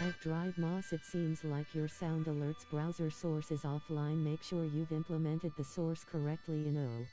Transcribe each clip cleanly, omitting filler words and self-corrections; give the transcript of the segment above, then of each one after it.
At Drive Moss, it seems like your Sound Alerts browser source is offline. Make sure you've implemented the source correctly in O.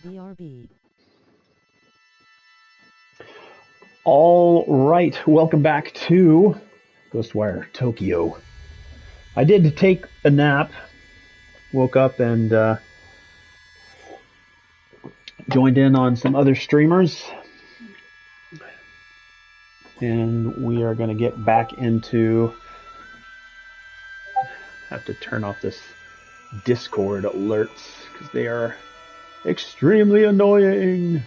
BRB. All right, welcome back to Ghostwire Tokyo. I did take a nap, woke up and joined in on some other streamers, and we are going to get back into. Have to turn off this Discord alerts because they are extremely annoying.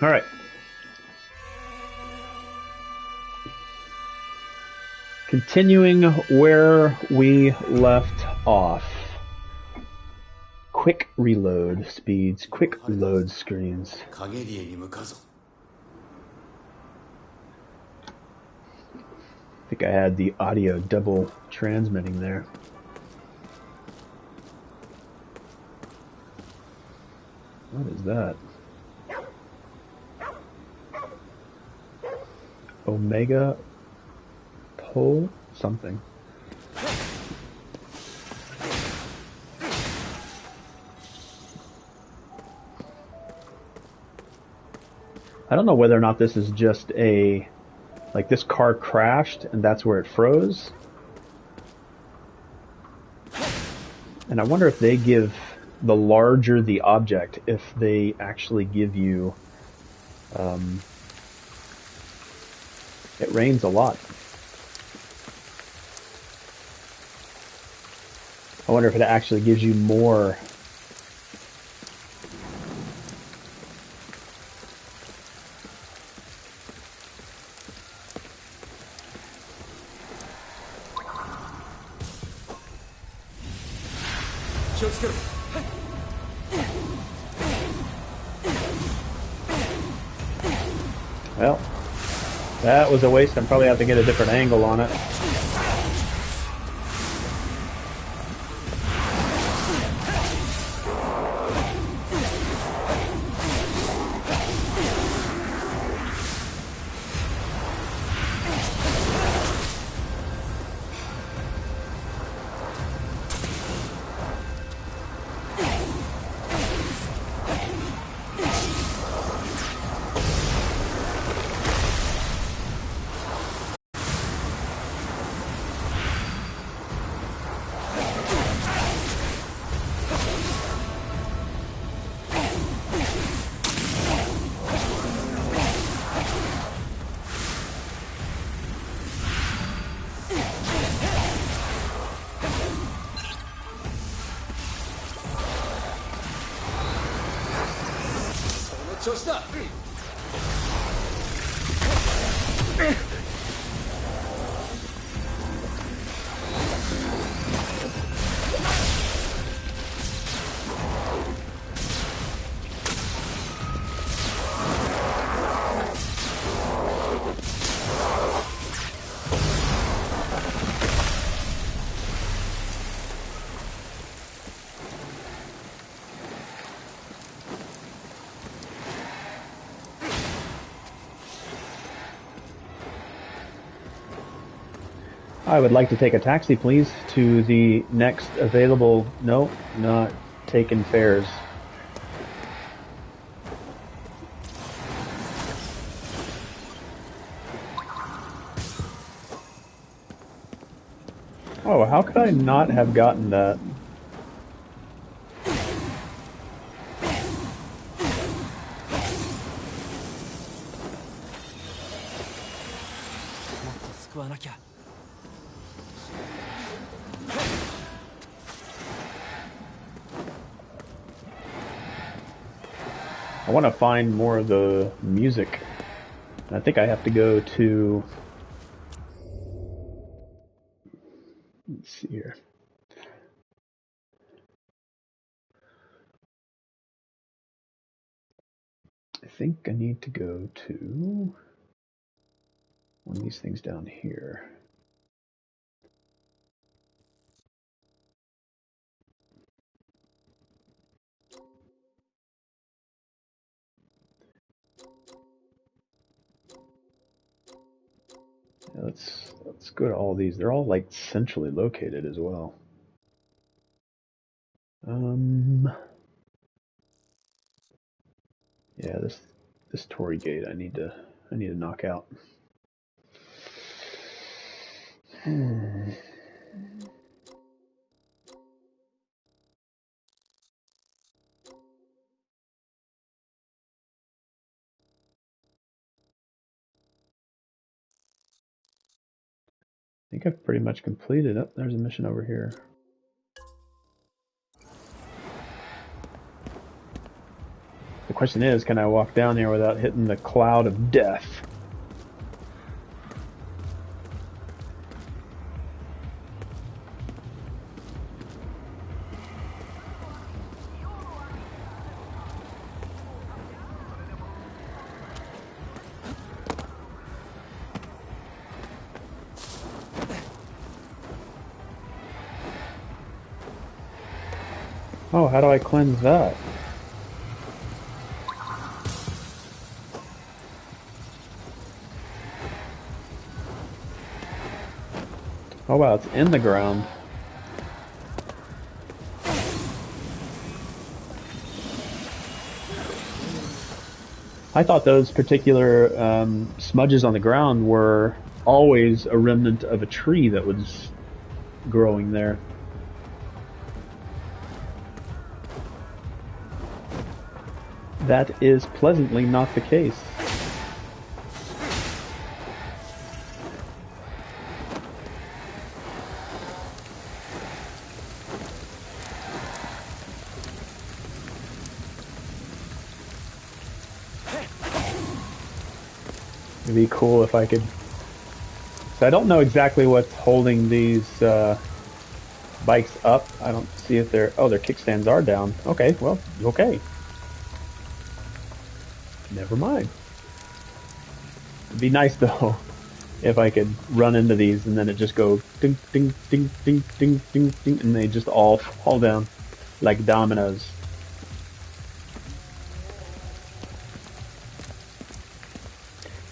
All right. Continuing where we left off. Quick reload speeds, quick load screens. I think I had the audio double transmitting there. What is that? Omega pole something. I don't know whether or not this is just a, like this car crashed and that's where it froze. And I wonder if they give, the larger the object, if they actually give you, it rains a lot. I wonder if it actually gives you more. Well, that was a waste. I'd probably have to get a different angle on it. I would like to take a taxi, please, to the next available... No, not taking fares. Oh, how could I not have gotten that? I want to find more of the music. I think I have to go to... Let's see here. I think I need to go to one of these things down here. Yeah, let's go to all these. They're all like centrally located as well. Yeah, this Torii gate I need to knock out. I think I've pretty much completed it. There's a mission over here. The question is, can I walk down here without hitting the cloud of death? Oh, how do I cleanse that? Oh wow, it's in the ground. I thought those particular smudges on the ground were always a remnant of a tree that was growing there. That is pleasantly not the case. It'd be cool if I could... So I don't know exactly what's holding these bikes up. I don't see if they're... Oh, their kickstands are down. Okay, well, okay. Never mind. It'd be nice, though, if I could run into these and then it just go ding, ding, ding, ding, ding, ding, ding, and they just all fall down like dominoes.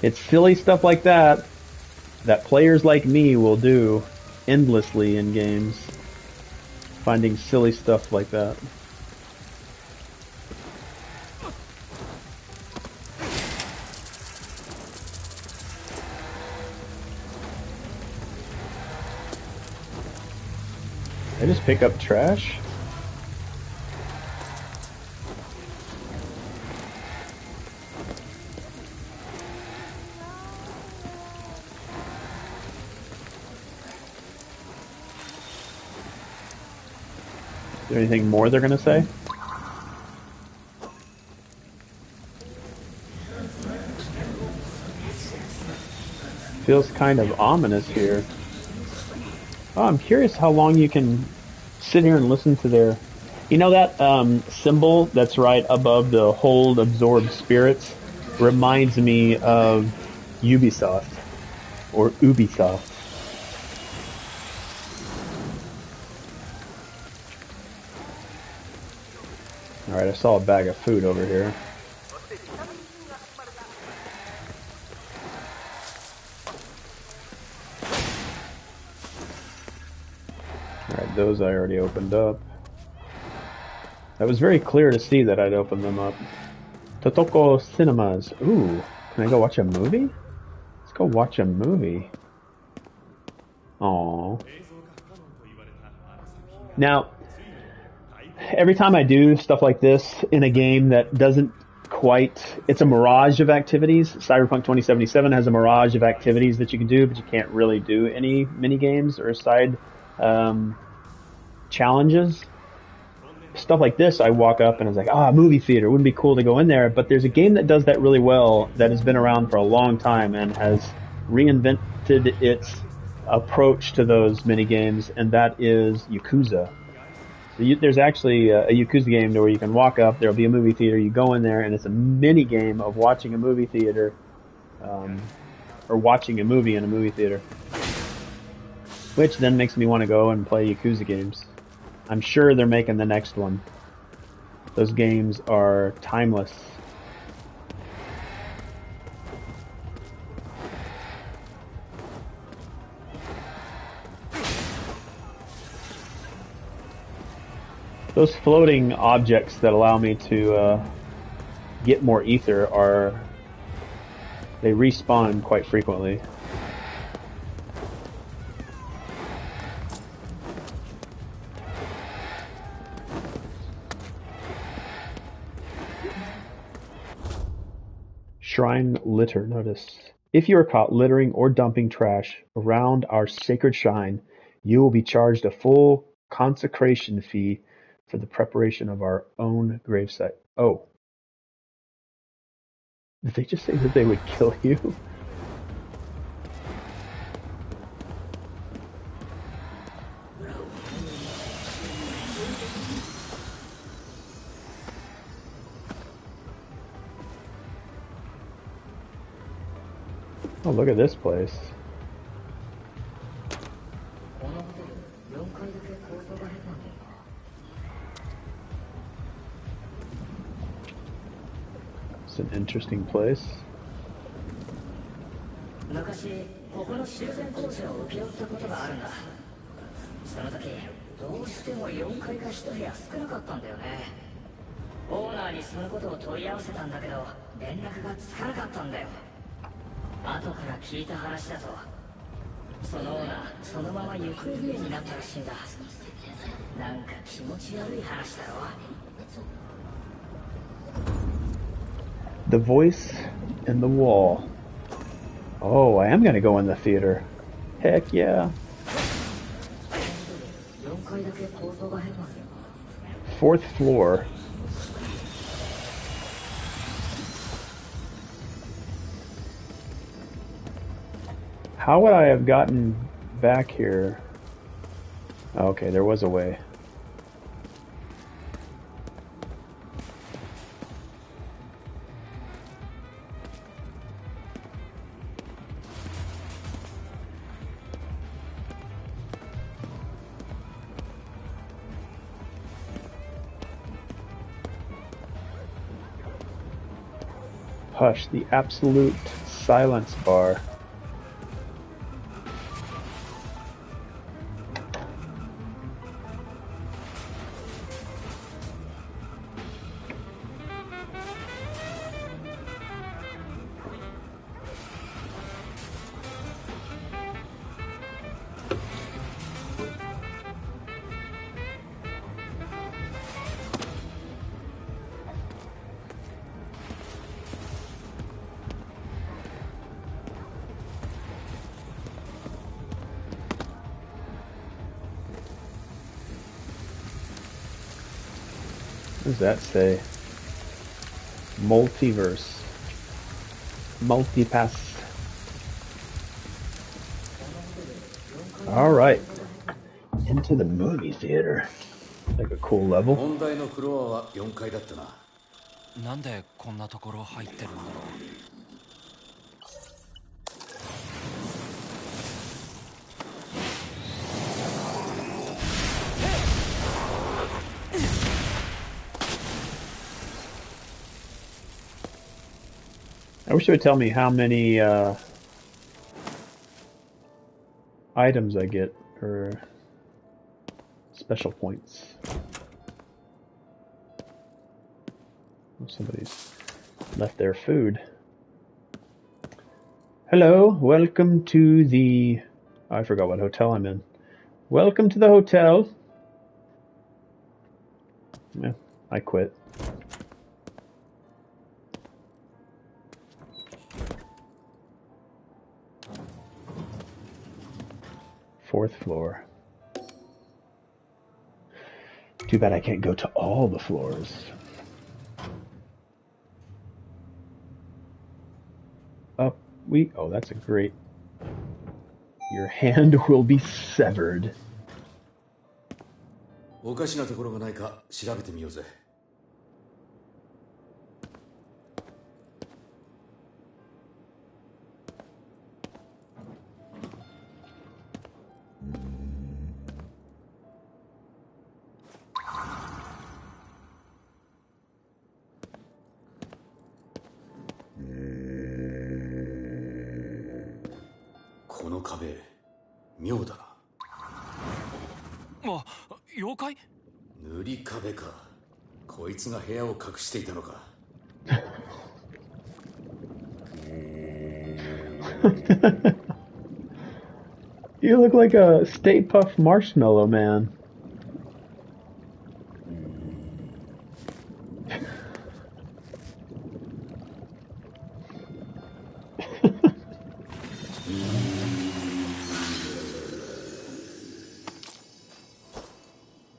It's silly stuff like that that players like me will do endlessly in games. Finding silly stuff like that. I just pick up trash? Is there anything more they're gonna say? Feels kind of ominous here. Oh, I'm curious how long you can sit here and listen to their... You know that symbol that's right above the hold absorb spirits? Reminds me of Ubisoft. Or Ubisoft. Alright, I saw a bag of food over here. Alright, those I already opened up. That was very clear to see that I'd opened them up. Totoko Cinemas. Ooh, can I go watch a movie? Let's go watch a movie. Aww. Now, every time I do stuff like this in a game that doesn't quite... It's a mirage of activities. Cyberpunk 2077 has a mirage of activities that you can do, but you can't really do any mini-games or side challenges. Stuff like this, I walk up and I was like, movie theater, wouldn't it be cool to go in there? But there's a game that does that really well that has been around for a long time and has reinvented its approach to those mini games, and that is Yakuza. So there's actually a Yakuza game where you can walk up, there'll be a movie theater, you go in there, and it's a mini game of watching a movie theater, or watching a movie in a movie theater. Which then makes me want to go and play Yakuza games. I'm sure they're making the next one. Those games are timeless. Those floating objects that allow me to get more ether they respawn quite frequently. Shrine litter notice. If you are caught littering or dumping trash around our sacred shrine, you will be charged a full consecration fee for the preparation of our own gravesite. Oh. Did they just say that they would kill you? Oh, look at this place. It's an interesting place. The voice in the wall. Oh, I am going to go in the theater. Heck yeah. 4th floor. How would I have gotten back here? Okay, there was a way. Hush, the absolute silence bar. What does that say? Multiverse. Multipass. Alright. Into the movie theater. Like a cool level. 問題のフロアは4階だったな。なんでこんなところ入ってるんだろう。I wish it would tell me how many items I get, or Special points. Oh, somebody's left their food. Hello, welcome to the... I forgot what hotel I'm in. Welcome to the hotel. Yeah, I quit. Fourth floor. Too bad I can't go to all the floors. Up we... Oh, that's a great... Your hand will be severed. おかしなところがないか調べてみようぜ。この壁、妙だな。あ、妖怪？塗り壁か。こいつが部屋を隠していたのか。You look like a Stay Puft Marshmallow Man.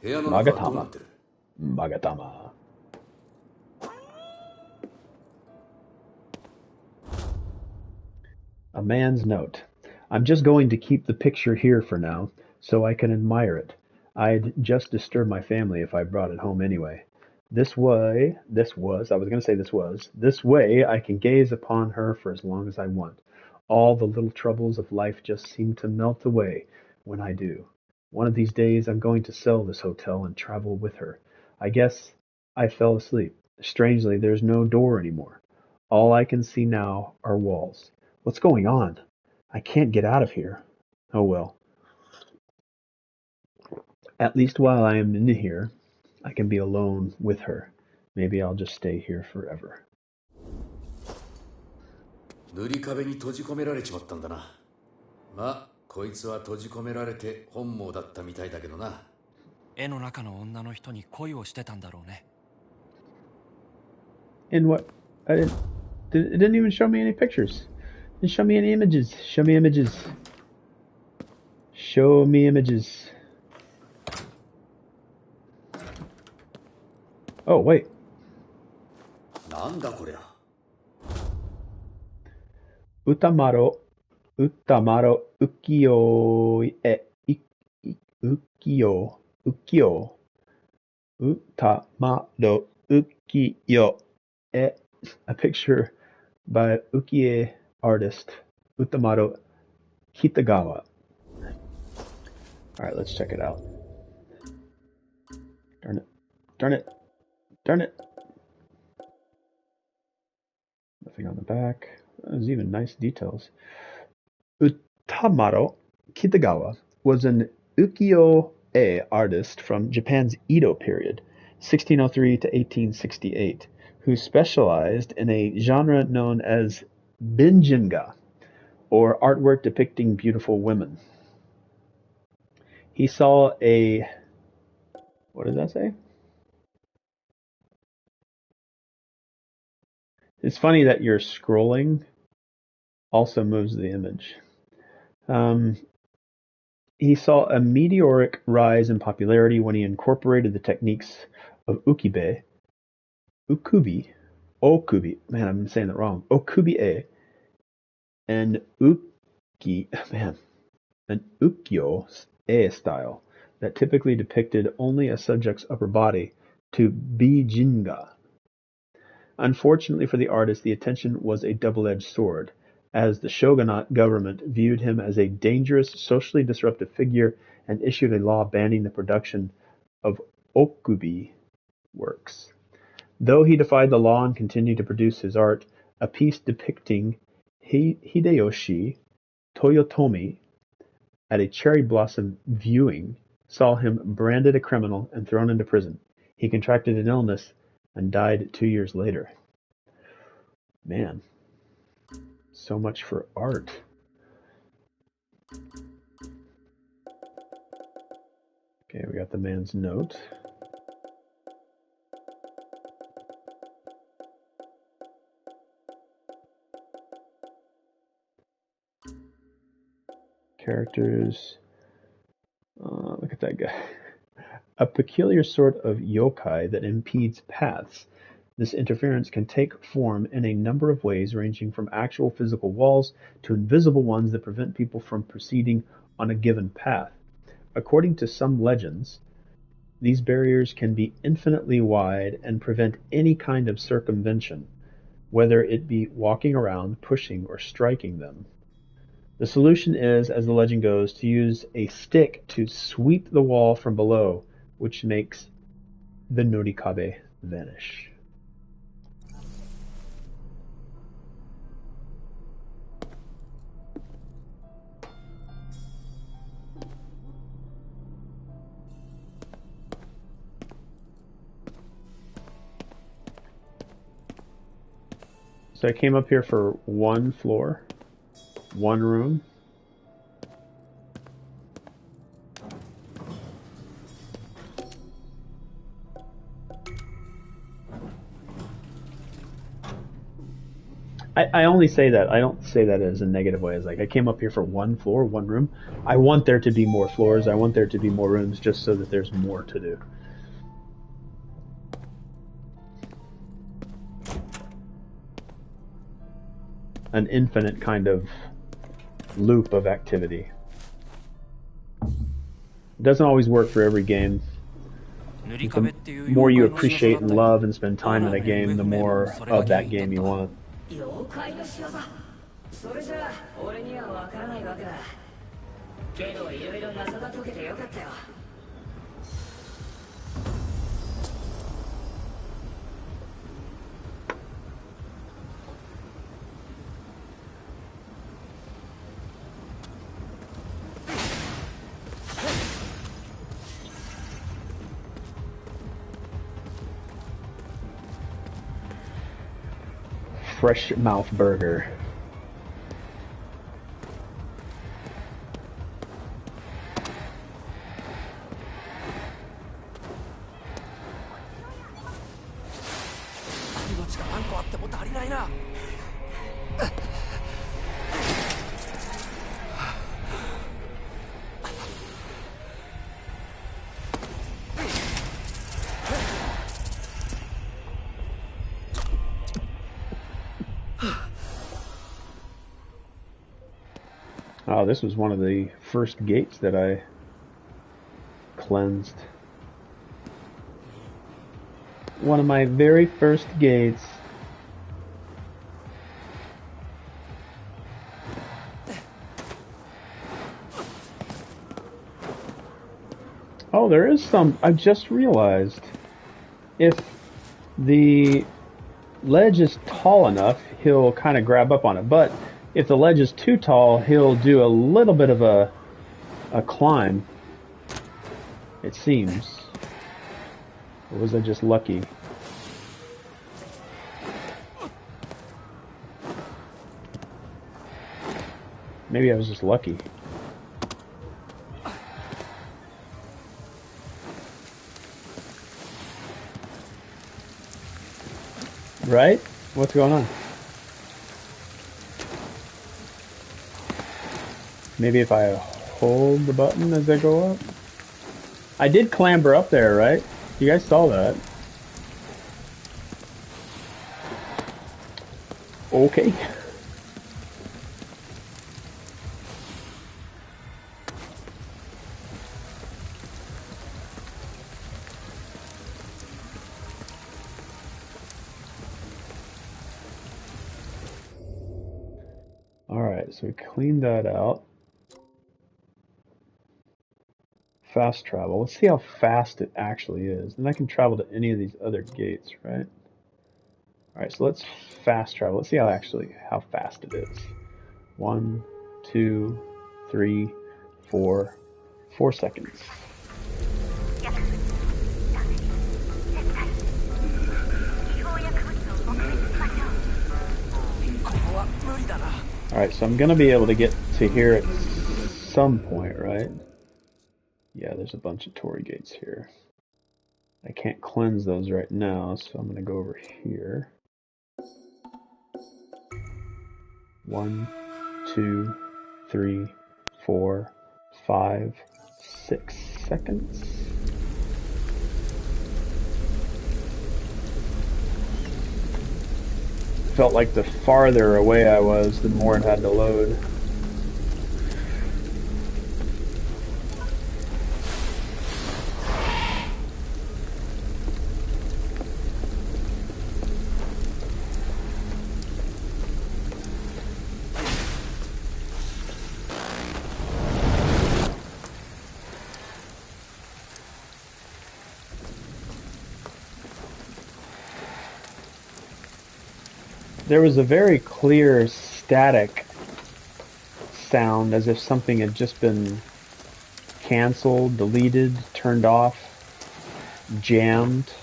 Magatama. Magatama. A man's note. I'm just going to keep the picture here for now, so I can admire it. I'd just disturb my family if I brought it home anyway. This way I can gaze upon her for as long as I want. All the little troubles of life just seem to melt away when I do. One of these days I'm going to sell this hotel and travel with her. I guess I fell asleep. Strangely, there's no door anymore. All I can see now are walls. What's going on? I can't get out of here. Oh well. At least while I am in here, I can be alone with her. Maybe I'll just stay here forever. 塗り壁に閉じ込められちまったんだな。まあ、こいつは閉じ込められて本望だったみたいだけどな。絵の中の女の人に恋をしてたんだろうね。In what? It didn't even show me any pictures. Didn't show me any images. Show me images. Show me images. Oh, wait. なんだこりゃ。Utamaro ukiyo ukiyo utamaro ukiyo a picture by ukiyo artist Utamaro Kitagawa. Alright, let's check it out. Darn it. Nothing on the back. There's even nice details. Utamaro Kitagawa was an ukiyo-e artist from Japan's Edo period, 1603 to 1868, who specialized in a genre known as binjinga, or artwork depicting beautiful women. He saw a... What does that say? It's funny that your scrolling also moves the image. He saw a meteoric rise in popularity when he incorporated the techniques of okubi, man, I'm saying that wrong, okubi-e, and an ukiyo-e style that typically depicted only a subject's upper body to bijinga. Unfortunately for the artist, the attention was a double-edged sword, as the shogunate government viewed him as a dangerous, socially disruptive figure and issued a law banning the production of okubi works. Though he defied the law and continued to produce his art, a piece depicting Hideyoshi Toyotomi at a cherry blossom viewing saw him branded a criminal and thrown into prison. He contracted an illness and died 2 years later. Man, so much for art. Okay, we got the man's note. Characters. Look at that guy. A peculiar sort of yokai that impedes paths. This interference can take form in a number of ways, ranging from actual physical walls to invisible ones that prevent people from proceeding on a given path. According to some legends, these barriers can be infinitely wide and prevent any kind of circumvention, whether it be walking around, pushing, or striking them. The solution is, as the legend goes, to use a stick to sweep the wall from below, which makes the Norikabe vanish. So I came up here for one floor, one room. I only say that. I don't say that as a negative way. It's like I came up here for one floor, one room. I want there to be more floors. I want there to be more rooms just so that there's more to do. An infinite kind of loop of activity. It doesn't always work for every game. The more you appreciate and love and spend time in a game, the more of that game you want. Fresh mouth burger. Oh, this was one of the first gates that I cleansed. One of my very first gates. Oh, there is some. I just realized if the ledge is tall enough, he'll kind of grab up on it. But if the ledge is too tall, he'll do a little bit of a climb, it seems. Or was I just lucky? Maybe I was just lucky. Right? What's going on? Maybe if I hold the button as I go up? I did clamber up there, right? You guys saw that. Okay. Alright, so we cleaned that out. Fast travel. Let's see how fast it actually is. And I can travel to any of these other gates, right? Alright, so let's fast travel. Let's see how fast it is. 1, 2, 3, 4. 4 seconds. Alright, so I'm gonna be able to get to here at some point, right? Yeah, there's a bunch of Torii gates here. I can't cleanse those right now, so I'm gonna go over here. 1, 2, 3, 4, 5, 6 seconds. Felt like the farther away I was, the more it had to load. There was a very clear static sound, as if something had just been canceled, deleted, turned off, jammed.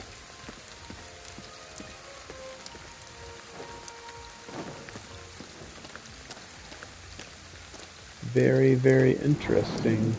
Very, very interesting.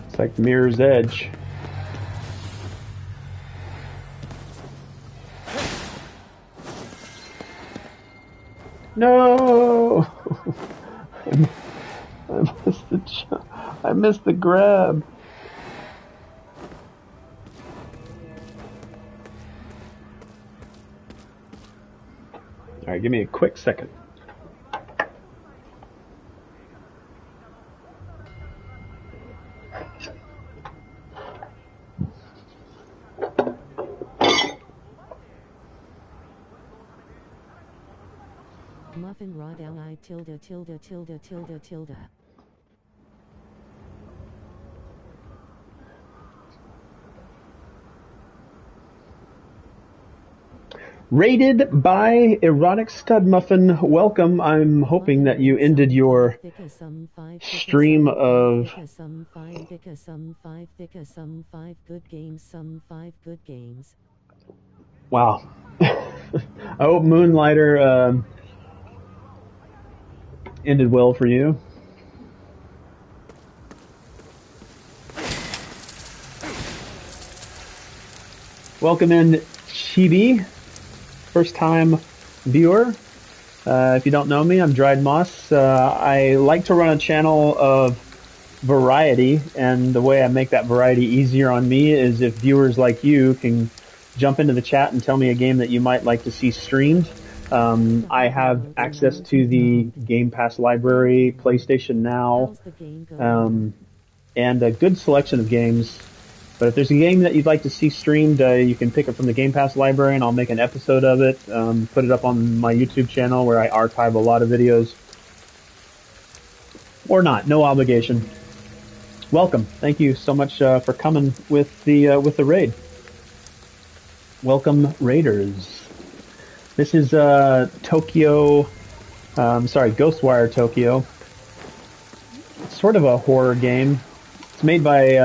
It's like Mirror's Edge. No! I missed the grab. Alright, give me a quick second. Muffin raw down I tilde tilde tilde tilde tilde. Rated by Erotic Stud Muffin. Welcome. I'm hoping that you ended your stream of good games. Wow. I hope Moonlighter ended well for you. Welcome in, Chibi. First time viewer. If you don't know me, I'm Dried Moss. I like to run a channel of variety, and the way I make that variety easier on me is if viewers like you can jump into the chat and tell me a game that you might like to see streamed. I have access to the Game Pass library, PlayStation Now, and a good selection of games. But if there's a game that you'd like to see streamed, you can pick it from the Game Pass library, and I'll make an episode of it, put it up on my YouTube channel where I archive a lot of videos. Or not, no obligation. Welcome. Thank you so much for coming with the raid. Welcome, Raiders. This is Tokyo. Ghostwire Tokyo. It's sort of a horror game. It's made by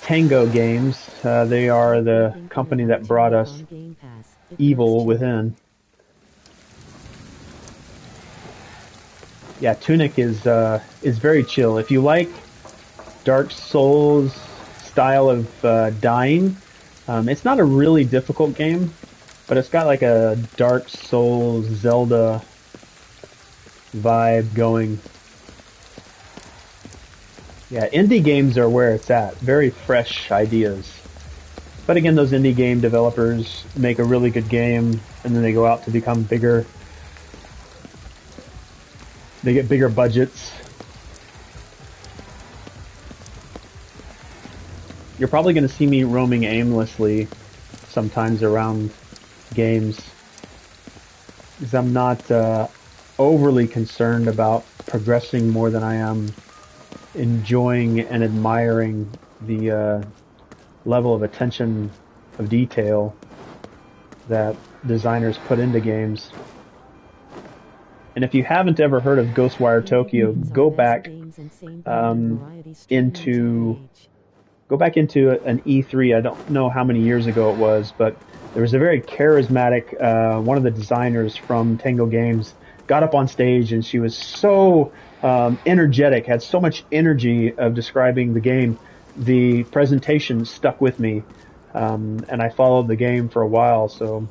Tango Games. They are the company that brought us Evil Within. Yeah, Tunic is very chill. If you like Dark Souls style of dying, it's not a really difficult game, but it's got like a Dark Souls Zelda vibe going. Yeah, indie games are where it's at. Very fresh ideas. But again, those indie game developers make a really good game, and then they go out to become bigger. They get bigger budgets. You're probably going to see me roaming aimlessly sometimes around games, because I'm not overly concerned about progressing more than I am enjoying and admiring the level of attention of detail that designers put into games. And if you haven't ever heard of Ghostwire Tokyo, go back into an E3. I don't know how many years ago it was, but there was a very charismatic one of the designers from Tango Games got up on stage, and she was so energetic, had so much energy of describing the game. The presentation stuck with me, and I followed the game for a while, so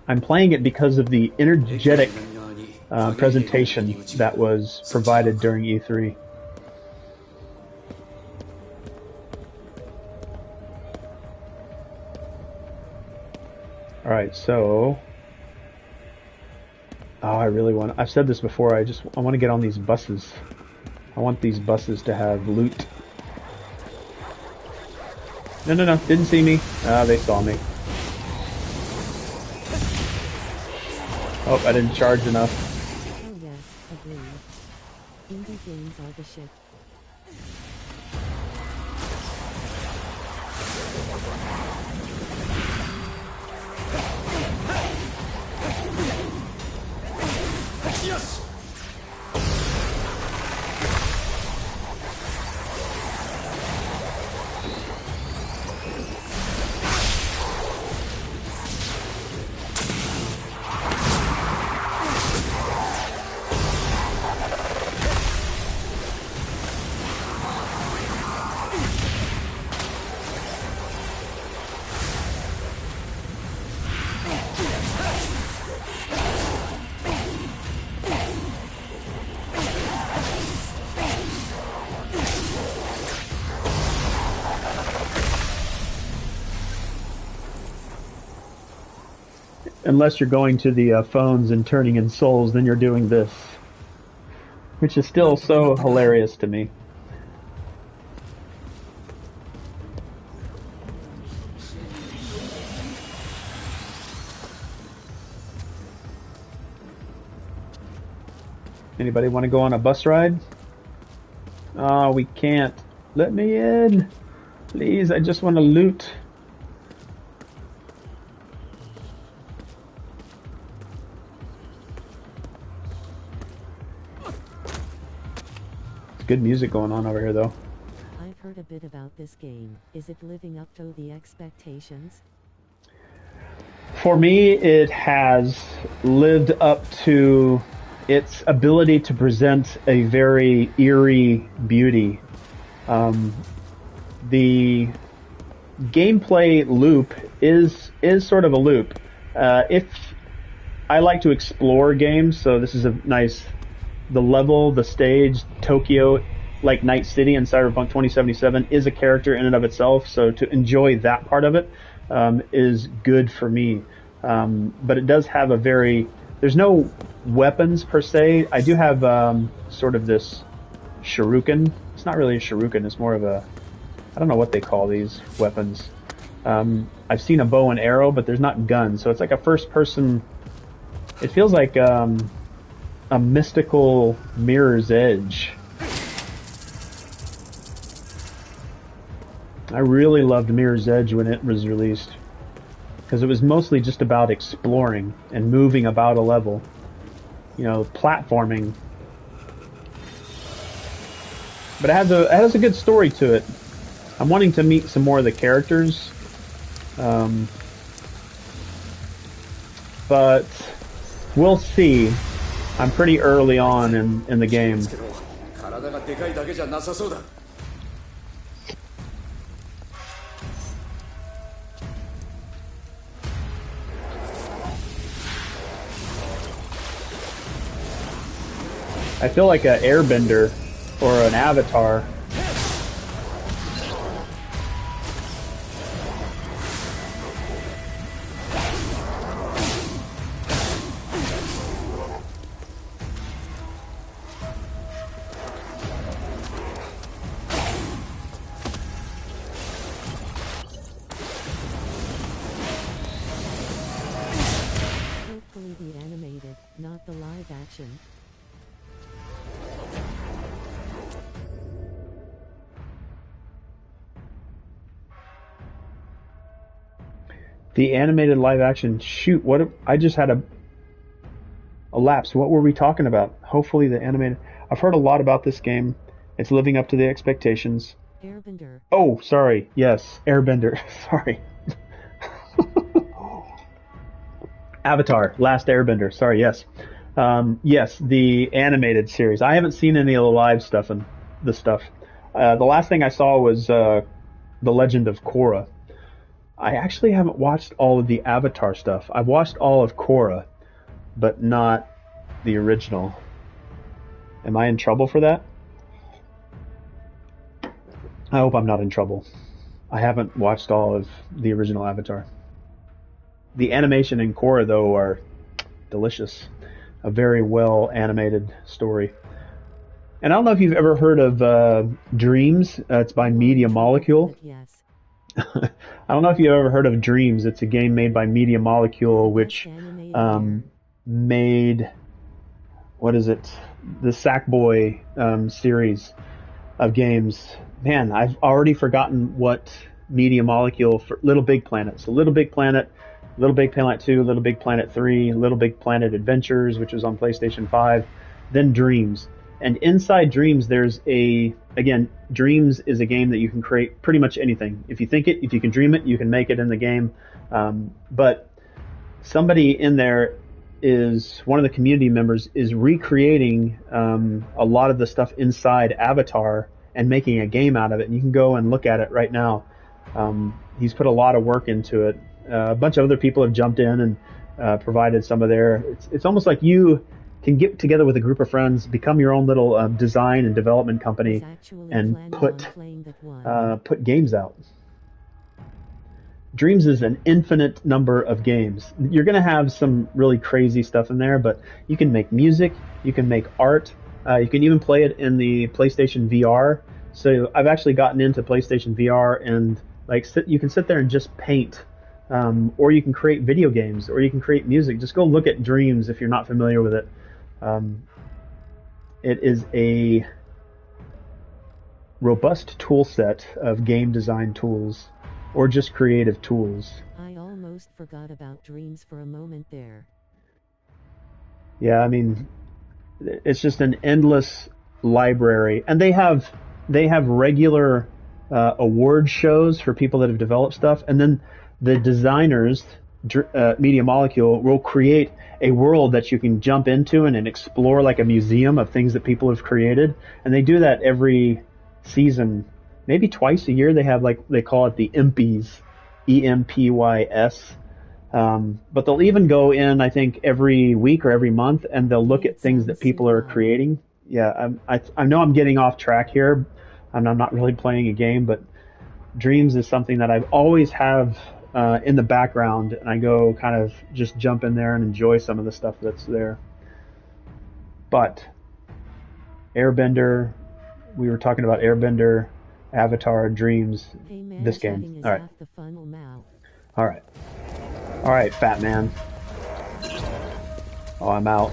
I'm playing it because of the energetic presentation that was provided during E3. Alright, so I really want, I've said this before, I want to get on these buses. I want these buses to have loot. No, didn't see me. They saw me. Oh, I didn't charge enough. Oh yes, agreed. Indie games are the shit. Yes! Unless you're going to the phones and turning in souls, then you're doing this. Which is still so hilarious to me. Anybody want to go on a bus ride? Oh, we can't. Let me in. Please, I just want to loot. Good music going on over here, though. I've heard a bit about this game. Is it living up to the expectations? For me, it has lived up to its ability to present a very eerie beauty. The gameplay loop is sort of a loop. If I like to explore games, so this is a nice. The level, the stage, Tokyo, like Night City in Cyberpunk 2077, is a character in and of itself, so to enjoy that part of it is good for me. But it does have there's no weapons per se. I do have sort of this shuriken. It's not really a shuriken, it's more of a, I don't know what they call these weapons. I've seen a bow and arrow, but there's not guns, so it's like a first person, it feels like a mystical Mirror's Edge. I really loved Mirror's Edge when it was released, because it was mostly just about exploring and moving about a level. You know, platforming. But it has a good story to it. I'm wanting to meet some more of the characters. But we'll see. I'm pretty early on in the game. I feel like an airbender or an avatar. Hopefully the animated, not the live action. The animated live action. Shoot, I just had a lapse. What were we talking about? Hopefully the animated. I've heard a lot about this game. It's living up to the expectations. Airbender. Oh, sorry. Yes, Airbender. Sorry. Avatar, Last Airbender. Sorry, yes. Yes, the animated series. I haven't seen any of the live stuff and the stuff. The last thing I saw was The Legend of Korra. I actually haven't watched all of the Avatar stuff. I've watched all of Korra, but not the original. Am I in trouble for that? I hope I'm not in trouble. I haven't watched all of the original Avatar. The animation in Korra, though, are delicious. A very well animated story. And I don't know if you've ever heard of Dreams. It's by Media Molecule. Yes. I don't know if you've ever heard of Dreams. It's a game made by Media Molecule, which made, what is it? The Sackboy series of games. Man, I've already forgotten what Media Molecule for Little Big Planet. So Little Big Planet, Little Big Planet 2, Little Big Planet 3, Little Big Planet Adventures, which was on PlayStation 5, then Dreams. And inside Dreams, there's again, Dreams is a game that you can create pretty much anything. If you think it, if you can dream it, you can make it in the game. But somebody in there one of the community members is recreating a lot of the stuff inside Avatar and making a game out of it. And you can go and look at it right now. He's put a lot of work into it. A bunch of other people have jumped in and provided some of their. It's almost like you can get together with a group of friends, become your own little design and development company, and put games out. Dreams is an infinite number of games. You're going to have some really crazy stuff in there, but you can make music, you can make art, you can even play it in the PlayStation VR. So I've actually gotten into PlayStation VR and you can sit there and just paint, or you can create video games, or you can create music. Just go look at Dreams if you're not familiar with it. It is a robust tool set of game design tools, or just creative tools. I almost forgot about Dreams for a moment there. Yeah, I mean, it's just an endless library, and they have regular award shows for people that have developed stuff, and then the designers, Media Molecule, will create a world that you can jump into and explore, like a museum of things that people have created. And they do that every season, maybe twice a year. They have, they call it the Empys, EMPYS. But they'll even go in, I think, every week or every month, and they'll look at things that people are creating. Yeah, I know I'm getting off track here, and I'm not really playing a game, but Dreams is something that I've always have in the background, and I go kind of just jump in there and enjoy some of the stuff that's there. But Airbender, we were talking about Airbender, Avatar, Dreams, Hey man, this game. All right. half the fun, Mau. All right, fat man. Oh, I'm out.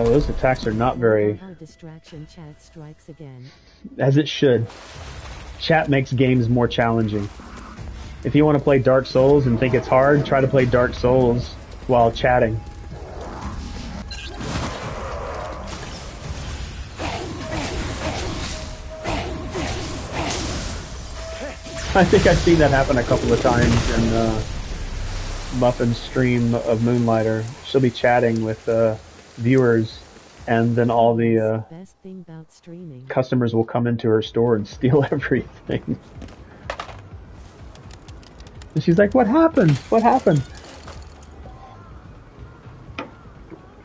Those attacks are not very... How distraction chat strikes again. As it should. Chat makes games more challenging. If you want to play Dark Souls and think it's hard, try to play Dark Souls while chatting. I think I've seen that happen a couple of times in muffin stream of Moonlighter. She'll be chatting with viewers, and then all the best thing about streaming. Customers will come into her store and steal everything. And she's like, "What happened? What happened?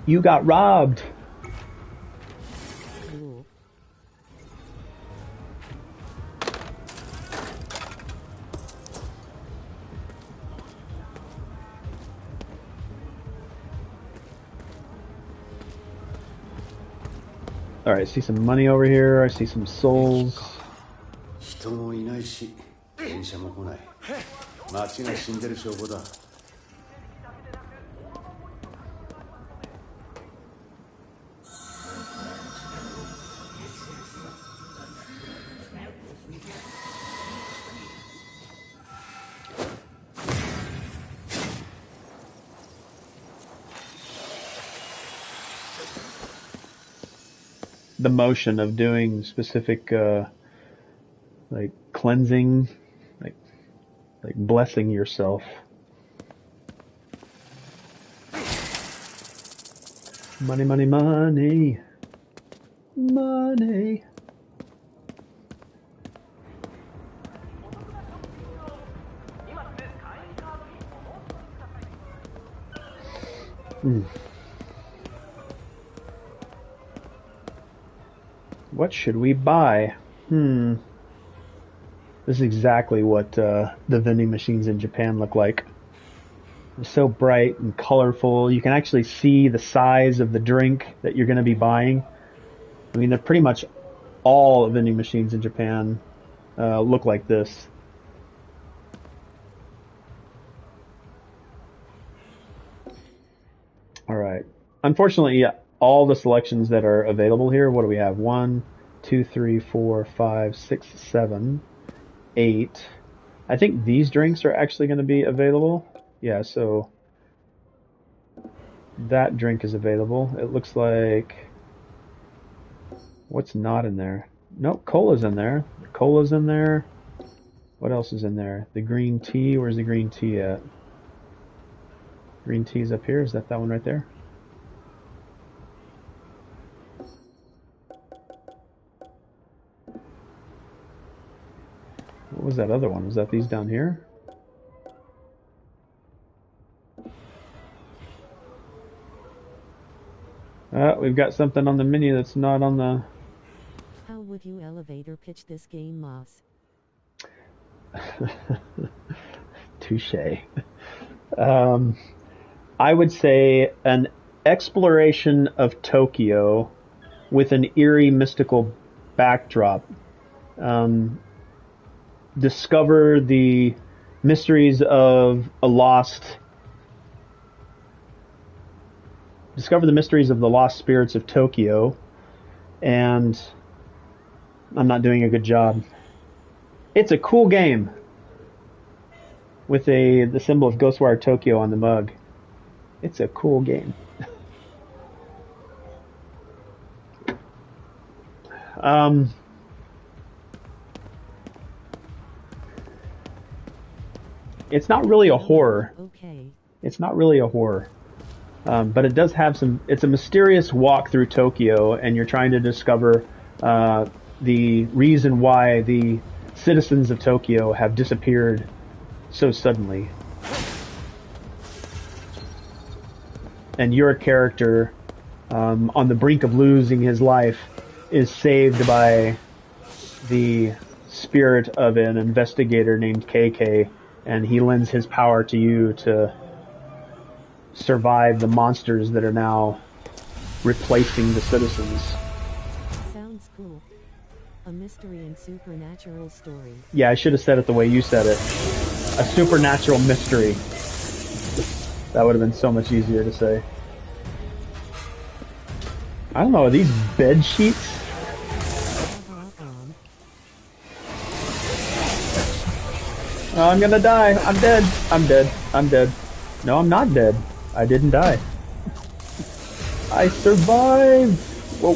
You got robbed." Cool. Alright, I see some money over here. I see some souls. 人もいないし、電車も来ない。街が死んでる証拠だ。The motion of doing specific like cleansing, like blessing yourself. Money, money, money, money. What should we buy? This is exactly what the vending machines in Japan look like. They're so bright and colorful. You can actually see the size of the drink that you're going to be buying. I mean, they're pretty much all vending machines in Japan look like this. All right. Unfortunately, yeah, all the selections that are available here, what do we have? 1, 2, 3, 4, 5, 6, 7, 8. I think these drinks are actually going to be available. Yeah, so that drink is available. It looks like... What's not in there? Nope, cola's in there. Cola's in there. What else is in there? The green tea. Where's the green tea at? Green tea's up here. Is that one right there? What was that other one? Was that these down here? We've got something on the menu that's not on the... How would you elevator pitch this game, Moss? Touché. I would say an exploration of Tokyo with an eerie mystical backdrop. Discover the mysteries of the lost spirits of Tokyo, and I'm not doing a good job. It's a cool game with the symbol of Ghostwire Tokyo on the mug. It's a cool game. It's not really a horror. Okay. It's not really a horror. But it does have some... It's a mysterious walk through Tokyo, and you're trying to discover the reason why the citizens of Tokyo have disappeared so suddenly. And your character, on the brink of losing his life, is saved by the spirit of an investigator named KK, and he lends his power to you to survive the monsters that are now replacing the citizens. Sounds cool. A mystery and supernatural story. Yeah, I should have said it the way you said it. A supernatural mystery. That would have been so much easier to say. I don't know, are these bed sheets? Oh, I'm gonna die. I'm dead. I'm dead. I'm dead. No, I'm not dead. I didn't die. I survived! Whoa.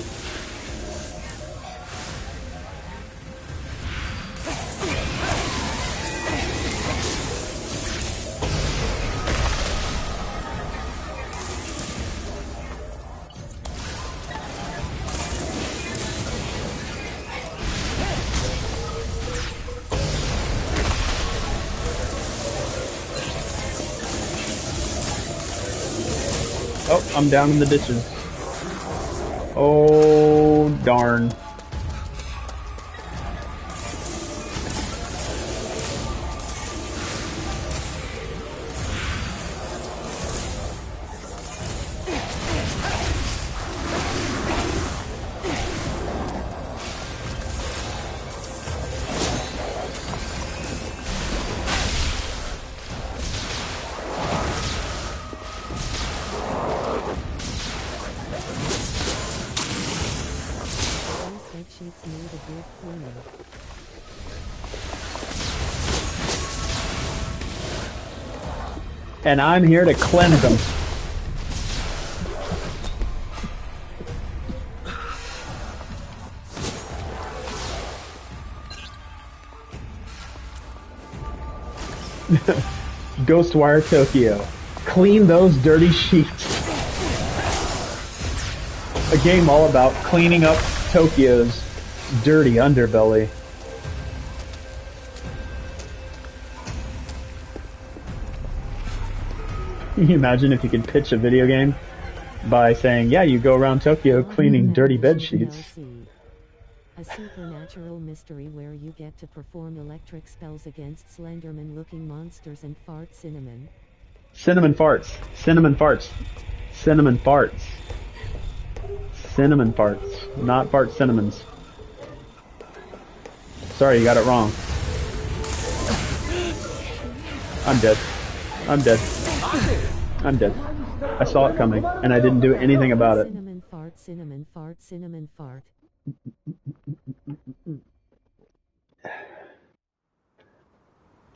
I'm down in the ditches. Oh, darn. And I'm here to cleanse them. Ghostwire Tokyo. Clean those dirty sheets. A game all about cleaning up Tokyo's dirty underbelly. Can you imagine if you could pitch a video game by saying, yeah, you go around Tokyo cleaning dirty bed sheets? A supernatural mystery where you get to perform electric spells against Slenderman-looking monsters and fart cinnamon. Cinnamon farts. Cinnamon farts. Cinnamon farts. Cinnamon farts. Not fart cinnamons. Sorry, you got it wrong. I'm dead. I'm dead. I'm dead. I saw it coming, and I didn't do anything about it. Cinnamon fart, cinnamon fart, cinnamon fart.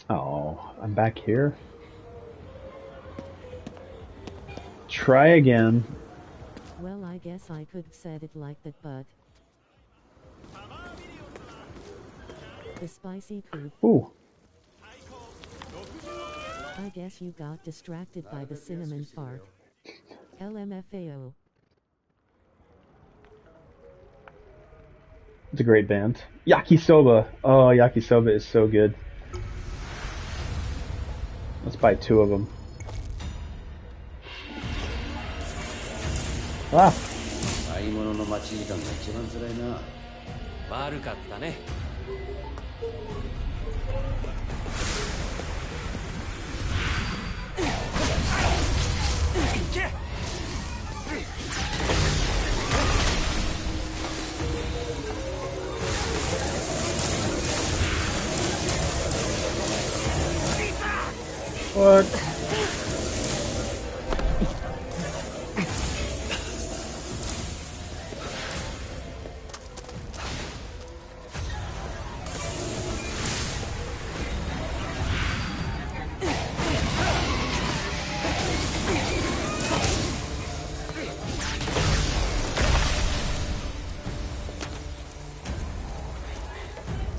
Oh, I'm back here. Try again. Well, I guess I could have said it like that, but... The spicy poop. Ooh. I guess you got distracted by the cinnamon fart. LMFAO. It's a great band. Yakisoba. Oh, Yakisoba is so good. Let's buy 2 of them. Ah. What?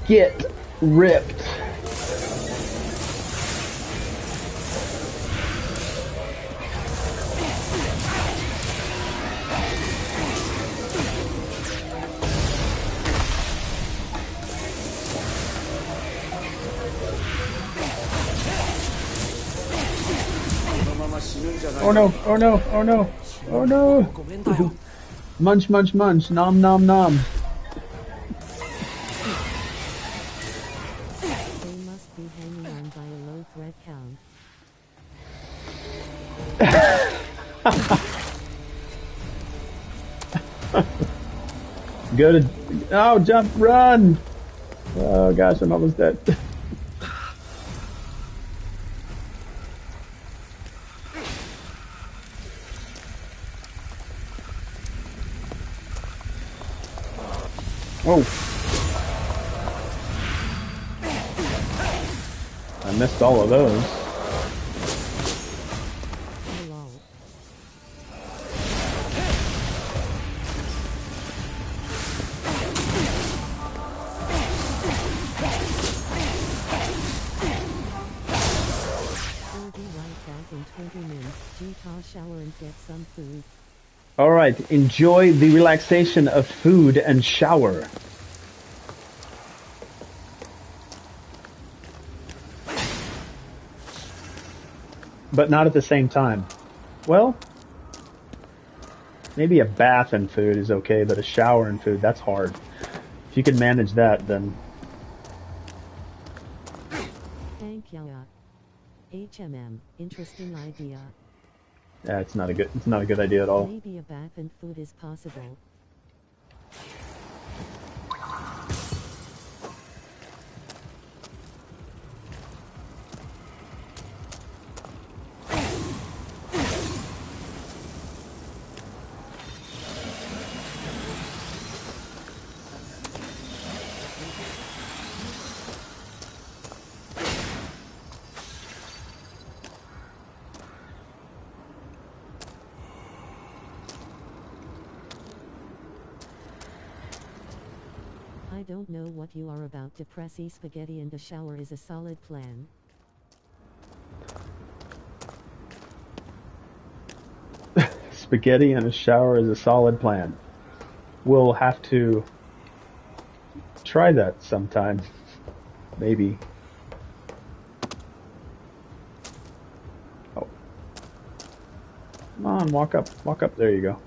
Get ripped. Oh no, oh no, oh no, oh no. Munch, munch, munch, nom, nom, nom. They must be hanging on by a low thread count. Go to... Oh, jump, run! Oh gosh, I'm almost dead. Oh. I missed all of those. Shower and get some food. Alright, enjoy the relaxation of food and shower. But not at the same time. Well, Maybe a bath and food is okay, but a shower and food, that's hard. If you can manage that, then... Thank you. HMM, interesting idea. Yeah, it's not a good idea at all. Maybe a bath and food is possible. I don't know what you are about to pressy spaghetti and a shower is a solid plan. Spaghetti and a shower is a solid plan. We'll have to try that sometime. Maybe. Oh. Come on, walk up. Walk up. There you go.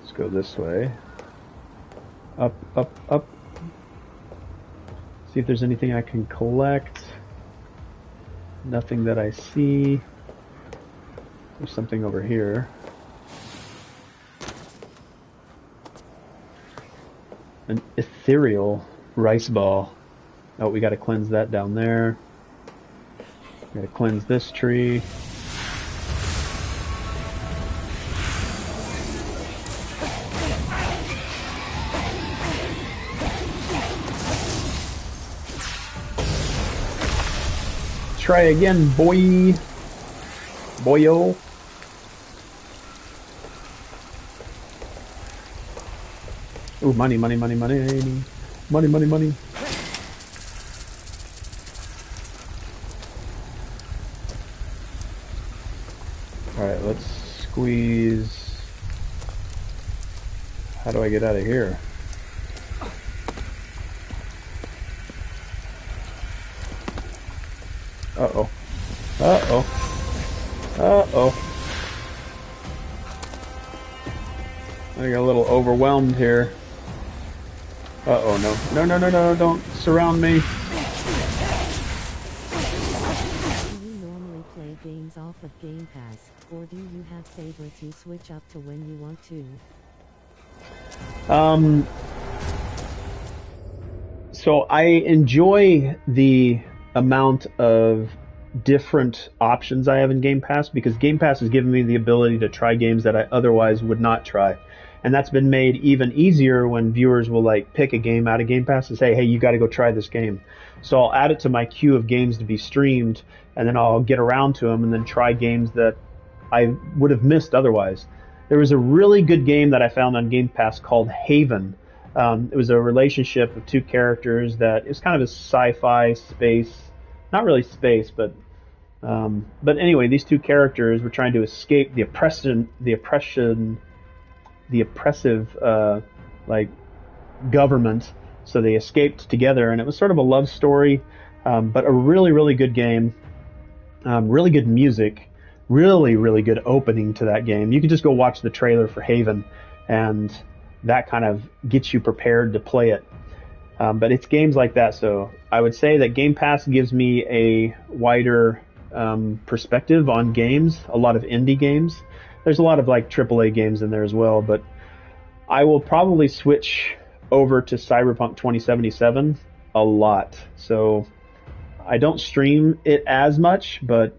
Let's go this way. Up, up, up. See if there's anything I can collect. Nothing that I see. There's something over here. An ethereal rice ball. Oh, we gotta cleanse that down there. We gotta cleanse this tree. Try again, boy. Boyo. Ooh, money, money, money, money. Money, money, money. Alright, let's squeeze. How do I get out of here? Uh-oh. Uh-oh. Uh-oh. I got a little overwhelmed here. Uh-oh, no. No, no, no, no, don't surround me. Do you normally play games off of Game Pass, or do you have favorites you switch up to when you want to? So I enjoy the amount of different options I have in Game Pass, because Game Pass has given me the ability to try games that I otherwise would not try. And that's been made even easier when viewers will like pick a game out of Game Pass and say, hey, you got to go try this game. So I'll add it to my queue of games to be streamed, and then I'll get around to them and then try games that I would have missed otherwise. There was a really good game that I found on Game Pass called Haven. It was a relationship of two characters that it was kind of a sci-fi space, not really space, but anyway, these two characters were trying to escape the oppressive like government. So they escaped together, and it was sort of a love story, but a really, really good game. Really good music, really, really good opening to that game. You can just go watch the trailer for Haven, and that kind of gets you prepared to play it. But it's games like that, so I would say that Game Pass gives me a wider perspective on games, a lot of indie games. There's a lot of like AAA games in there as well, but I will probably switch over to Cyberpunk 2077 a lot. So I don't stream it as much, but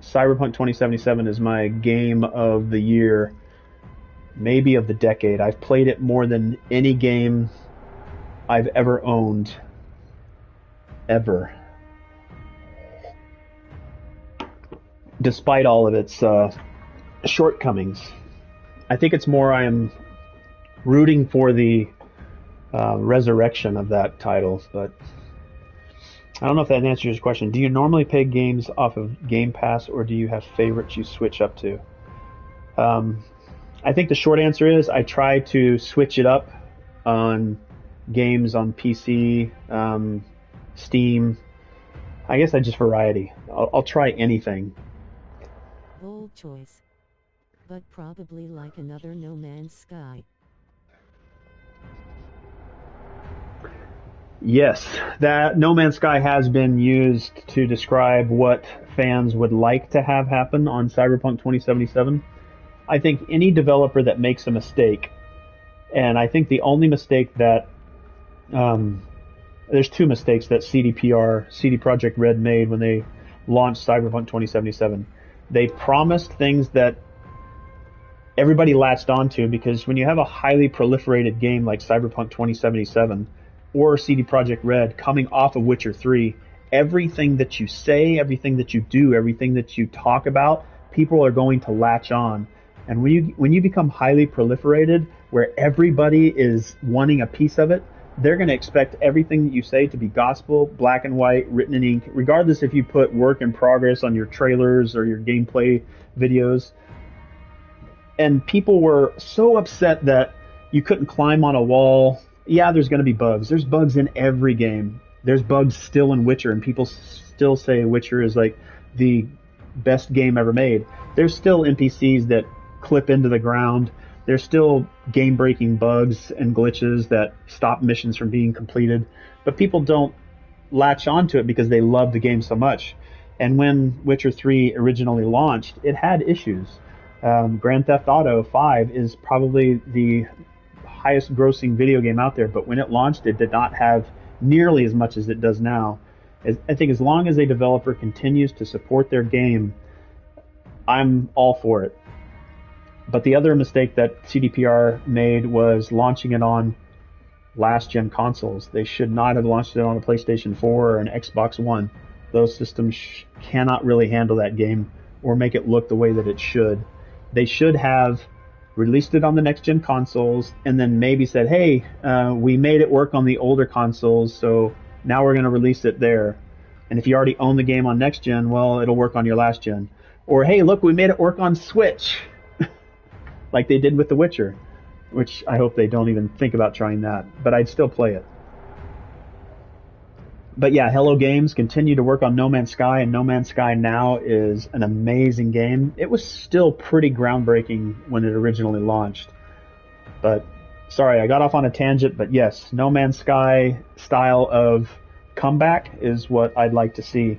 Cyberpunk 2077 is my game of the year, maybe of the decade. I've played it more than any game I've ever owned. Ever. Despite all of its shortcomings. I think it's more I am rooting for the resurrection of that title, but I don't know if that answers your question. Do you normally pay games off of Game Pass, or do you have favorites you switch up to? I think the short answer is I try to switch it up on games on PC, Steam, I guess I just variety. I'll try anything. Bold choice. But probably like another No Man's Sky. Yes, that No Man's Sky has been used to describe what fans would like to have happen on Cyberpunk 2077. I think any developer that makes a mistake, and I think the only mistake that there's two mistakes that CD Projekt Red made when they launched Cyberpunk 2077. They promised things that everybody latched onto, because when you have a highly proliferated game like Cyberpunk 2077 or CD Projekt Red coming off of Witcher 3, everything that you say, everything that you do, everything that you talk about, people are going to latch on. And when you become highly proliferated, where everybody is wanting a piece of it, they're going to expect everything that you say to be gospel, black and white, written in ink, regardless if you put work in progress on your trailers or your gameplay videos. And people were so upset that you couldn't climb on a wall. Yeah, there's going to be bugs. There's bugs in every game. There's bugs still in Witcher, and people still say Witcher is like the best game ever made. There's still NPCs that clip into the ground. There's still game-breaking bugs and glitches that stop missions from being completed. But people don't latch onto it because they love the game so much. And when Witcher 3 originally launched, it had issues. Grand Theft Auto 5 is probably the highest grossing video game out there, but when it launched, it did not have nearly as much as it does now. I think as long as a developer continues to support their game, I'm all for it. But the other mistake that CDPR made was launching it on last-gen consoles. They should not have launched it on a PlayStation 4 or an Xbox One. Those systems cannot really handle that game or make it look the way that it should. They should have released it on the next-gen consoles and then maybe said, hey, we made it work on the older consoles, so now we're going to release it there. And if you already own the game on next-gen, well, it'll work on your last-gen. Or, hey, look, we made it work on Switch, like they did with The Witcher, which I hope they don't even think about trying that, but I'd still play it. But yeah, Hello Games continue to work on No Man's Sky, and No Man's Sky now is an amazing game. It was still pretty groundbreaking when it originally launched. But, sorry, I got off on a tangent, but yes, No Man's Sky style of comeback is what I'd like to see.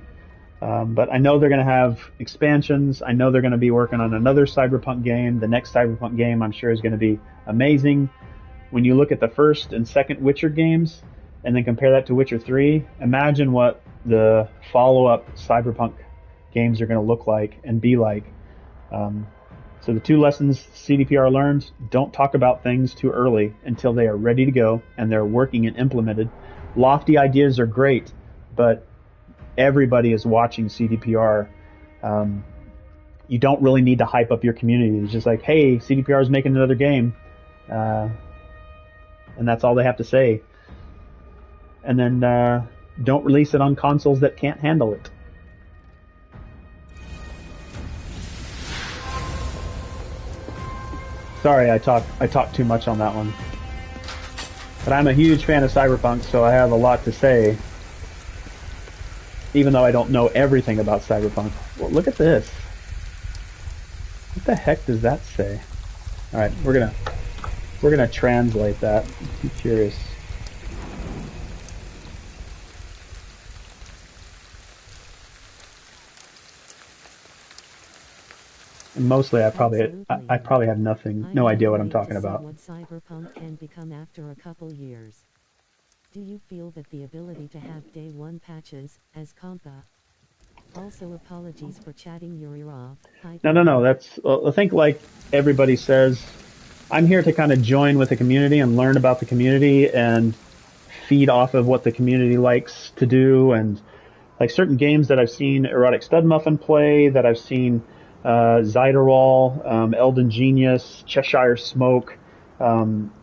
But I know they're going to have expansions. I know they're going to be working on another Cyberpunk game. The next Cyberpunk game, I'm sure, is going to be amazing. When you look at the first and second Witcher games, and then compare that to Witcher 3, imagine what the follow-up Cyberpunk games are going to look like and be like. So the two lessons CDPR learned: don't talk about things too early until they are ready to go and they're working and implemented. Lofty ideas are great, but everybody is watching CDPR. You don't really need to hype up your community. It's just like, hey, CDPR is making another game. And that's all they have to say. And then don't release it on consoles that can't handle it. Sorry, I talked too much on that one. But I'm a huge fan of Cyberpunk, so I have a lot to say. Even though I don't know everything about Cyberpunk. Well, look at this. What the heck does that say? All right, we're gonna translate that. I'm curious. And mostly, I probably have no idea what I'm talking about. What Cyberpunk can become after a couple years. Do you feel that the ability to have day one patches as compa? Also, apologies for chatting your ear off. No. That's I think, like everybody says, I'm here to kind of join with the community and learn about the community and feed off of what the community likes to do. And like certain games that I've seen Erotic Stud Muffin play, that I've seen Zyderwall, Elden Genius, Cheshire Smoke,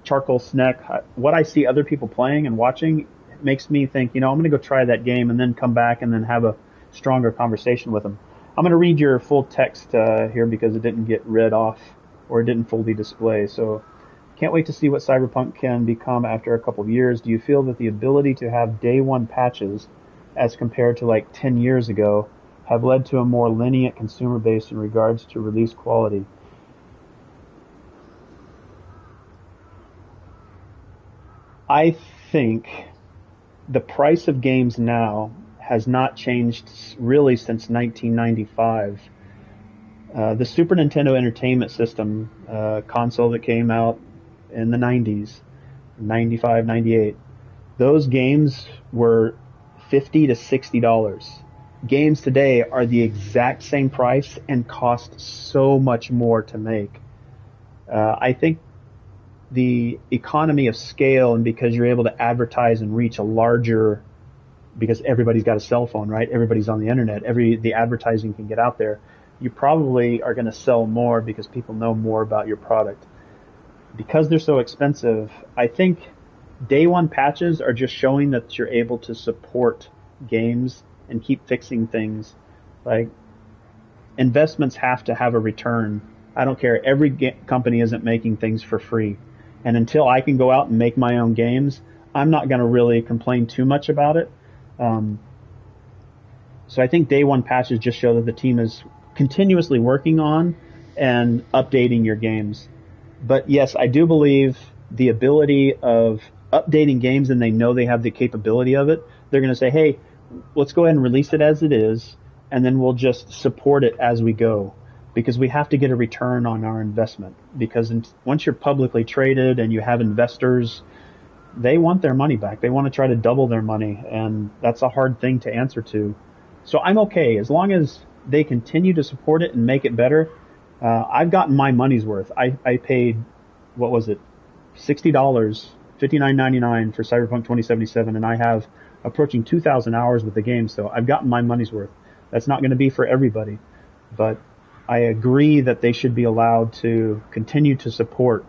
Charcoal Sneck. What I see other people playing and watching makes me think, I'm going to go try that game and then come back and then have a stronger conversation with them. I'm going to read your full text here because it didn't get read off or it didn't fully display. So can't wait to see what Cyberpunk can become after a couple of years. Do you feel that the ability to have day one patches as compared to like 10 years ago, have led to a more lenient consumer base in regards to release quality. I think the price of games now has not changed really since 1995. The Super Nintendo Entertainment System console that came out in the 90s, 95, 98, those games were $50 to $60. Games today are the exact same price and cost so much more to make. I think the economy of scale, and because you're able to advertise and reach a larger, because everybody's got a cell phone, right? Everybody's on the internet. The advertising can get out there. You probably are going to sell more because people know more about your product. Because they're so expensive, I think day one patches are just showing that you're able to support games and keep fixing things. Like, investments have to have a return. I don't care. Every company isn't making things for free. And until I can go out and make my own games, I'm not going to really complain too much about it. So I think day one patches just show that the team is continuously working on and updating your games. But yes, I do believe the ability of updating games, and they know they have the capability of it. They're going to say, hey, let's go ahead and release it as it is, and then we'll just support it as we go. Because we have to get a return on our investment. Because once you're publicly traded and you have investors, they want their money back. They want to try to double their money, and that's a hard thing to answer to. So I'm okay. As long as they continue to support it and make it better, I've gotten my money's worth. I paid, what was it, $60, $59.99 for Cyberpunk 2077, and I have approaching 2,000 hours with the game, so I've gotten my money's worth. That's not going to be for everybody, but I agree that they should be allowed to continue to support.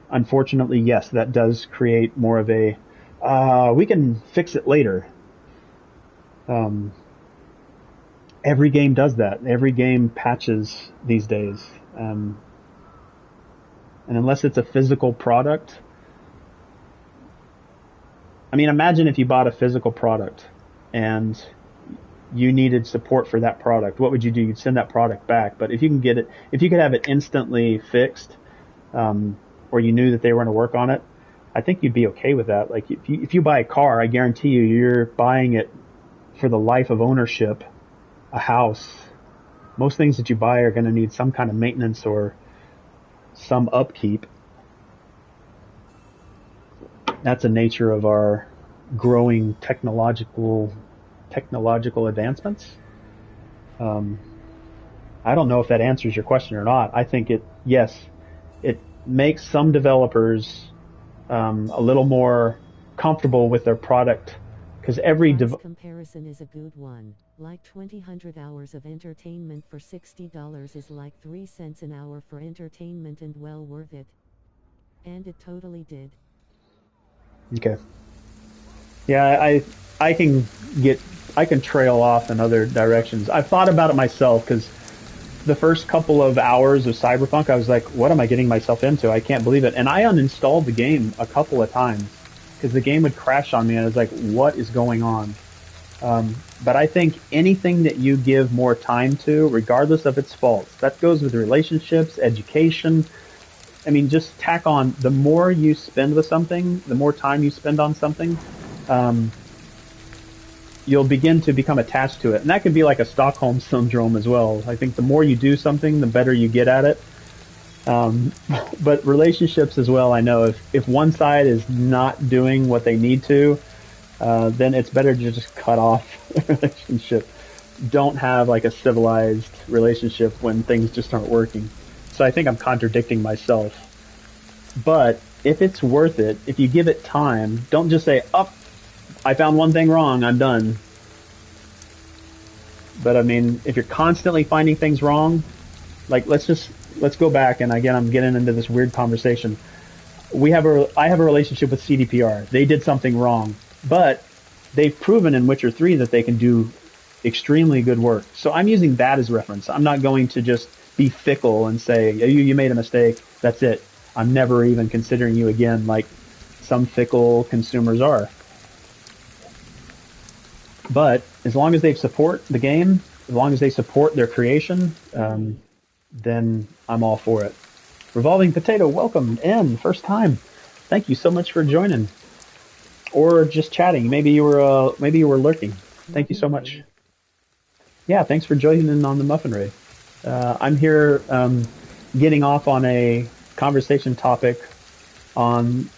Unfortunately, yes, that does create more of a, we can fix it later. Every game does that. Every game patches these days. And unless it's a physical product, I mean, imagine if you bought a physical product and you needed support for that product. What would you do? You'd send that product back. But if you can get it, if you could have it instantly fixed, or you knew that they were going to work on it, I think you'd be okay with that. Like if you buy a car, I guarantee you're buying it for the life of ownership. A house, most things that you buy are going to need some kind of maintenance or some upkeep. That's the nature of our growing technological advancements. I don't know if that answers your question or not. I think it makes some developers a little more comfortable with their product, because every comparison is a good one. Like 2,000 hours of entertainment for $60 is like 3 cents an hour for entertainment, and well worth it. And it totally did. Okay. Yeah, I can trail off in other directions. I've thought about it myself, because the first couple of hours of Cyberpunk, I was like, what am I getting myself into? I can't believe it. And I uninstalled the game a couple of times because the game would crash on me, and I was like, what is going on? But I think anything that you give more time to, regardless of its faults, that goes with relationships, education. I mean, just tack on, the more you spend with something, the more time you spend on something, you'll begin to become attached to it. And that can be like a Stockholm syndrome as well. I think the more you do something, the better you get at it. But relationships as well, I know if one side is not doing what they need to, then it's better to just cut off a relationship. Don't have like a civilized relationship when things just aren't working. So I think I'm contradicting myself. But if it's worth it, if you give it time, don't just say, I found one thing wrong, I'm done. But I mean, if you're constantly finding things wrong, like let's go back, and again, I'm getting into this weird conversation. I have a relationship with CDPR. They did something wrong, but they've proven in Witcher 3 that they can do extremely good work. So I'm using that as reference. I'm not going to just be fickle and say, you made a mistake, that's it. I'm never even considering you again, like some fickle consumers are. But as long as they support the game, as long as they support their creation, then I'm all for it. Revolving Potato, welcome in, first time. Thank you so much for joining, or just chatting. Maybe you were lurking. Thank you so much. Yeah, thanks for joining in on the Muffin Raid. I'm here getting off on a conversation topic on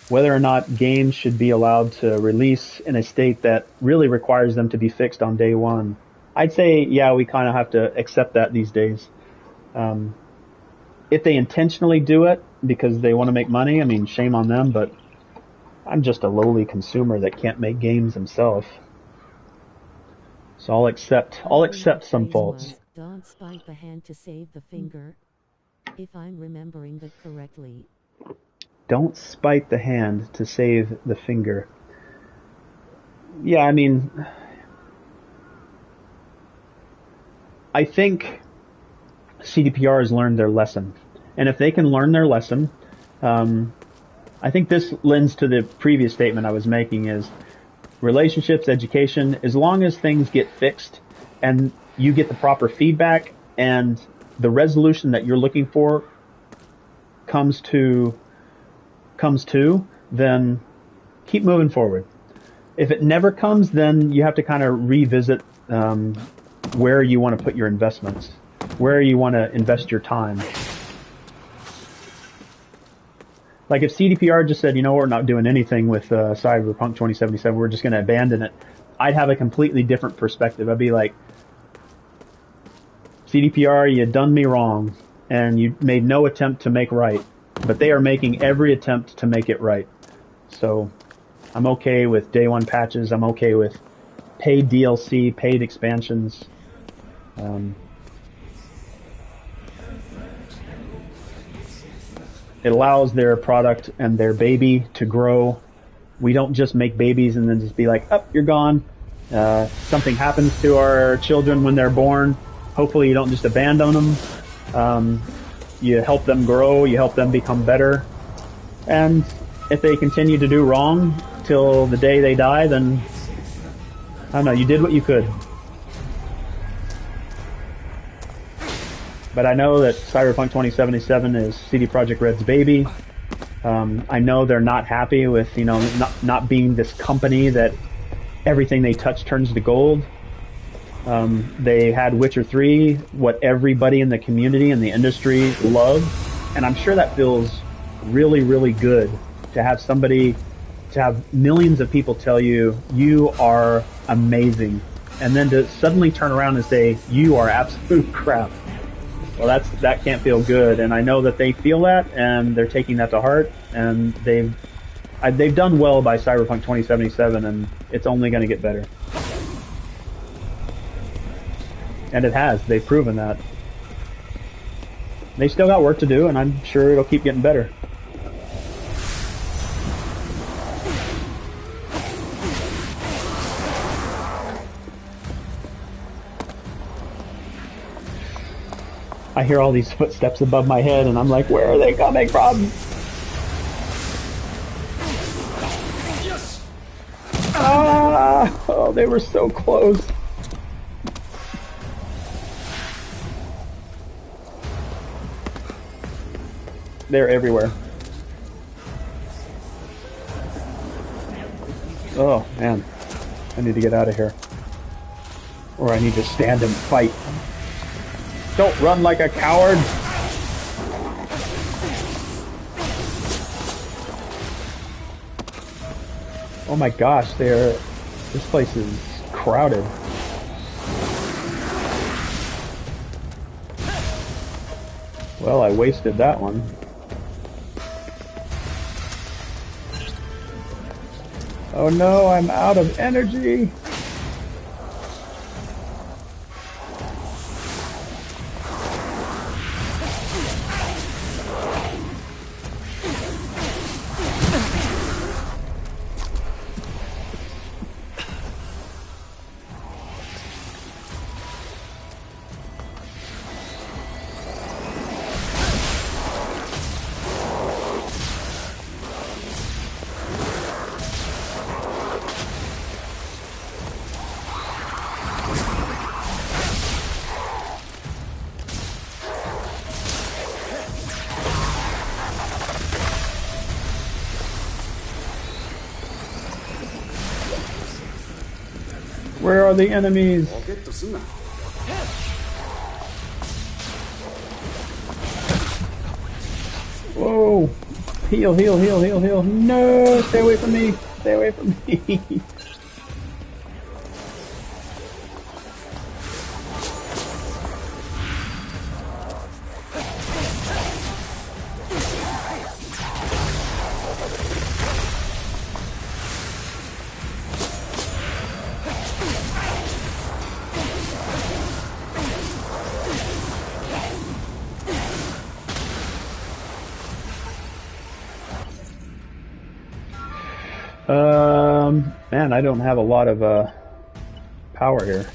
whether or not games should be allowed to release in a state that really requires them to be fixed on day one. I'd say, yeah, we kind of have to accept that these days. If they intentionally do it because they want to make money, I mean, shame on them, but I'm just a lowly consumer that can't make games himself. So I'll accept some faults. Don't spite the hand to save the finger, if I'm remembering that correctly. Don't spite the hand to save the finger. Yeah, I mean, I think CDPR has learned their lesson. And if they can learn their lesson, I think this lends to the previous statement I was making is relationships, education, as long as things get fixed and you get the proper feedback and the resolution that you're looking for comes to, then keep moving forward. If it never comes, then you have to kind of revisit where you want to put your investments, where you want to invest your time. Like if CDPR just said, you know, we're not doing anything with Cyberpunk 2077, we're just going to abandon it, I'd have a completely different perspective. I'd be like, CDPR, you done me wrong, and you made no attempt to make right. But they are making every attempt to make it right. So I'm okay with day one patches. I'm okay with paid DLC, paid expansions. It allows their product and their baby to grow. We don't just make babies and then just be like, oh, you're gone. Something happens to our children when they're born. Hopefully you don't just abandon them. You help them grow, you help them become better. And if they continue to do wrong till the day they die, then, I don't know, you did what you could. But I know that Cyberpunk 2077 is CD Projekt Red's baby. I know they're not happy with, you know, not being this company that everything they touch turns to gold. They had Witcher 3, what everybody in the community and the industry loved, and I'm sure that feels really, really good to have millions of people tell you, you are amazing, and then to suddenly turn around and say, you are absolute crap. Well, that can't feel good, and I know that they feel that, and they're taking that to heart, and they've done well by Cyberpunk 2077, and it's only going to get better. And it has. They've proven that. They still got work to do, and I'm sure it'll keep getting better. I hear all these footsteps above my head, and I'm like, where are they coming from? Yes! Ah! Oh, they were so close. They're everywhere. Oh, man. I need to get out of here. Or I need to stand and fight. Don't run like a coward! Oh my gosh, this place is crowded. Well, I wasted that one. Oh no, I'm out of energy! Where are the enemies? Whoa! Heal, heal, heal, heal, heal. No! Stay away from me! Stay away from me! Man, I don't have a lot of power here.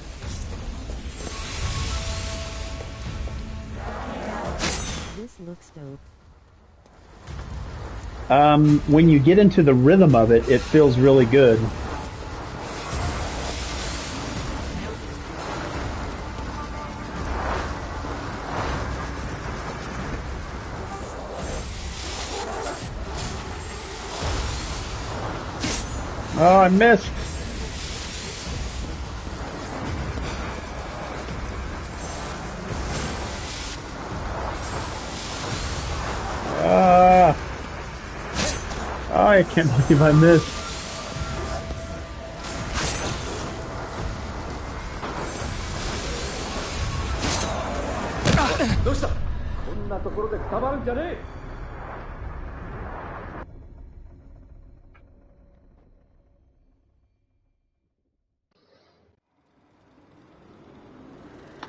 This looks dope. When you get into the rhythm of it, it feels really good. Oh, I missed. Oh, I can't believe I missed.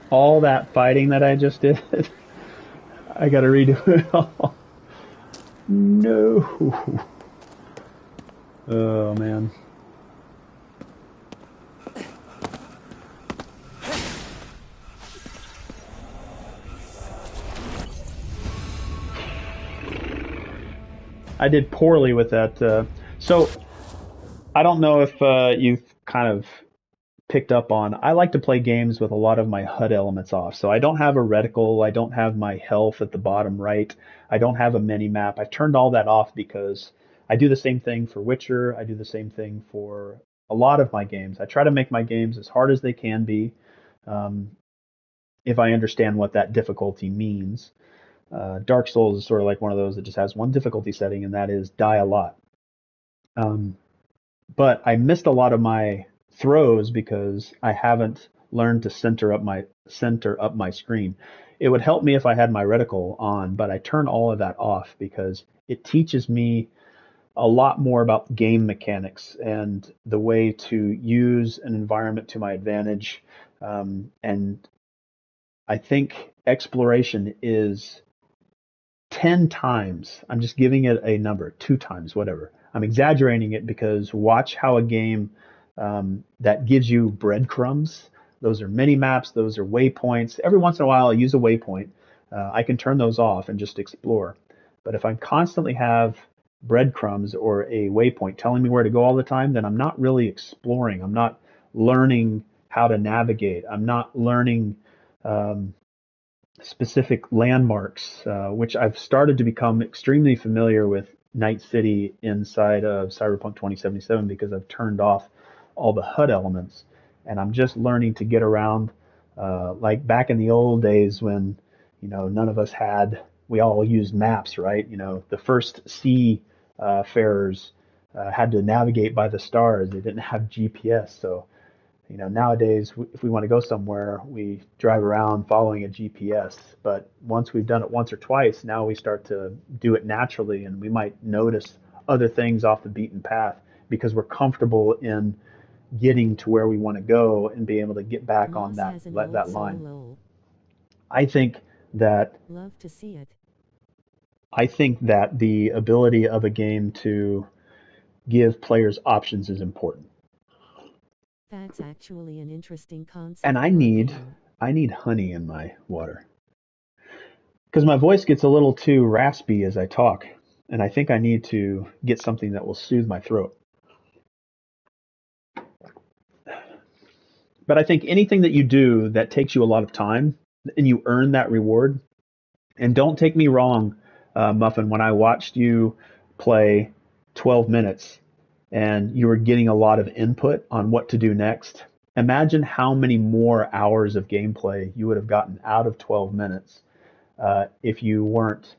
All that fighting that I just did, I gotta redo it all. No. Oh, man. I did poorly with that. So, I don't know if you've kind of picked up on, I like to play games with a lot of my HUD elements off. So I don't have a reticle, I don't have my health at the bottom right, I don't have a mini-map. I've turned all that off because I do the same thing for Witcher, I do the same thing for a lot of my games. I try to make my games as hard as they can be, if I understand what that difficulty means. Dark Souls is sort of like one of those that just has one difficulty setting, and that is die a lot. But I missed a lot of my throws because I haven't learned to center up my screen. It would help me if I had my reticle on, but I turn all of that off because it teaches me a lot more about game mechanics and the way to use an environment to my advantage. And I think exploration is 10 times, I'm just giving it a number, 2 times, whatever. I'm exaggerating it because watch how a game that gives you breadcrumbs, those are mini maps, those are waypoints. Every once in a while I use a waypoint. I can turn those off and just explore. But if I constantly have breadcrumbs or a waypoint telling me where to go all the time, then I'm not really exploring. I'm not learning how to navigate. I'm not learning specific landmarks, which I've started to become extremely familiar with Night City inside of Cyberpunk 2077 because I've turned off all the HUD elements and I'm just learning to get around, like back in the old days when, none of us we all used maps, right? The first seafarers had to navigate by the stars. They didn't have GPS. So, nowadays, if we want to go somewhere, we drive around following a GPS. But once we've done it once or twice, now we start to do it naturally, and we might notice other things off the beaten path because we're comfortable in getting to where we want to go and be able to get back on that line. Solo. I think that Love to see it. the ability of a game to give players options is important. That's actually an interesting concept. And I for a need game. honey in my water because my voice gets a little too raspy as I talk, and I think I need to get something that will soothe my throat. But I think anything that you do that takes you a lot of time and you earn that reward, and don't take me wrong, Muffin, when I watched you play 12 minutes and you were getting a lot of input on what to do next, imagine how many more hours of gameplay you would have gotten out of 12 minutes if you weren't.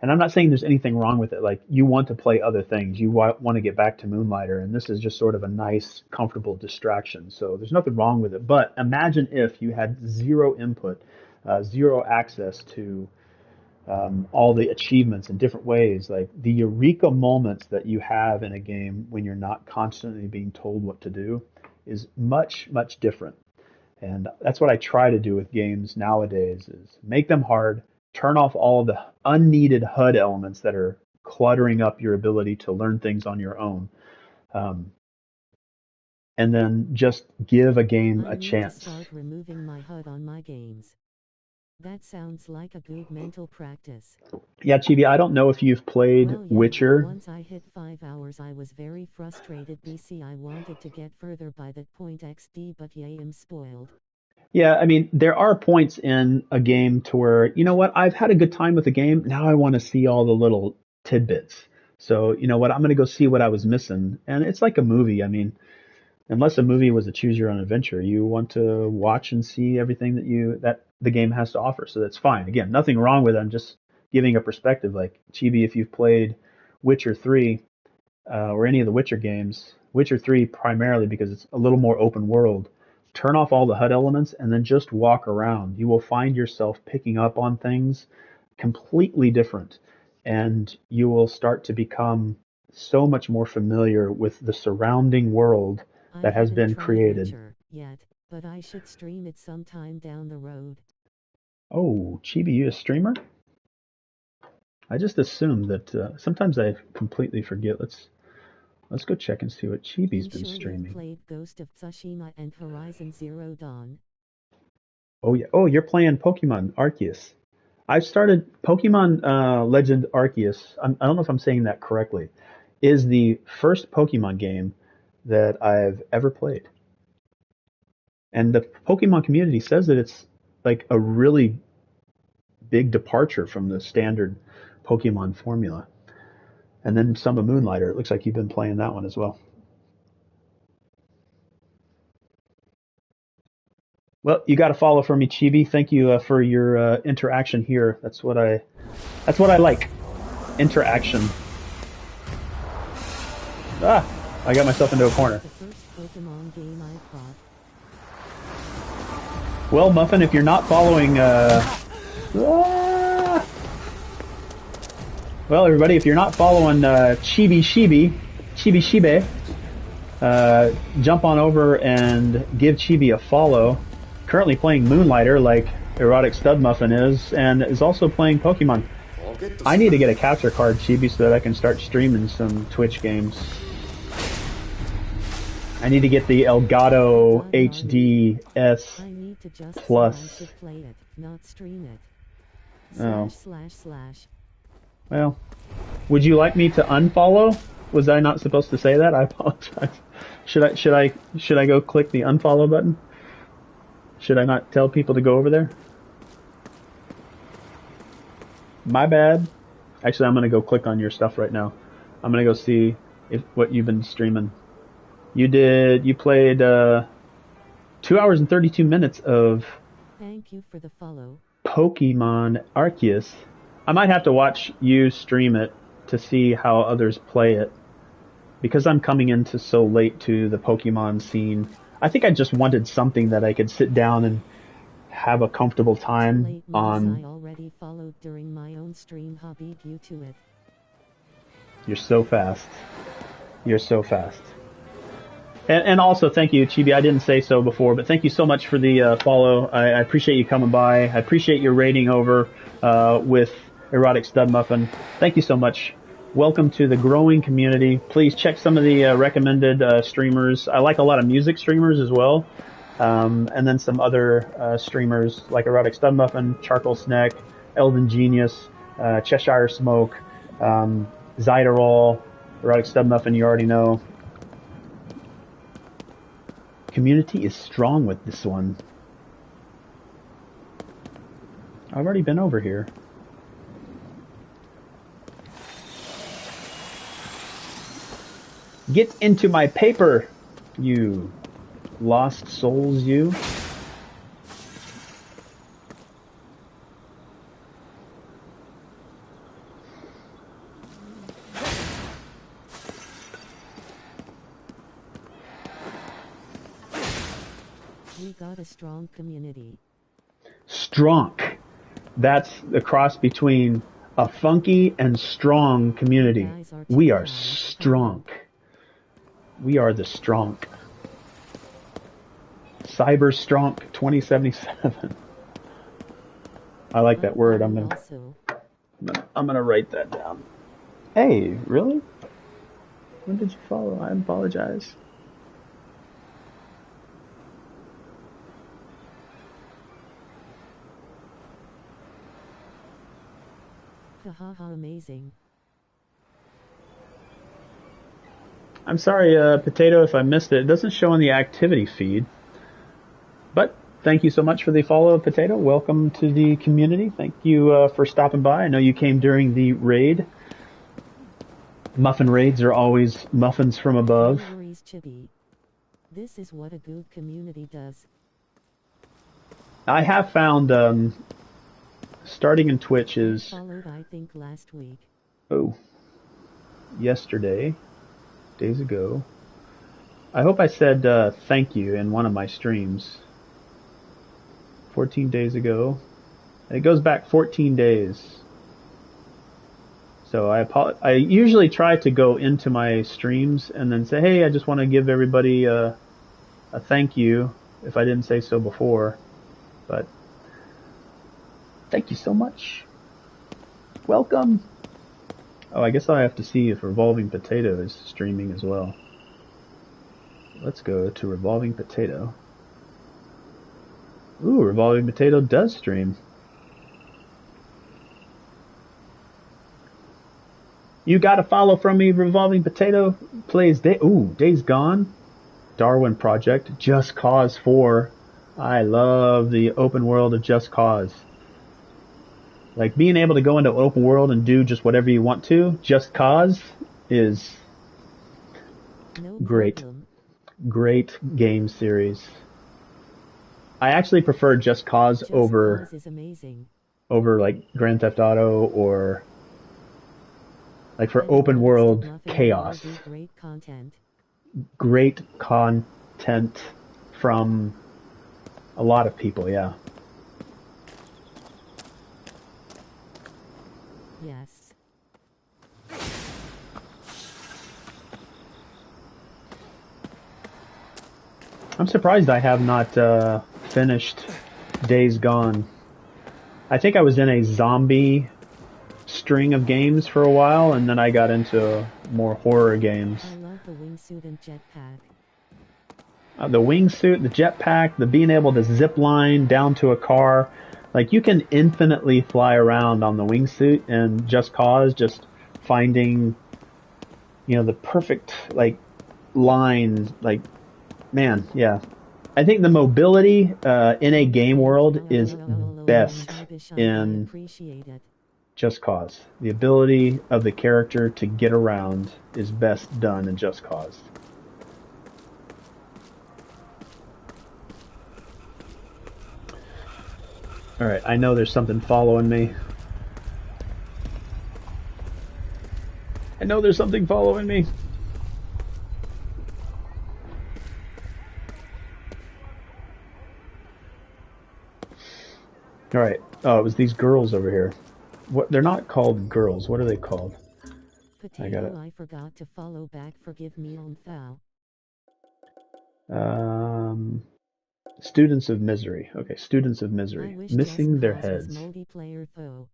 And I'm not saying there's anything wrong with it. Like, you want to play other things. You want to get back to Moonlighter, and this is just sort of a nice, comfortable distraction. So there's nothing wrong with it. But imagine if you had zero input, zero access to all the achievements in different ways. Like, the eureka moments that you have in a game when you're not constantly being told what to do is much, much different. And that's what I try to do with games nowadays, is make them hard, turn off all of the unneeded HUD elements that are cluttering up your ability to learn things on your own. And then just give a game a chance. I need to start removing my HUD on my games. That sounds like a good mental practice. Yeah, Chibi, I don't know if you've played Witcher. Once I hit 5 hours, I was very frustrated. I wanted to get further by that point XD, but yeah, I'm spoiled. Yeah, I mean, there are points in a game to where, you know what, I've had a good time with the game. Now I want to see all the little tidbits. So, you know what, I'm going to go see what I was missing. And it's like a movie. I mean, unless a movie was a choose your own adventure, you want to watch and see everything that the game has to offer. So that's fine. Again, nothing wrong with it. I'm just giving a perspective. Like, Chibi, if you've played Witcher 3 or any of the Witcher games, Witcher 3 primarily because it's a little more open world, turn off all the HUD elements and then just walk around. You will find yourself picking up on things completely different, and you will start to become so much more familiar with the surrounding world that has been created. Witcher yet, but I should stream it sometime down the road. Oh, Chibi, you a streamer? I just assumed that sometimes I completely forget. Let's go check and see what Chibi's been streaming. You've played Ghost of Tsushima and Horizon Zero Dawn. Oh yeah. Oh, you're playing Pokemon Arceus. I've started Pokemon Legend Arceus. I don't know if I'm saying that correctly. Is the first Pokemon game that I've ever played. And the Pokemon community says that it's like a really big departure from the standard Pokemon formula. And then some of Moonlighter. It looks like you've been playing that one as well. Well, you got to follow for me, Chibi. Thank you for your interaction here. That's what I like. Interaction. Ah, I got myself into a corner. The first Pokemon game I bought. Well, Muffin, if you're not following, well, everybody, if you're not following Chibi, jump on over and give Chibi a follow. Currently playing Moonlighter, like Erotic Stud Muffin is, and is also playing Pokemon. I need to get a capture card, Chibi, so that I can start streaming some Twitch games. I need to get the Elgato HD S Plus. I play it, not stream it. Oh. // Well, would you like me to unfollow? Was I not supposed to say that? I apologize. Should I go click the unfollow button? Should I not tell people to go over there? My bad. Actually, I'm going to go click on your stuff right now. I'm going to go see what you've been streaming. You played 2 hours and 32 minutes of Thank you for the follow. Pokemon Arceus. I might have to watch you stream it to see how others play it. Because I'm coming into so late to the Pokemon scene, I think I just wanted something that I could sit down and have a comfortable time on. I already followed during my own stream. Beat you to it. You're so fast. You're so fast. And also, thank you, Chibi. I didn't say so before, but thank you so much for the follow. I appreciate you coming by. I appreciate your rating over with Erotic Stud Muffin. Thank you so much. Welcome to the growing community. Please check some of the recommended streamers. I like a lot of music streamers as well. And then some other streamers like Erotic Stud Muffin, Charcoal Snack, Elden Genius, Cheshire Smoke, Zyderol, Erotic Stud Muffin, you already know. Community is strong with this one. I've already been over here. Get into my paper, you Lost Souls U. We got a strong community. Strong. That's the cross between a funky and strong community. We are strong. We are the strong. Cyber strong 2077. I like that word. I'm gonna write that down. Hey, really? When did you follow? I apologize. Haha, amazing. I'm sorry, Potato, if I missed it. It doesn't show on the activity feed. But thank you so much for the follow, Potato. Welcome to the community. Thank you for stopping by. I know you came during the raid. Muffin raids are always muffins from above. No worries, Chibi. This is what a good community does. I have found starting in Twitch is... Followed, I think, last week. Oh. Yesterday. Days ago. I hope I said thank you in one of my streams. 14 days ago. And it goes back 14 days. So I usually try to go into my streams and then say, hey, I just want to give everybody a thank you if I didn't say so before. But thank you so much. Welcome. Oh, I guess I have to see if Revolving Potato is streaming as well. Let's go to Revolving Potato. Ooh, Revolving Potato does stream. You got a follow from me, Revolving Potato. Plays Days Gone. Darwin Project. Just Cause 4. I love the open world of Just Cause. Like, being able to go into open world and do just whatever you want to, Just Cause is great. Great game series. I actually prefer Just Cause over like Grand Theft Auto or like for open world chaos. Great content from a lot of people, yeah. Yes. I'm surprised I have not finished Days Gone. I think I was in a zombie string of games for a while, and then I got into more horror games. I love the wingsuit and jetpack. The wingsuit, the jetpack, the being able to zip line down to a car. Like, you can infinitely fly around on the wingsuit, and Just Cause, just finding, the perfect, like, line, like, man, yeah. I think the mobility in a game world is best in Just Cause. The ability of the character to get around is best done in Just Cause. Alright, I know there's something following me. I know there's something following me. Alright. Oh, it was these girls over here. What? They're not called girls. What are they called? Potato, I forgot to follow back. Forgive me on foul. Students of Misery. Okay, Students of Misery. Missing their heads. Multiplayer though.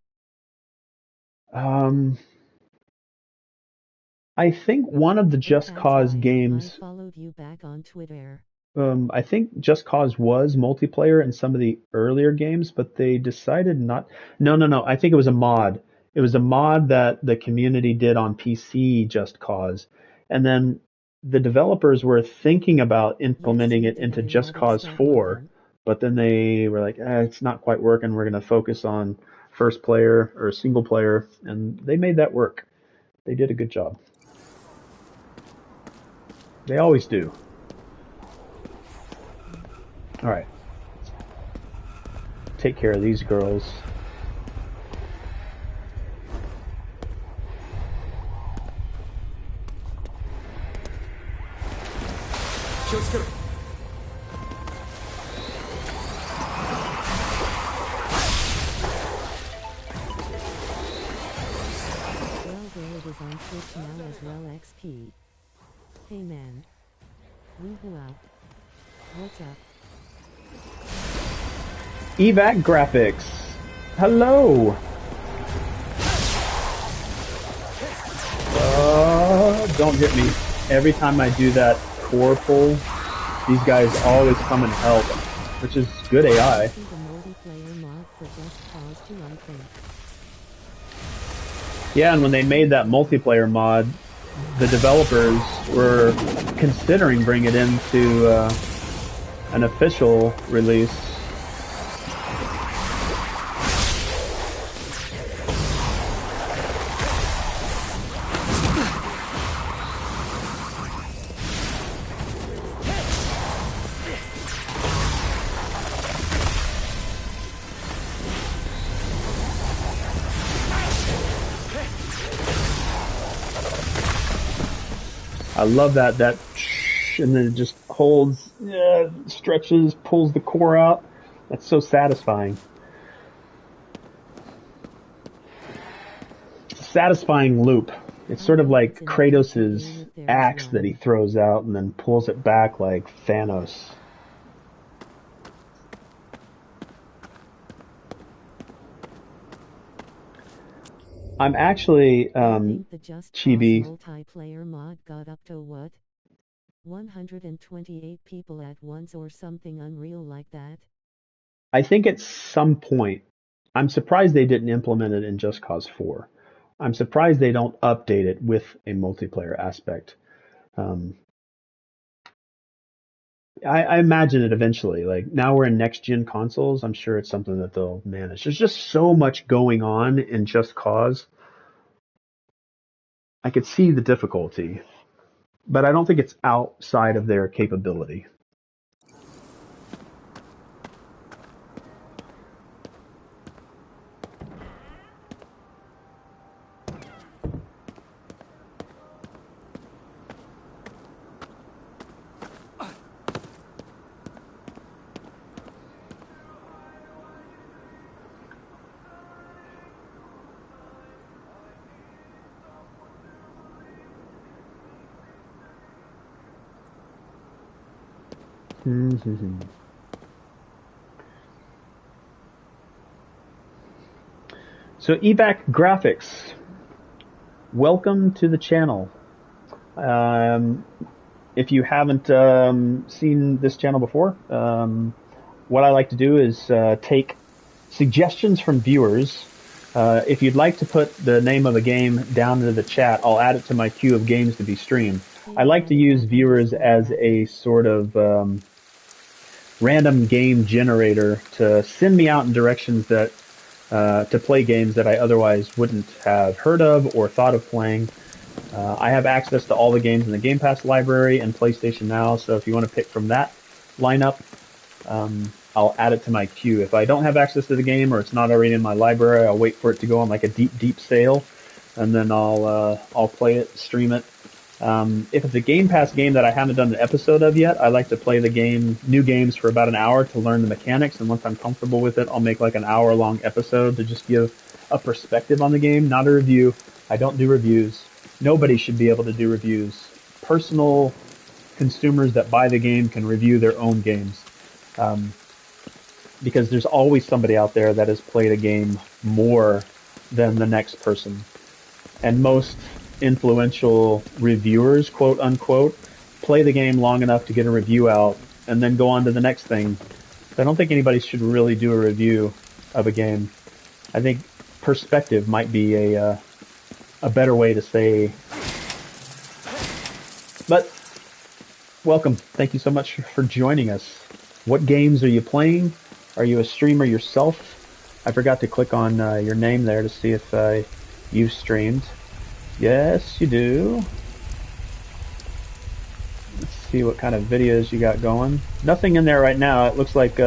I think one of the Just Cause games. I followed you back on Twitter. I think Just Cause was multiplayer in some of the earlier games, but they decided not. No. I think it was a mod. It was a mod that the community did on PC, Just Cause, and then the developers were thinking about implementing it into Just Cause 4, but then they were like, it's not quite working. We're going to focus on first player or single player, and they made that work. They did a good job. They always do. Alright. Take care of these girls. Is on Twitch now as well XP. Hey man. Woohoo out. What's up? Evac Graphics. Hello. Don't hit me. Every time I do that core pull, these guys always come and help, which is good AI. The multiplayer mod for Just Cause 2, I think. Yeah, and when they made that multiplayer mod, the developers were considering bringing it into an official release. I love that and then it just holds, stretches, pulls the core out. That's so satisfying. It's a satisfying loop. It's sort of like Kratos' axe that he throws out and then pulls it back like Thanos. I'm actually, Chibi. Multiplayer mod got up to what? 128 people at once or something unreal like that? I think at some point, I'm surprised they didn't implement it in Just Cause 4. I'm surprised they don't update it with a multiplayer aspect. I imagine it eventually. Like, now we're in next-gen consoles, I'm sure it's something that they'll manage. There's just so much going on in Just Cause. I could see the difficulty, but I don't think it's outside of their capability. So Evac Graphics, welcome to the channel. If you haven't seen this channel before, what I like to do is take suggestions from viewers. If you'd like to put the name of a game down into the chat, I'll add it to my queue of games to be streamed. I like to use viewers as a sort of random game generator to send me out in directions that to play games that I otherwise wouldn't have heard of or thought of playing. I have access to all the games in the Game Pass library and PlayStation Now, so if you want to pick from that lineup, I'll add it to my queue. If I don't have access to the game or it's not already in my library, I'll wait for it to go on like a deep sale, and then I'll play it, stream it. If it's a Game Pass game that I haven't done an episode of yet, I like to play the new games for about an hour to learn the mechanics, and once I'm comfortable with it, I'll make like an hour-long episode to just give a perspective on the game, not a review. I don't do reviews. Nobody should be able to do reviews. Personal consumers that buy the game can review their own games. Because there's always somebody out there that has played a game more than the next person. And most influential reviewers, quote unquote, play the game long enough to get a review out and then go on to the next thing. So I don't think anybody should really do a review of a game. I think perspective might be a better way to say. But welcome. Thank you so much for joining us. What games are you playing? Are you a streamer yourself? I forgot to click on your name there to see if you've streamed. Yes, you do. Let's See what kind of videos you got going. Nothing in there right now. It looks like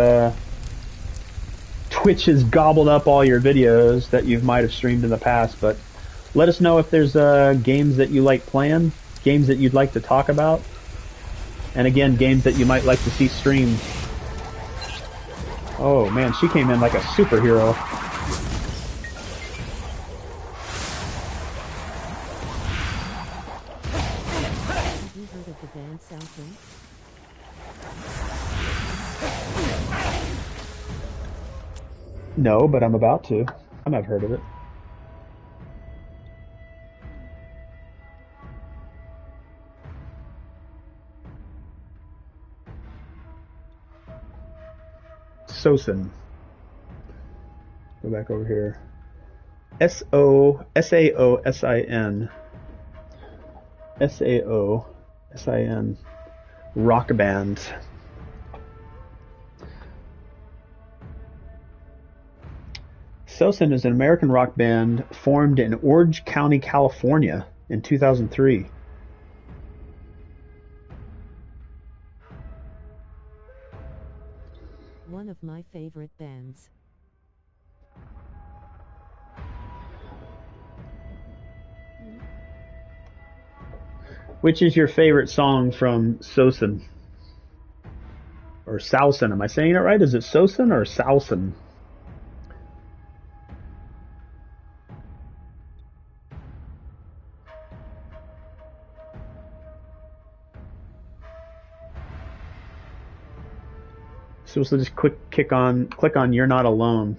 Twitch has gobbled up all your videos that you might have streamed in the past, but let us know if there's games that you like playing, games that you'd like to talk about, and again, games that you might like to see streamed. Oh man, she came in like a superhero. Have you heard of the band Southern? No, but I'm about to. I might have heard of it. Sosin. Go back over here. Saosin. Saosin. Rock band. Sosin is an American rock band formed in Orange County, California in 2003. One of my favorite bands. Which is your favorite song from Sosin? Or Sausen? Am I saying it right? Is it Sosin or Sausen? So we'll just click on You're Not Alone.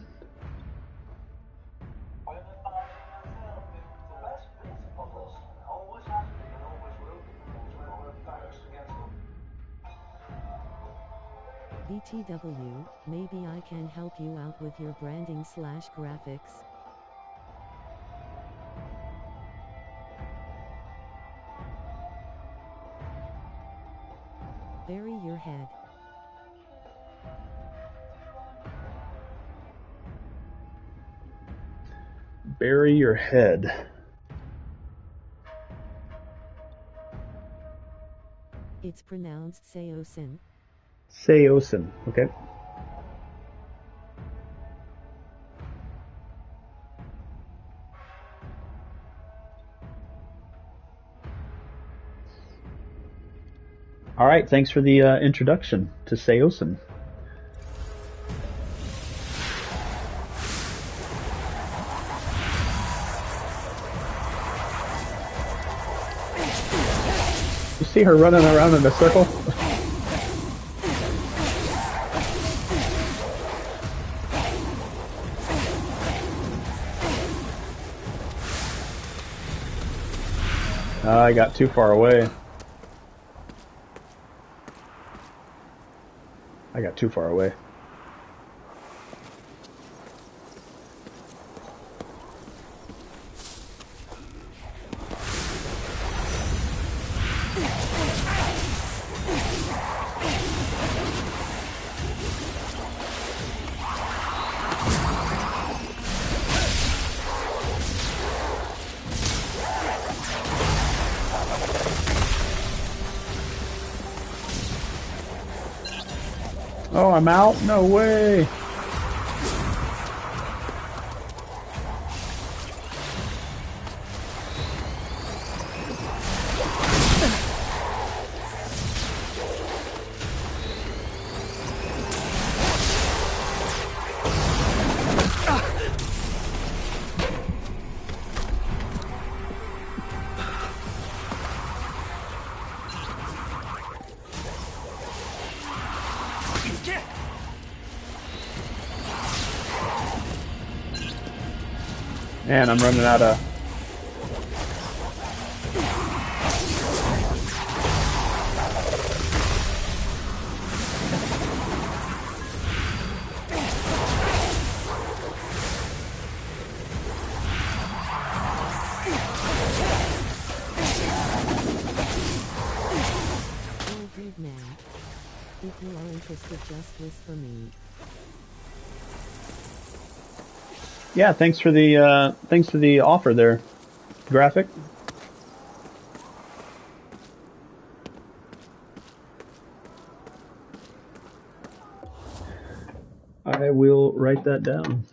BTW, maybe I can help you out with your branding / graphics. Bury your head. Bury your head. It's pronounced Seosin. Seosin, okay. All right, thanks for the introduction to Seosin. You see her running around in a circle? I got too far away. I got too far away. Oh, I'm out? No way! Man, I'm running out of... Oh, dude, man. If you are interested, just whisper me. Yeah, thanks for the offer there, Graphic. will write that down.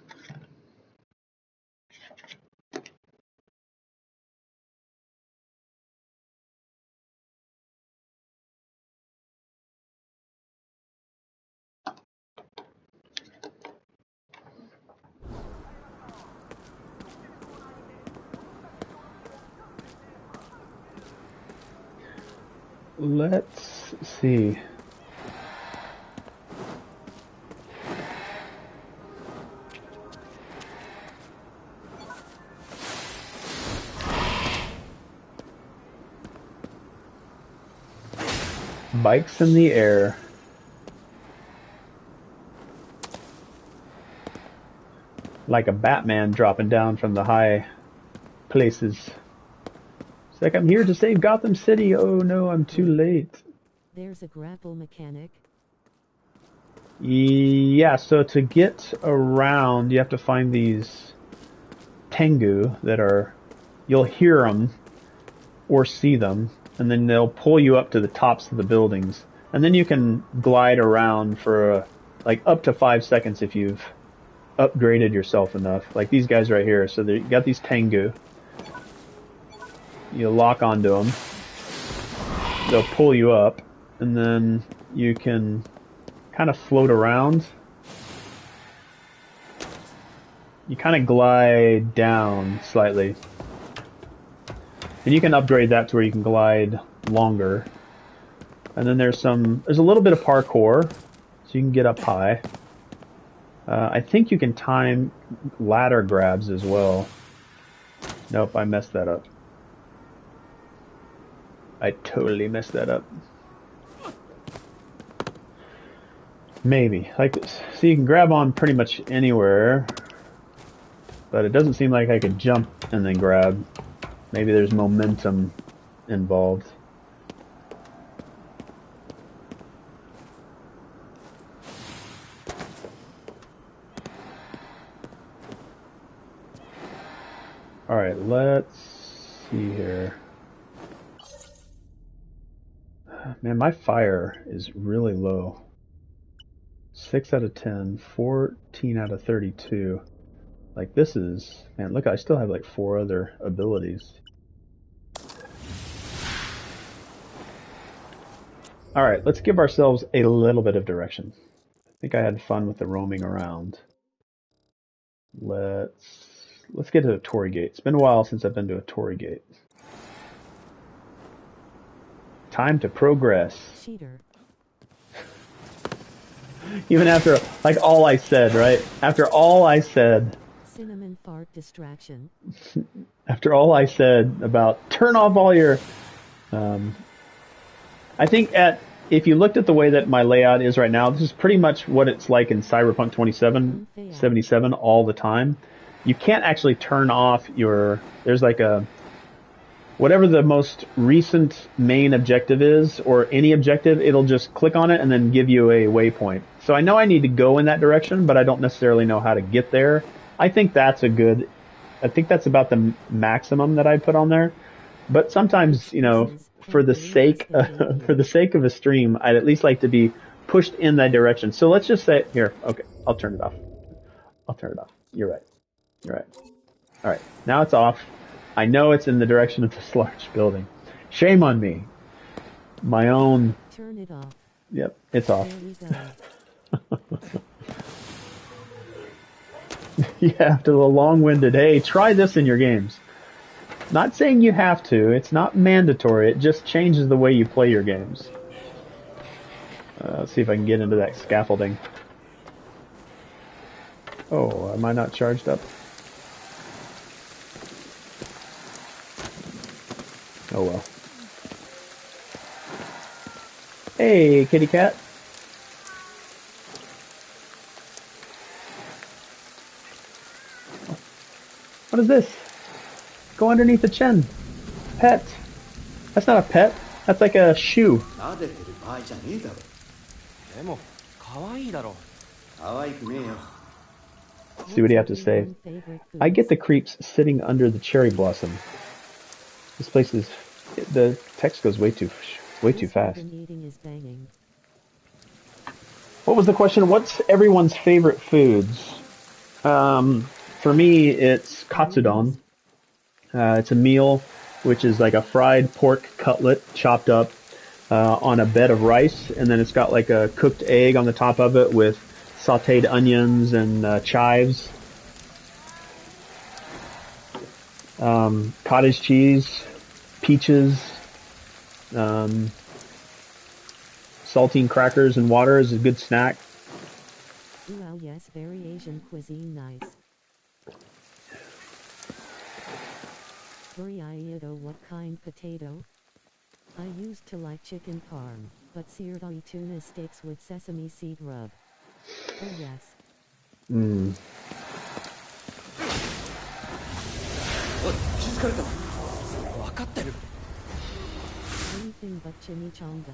Let's see. Bikes in the air. Like a Batman dropping down from the high places. It's like, I'm here to save Gotham City. Oh no, I'm too late. There's a grapple mechanic. Yeah, so to get around, you have to find these Tengu that are, you'll hear them or see them, and then they'll pull you up to the tops of the buildings. And then you can glide around for like up to 5 seconds if you've upgraded yourself enough. Like these guys right here. So you got these Tengu. You lock onto them. They'll pull you up, and then you can kind of float around. You kind of glide down slightly. And you can upgrade that to where you can glide longer. And then there's a little bit of parkour, so you can get up high. I think you can time ladder grabs as well. Nope, I messed that up. I totally messed that up. Maybe. Like this. So you can grab on pretty much anywhere. But it doesn't seem like I could jump and then grab. Maybe there's momentum involved. Alright, let's see here. Man, my fire is really low. 6 out of 10, 14 out of 32. Like this is, man, look, I still have like 4 other abilities. Alright, let's give ourselves a little bit of direction. I think I had fun with the roaming around. Let's get to a Torii Gate. It's been a while since I've been to a Torii Gate. Time to progress. Cheater. Even after, like, all I said, right? After all I said. Cinnamon fart distraction. After all I said about turn off all your... I think if you looked at the way that my layout is right now, this is pretty much what it's like in Cyberpunk 2077 all the time. You can't actually turn off there's like whatever the most recent main objective is, or any objective, it'll just click on it and then give you a waypoint. So I know I need to go in that direction, but I don't necessarily know how to get there. I think that's about the maximum that I put on there. But sometimes, for the sake of a stream, I'd at least like to be pushed in that direction. So let's just say, here, okay, I'll turn it off. You're right. All right, now it's off. I know it's in the direction of this large building. Shame on me. My own... Turn it off. Yep, it's off. Yeah, after the long-winded, hey, try this in your games. Not saying you have to. It's not mandatory. It just changes the way you play your games. Let's see if I can get into that scaffolding. Oh, am I not charged up? Oh well. Hey, kitty cat. What is this? Go underneath the chin. Pet. That's not a pet. That's like a shoe. See what you have to say. I get the creeps sitting under the cherry blossom. This place is... The text goes way too fast. What was the question? What's everyone's favorite foods? For me, it's katsudon. It's a meal which is like a fried pork cutlet chopped up on a bed of rice, and then it's got like a cooked egg on the top of it with sautéed onions and chives, cottage cheese, peaches, um, saltine crackers and water is a good snack. Wow, yes, very Asian cuisine, nice. Burrito, what kind potato? I used to like chicken parm, but seared tuna steaks with sesame seed rub. Oh yes. Mm. おい、気づかれた。分かってる。Anything but chimichanga.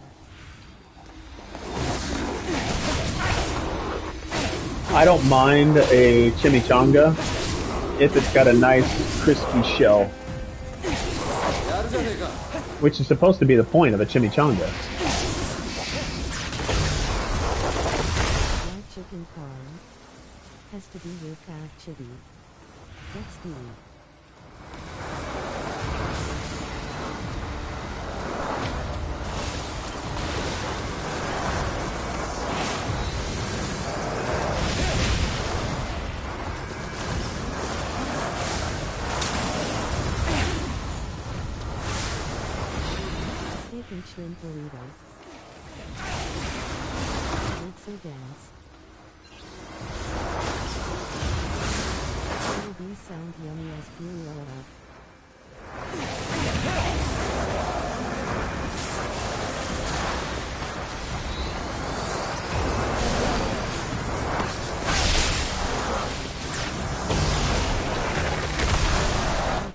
I don't mind a chimichanga if it's got a nice crispy shell, which is supposed to be the point of a chimichanga. Fried chicken parm. Has to be with fat chili. Let's do. Steak and shrimp burritos. Let's dance. Oh, these sound yummy as burrito.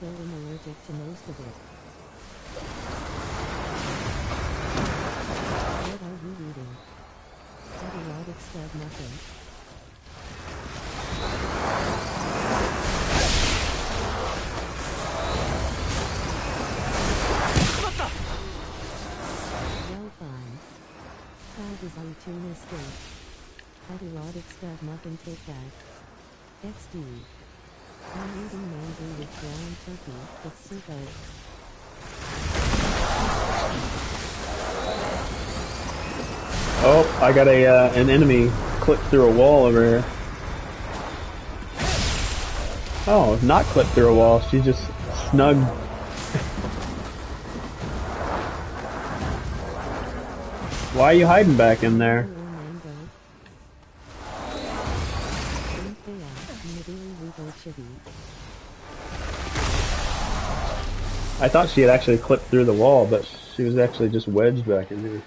I'm allergic to most of it. What are you eating? Erotic stud muffin. Well, fine. Fag is on tuna steak. Erotic stud muffin, take that. XD. I'm eating mango with ground turkey. It's super. Oh, I got an enemy clip through a wall over here. Oh, not clipped through a wall. She just snugged. Why are you hiding back in there? I thought she had actually clipped through the wall, but she was actually just wedged back in there.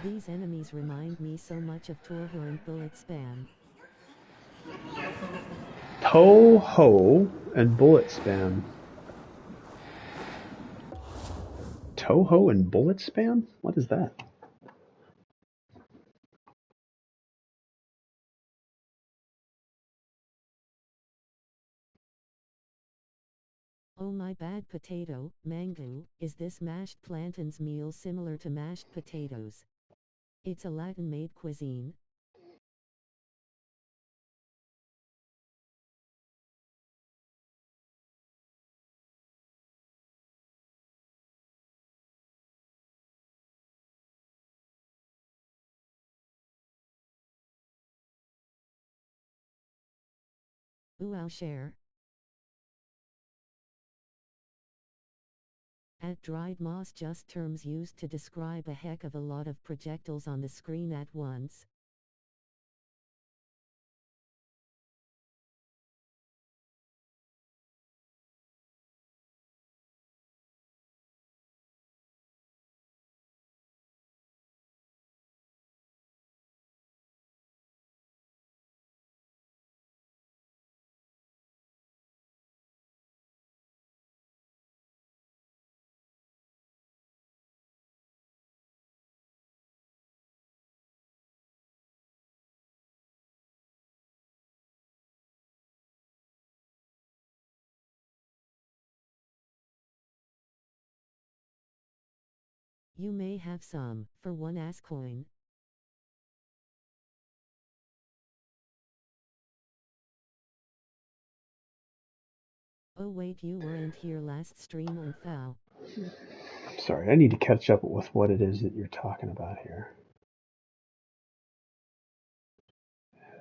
These enemies remind me so much of Torho and Bullet Spam. Toho and Bullet Spam. Toho and Bullet Spam? What is that? Oh my bad potato, mango, is this mashed plantains meal similar to mashed potatoes? It's a Latin-made cuisine. Ooh, I'll share. At dried moss, just terms used to describe a heck of a lot of projectiles on the screen at once. You may have some, for 1 ass coin. Oh wait, you weren't here last stream on FAO. Sorry, I need to catch up with what it is that you're talking about here.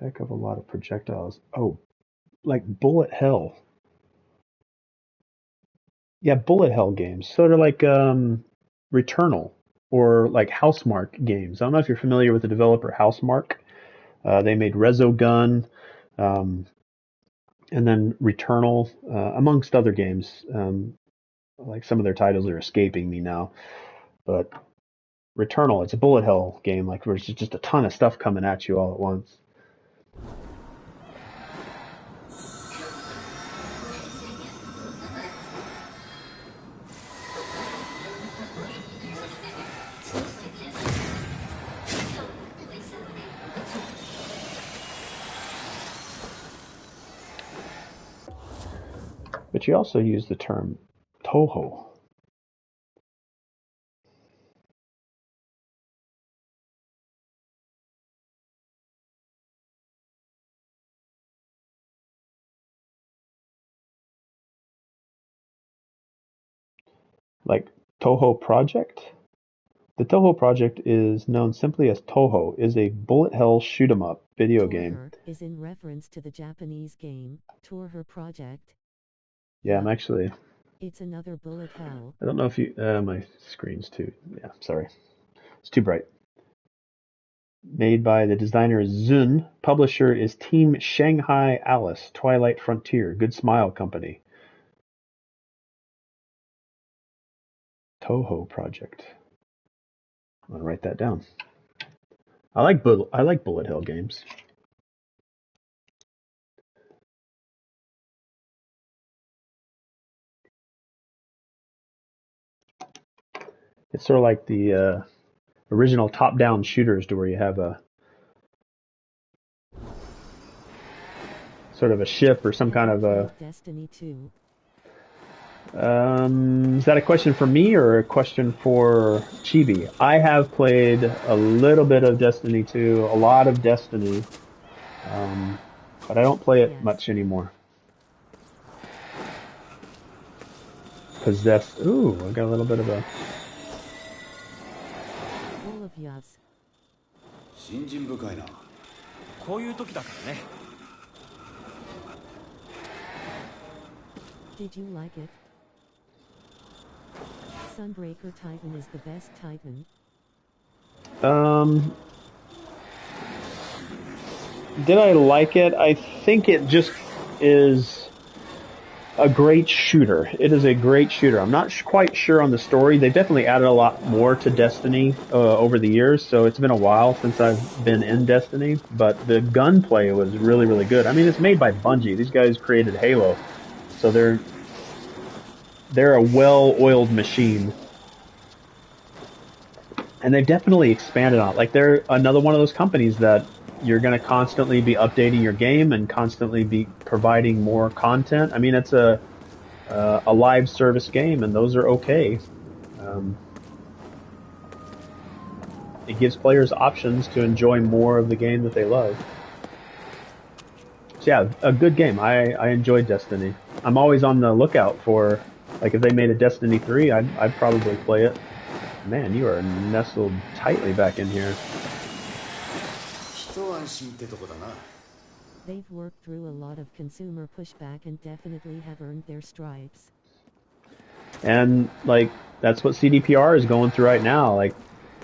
Heck of a lot of projectiles. Oh, like bullet hell. Yeah, bullet hell games. Sort of like Returnal or like Housemarque games. I don't know if you're familiar with the developer Housemarque. They made Resogun, um, and then Returnal, amongst other games. Like some of their titles are escaping me now, but Returnal, it's a bullet hell game, like where there's just a ton of stuff coming at you all at once. But you also use the term Toho. Like Toho Project? The Toho Project is known simply as Toho, is a bullet hell shoot 'em up video game. Torher is in reference to the Japanese game, Torher Project. Yeah, I'm actually... It's another bullet hell. I don't know if you... my screen's too... Yeah, sorry. It's too bright. Made by the designer Zun. Publisher is Team Shanghai Alice, Twilight Frontier, Good Smile Company. Toho Project. I'm gonna write that down. I like bullet hell games. It's sort of like the original top-down shooters, to where you have a sort of a ship or some kind of a... Destiny 2. Is that a question for me or a question for Chibi? I have played a little bit of Destiny 2, a lot of Destiny, but I don't play it much anymore. Possessed. Ooh, I got a little bit of a... All of yas. 信心深いな。こういう時だからね。Did you like it? Sunbreaker Titan is the best Titan. Did I like it? I think it just is a great shooter. It is a great shooter. I'm not quite sure on the story. They definitely added a lot more to Destiny over the years, so it's been a while since I've been in Destiny, but the gunplay was really, really good. I mean, it's made by Bungie. These guys created Halo, so they're a well-oiled machine. And they've definitely expanded on it. Like, they're another one of those companies that you're going to constantly be updating your game and constantly be providing more content. I mean, it's a live service game, and those are okay. It gives players options to enjoy more of the game that they love. So yeah, a good game. I enjoyed Destiny. I'm always on the lookout for, like, if they made a Destiny 3, I'd probably play it. Man, you are nestled tightly back in here. They've worked through a lot of consumer pushback and definitely have earned their stripes. And, like, that's what CDPR is going through right now. Like,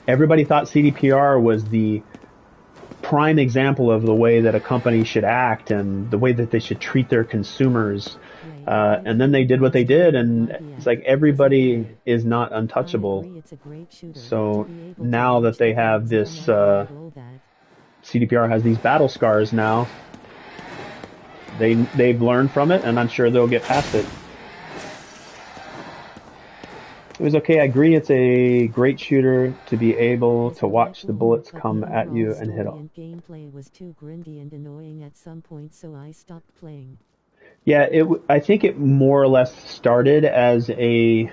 everybody thought CDPR was the prime example of the way that a company should act and the way that they should treat their consumers. And then they did what they did, and it's like everybody is not untouchable. So now that they have this, CDPR has these battle scars now, they've learned from it, and I'm sure they'll get past it. It was okay. I agree. It's a great shooter to be able to watch the bullets come at you and hit off. Gameplay was too grindy and annoying at some point, so I stopped playing. Yeah, I think it more or less started as a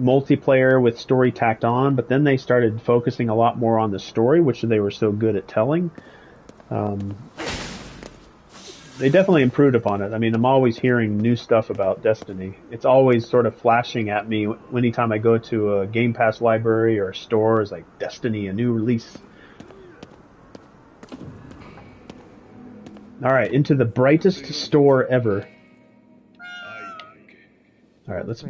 multiplayer with story tacked on, but then they started focusing a lot more on the story, which they were so good at telling. They definitely improved upon it. I mean, I'm always hearing new stuff about Destiny. It's always sort of flashing at me anytime I go to a Game Pass library or a store. It's like, Destiny, a new release. Alright, into the brightest store ever. Alright, let's...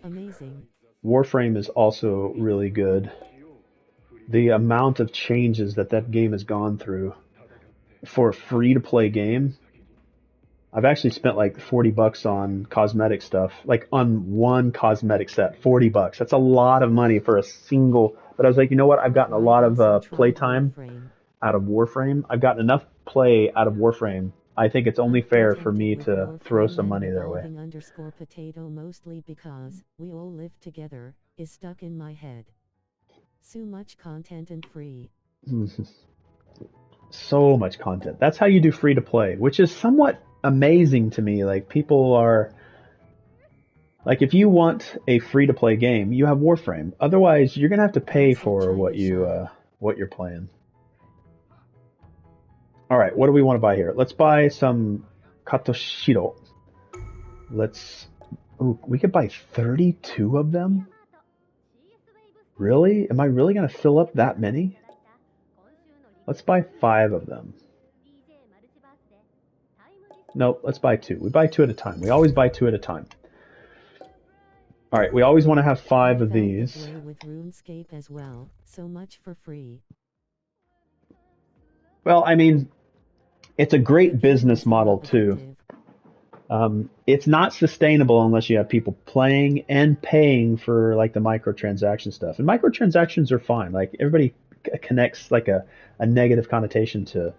Amazing. Warframe is also really good. The amount of changes that game has gone through for a free-to-play game. I've actually spent like $40 on cosmetic stuff, like on one cosmetic set, $40. That's a lot of money for a single. But I was like, you know what? I've gotten a lot of playtime out of Warframe. I've gotten enough play out of Warframe. I think it's only fair for me to throw some money their way. _potato mostly because we all live together is stuck in my head. So much content and free. So much content. That's how you do free to play, which is somewhat amazing to me. Like, people are like, if you want a free to play game, you have Warframe. Otherwise, you're gonna have to pay for what you're playing. All right, what do we want to buy here? Let's buy some Katoshiro. Ooh, we could buy 32 of them? Really? Am I really going to fill up that many? Let's buy 5 of them. Nope, let's buy 2. We buy 2 at a time. We always buy 2 at a time. All right, we always want to have 5 of these. With RuneScape as well. So much for free. Well, I mean, it's a great business model too. It's not sustainable unless you have people playing and paying for like the microtransaction stuff. And microtransactions are fine. Like, everybody connects like a negative connotation to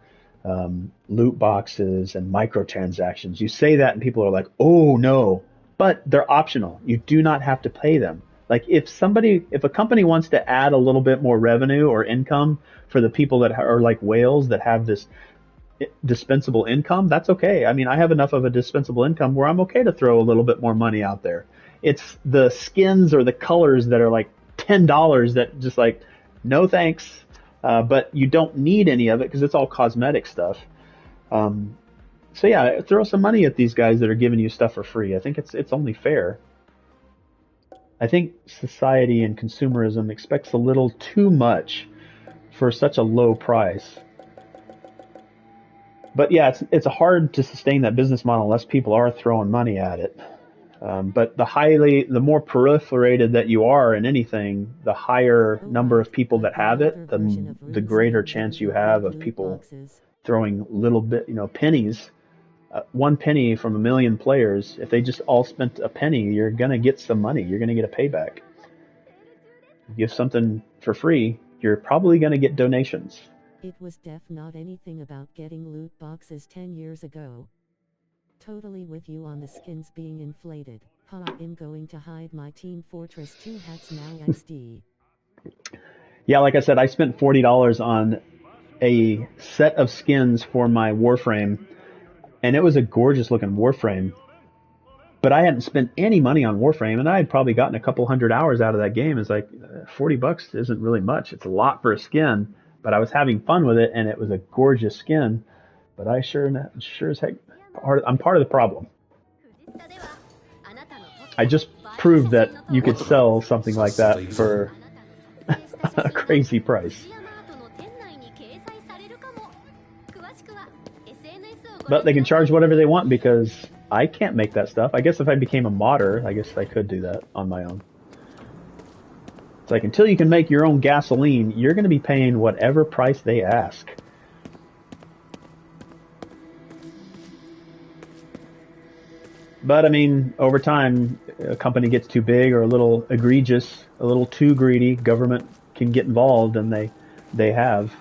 loot boxes and microtransactions. You say that and people are like, oh no, but they're optional. You do not have to pay them. Like, if a company wants to add a little bit more revenue or income for the people that are like whales that have this dispensable income, that's okay. I mean, I have enough of a dispensable income where I'm okay to throw a little bit more money out there. It's the skins or the colors that are like $10 that just like, no thanks. But you don't need any of it because it's all cosmetic stuff. So yeah, throw some money at these guys that are giving you stuff for free. I think it's only fair. I think society and consumerism expects a little too much for such a low price. But yeah, it's hard to sustain that business model unless people are throwing money at it. But the more proliferated that you are in anything, the higher number of people that have it, the greater chance you have of people throwing little bit, pennies. 1 penny from 1 million players. If they just all spent a penny, you're gonna get some money. You're gonna get a payback. Give something for free, you're probably gonna get donations. It was not anything about getting loot boxes 10 years ago. Totally with you on the skins being inflated. I'm going to hide my Team Fortress 2 hats now XD. Yeah, like I said, I spent $40 on a set of skins for my Warframe, and it was a gorgeous looking Warframe. But I hadn't spent any money on Warframe, and I had probably gotten a couple hundred hours out of that game. It's like, $40 isn't really much. It's a lot for a skin. But I was having fun with it, and it was a gorgeous skin. But I sure as heck, I'm part of the problem. I just proved that you could sell something like that for a crazy price. But they can charge whatever they want because I can't make that stuff. I guess if I became a modder, I guess I could do that on my own. It's like, until you can make your own gasoline, you're going to be paying whatever price they ask. But I mean, over time, a company gets too big or a little egregious, a little too greedy, government can get involved, and they have.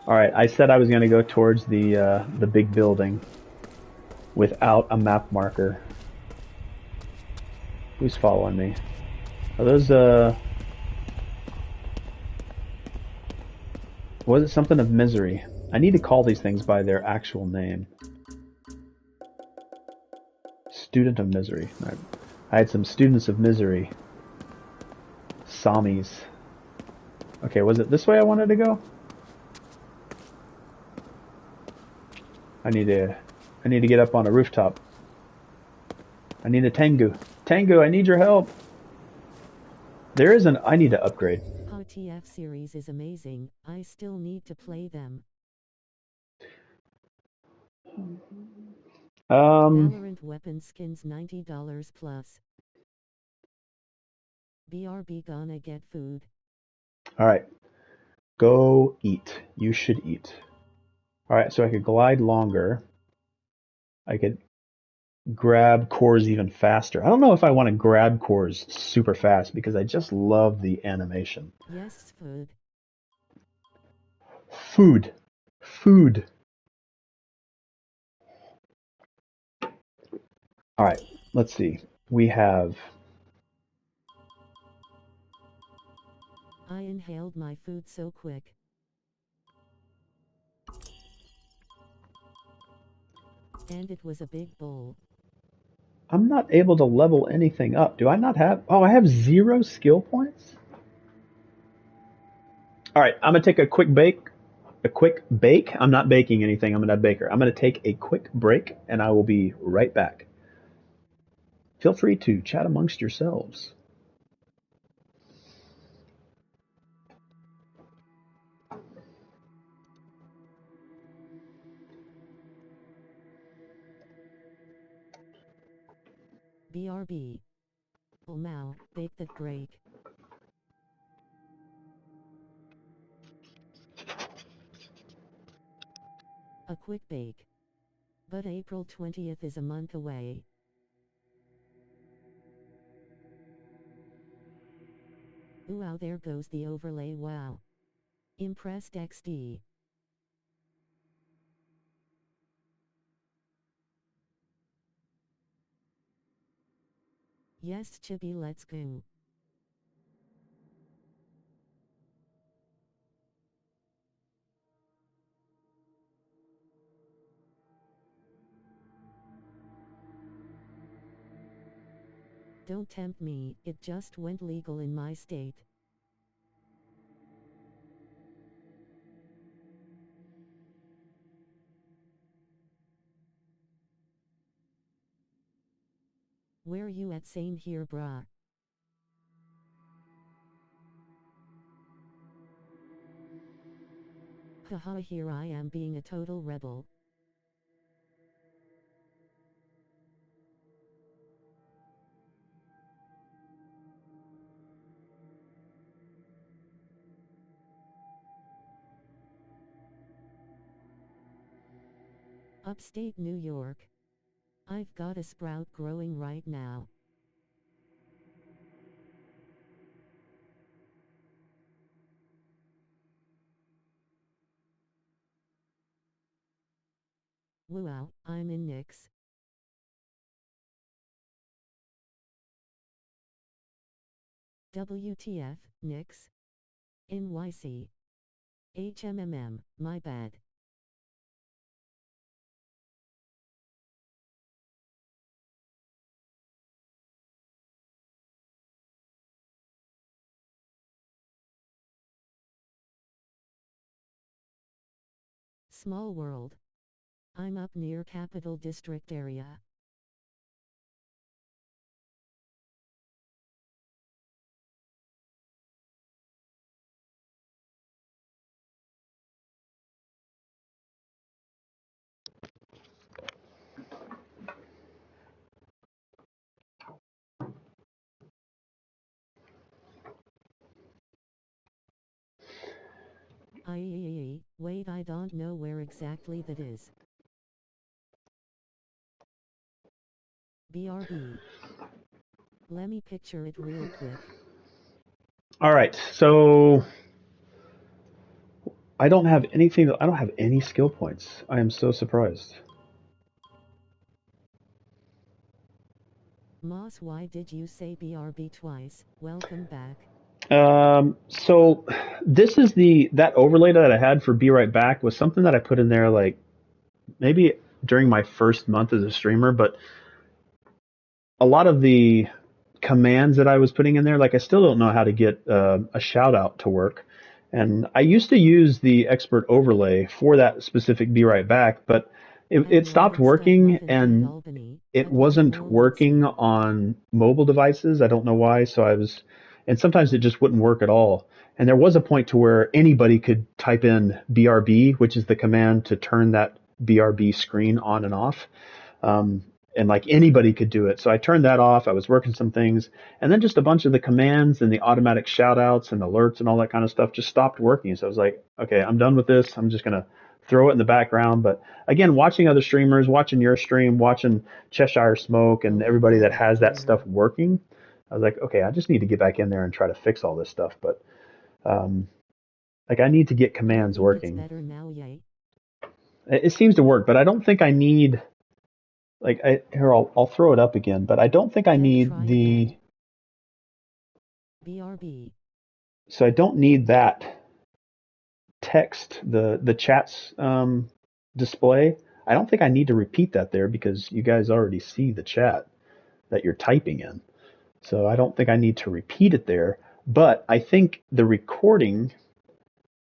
All right, I said I was going to go towards the big building without a map marker. Who's following me? Are those, was it something of misery? I need to call these things by their actual name. Student of Misery. I had some Students of Misery. Samis. Okay, was it this way I wanted to go? I need to get up on a rooftop. I need a Tengu. Tengu, I need your help. There is I need to upgrade. TF series is amazing. I still need to play them. Valorant weapon skins $90 plus. BRB gonna get food. Alright. Go eat. You should eat. Alright, so I could glide longer. I could grab cores even faster. I don't know if I want to grab cores super fast because I just love the animation. Yes, food. Food. Food. Alright, let's see. We have... I inhaled my food so quick. And it was a big bowl. I'm not able to level anything up. Do I not have... Oh, I have 0 skill points? Alright, I'm going to take a quick bake. A quick bake? I'm not baking anything. I'm a baker. I'm going to take a quick break, and I will be right back. Feel free to chat amongst yourselves. BRB. Oh Mao, bake that break. A quick bake. But April 20th is a month away. Ooh, wow, there goes the overlay. Wow. Impressed XD. Yes, Chibi, let's go. Don't tempt me, it just went legal in my state. Where you at? Same here, brah. Haha, here I am being a total rebel. Upstate New York. I've got a sprout growing right now. Wow, I'm in Nix. WTF, Nix? NYC. HMMM, my bad. Small world. I'm up near Capital District area. Wait, I don't know where exactly that is. BRB. Let me picture it real quick. Alright, so... I don't have anything... I don't have any skill points. I am so surprised. Moss, why did you say BRB twice? Welcome back. So this is that overlay that I had for Be Right Back was something that I put in there like maybe during my first month as a streamer, but a lot of the commands that I was putting in there, like I still don't know how to get a shout out to work. And I used to use the expert overlay for that specific be right back, but it stopped working and it wasn't working on mobile devices. I don't know why. And sometimes it just wouldn't work at all. And there was a point to where anybody could type in BRB, which is the command to turn that BRB screen on and off. And like anybody could do it. So I turned that off. I was working some things, and then just a bunch of the commands and the automatic shout outs and alerts and all that kind of stuff just stopped working. So I was like, okay, I'm done with this. I'm just going to throw it in the background. But again, watching other streamers, watching your stream, watching Cheshire Smoke and everybody that has that stuff working, I was like, okay, I just need to get back in there and try to fix all this stuff. But like I need to get commands working. Better now, yay. It seems to work, but I don't think I need. Like here, I'll throw it up again, but I don't think I need the BRB. So I don't need that text, the chat's display. I don't think I need to repeat that there because you guys already see the chat that you're typing in. So I don't think I need to repeat it there. But I think the recording,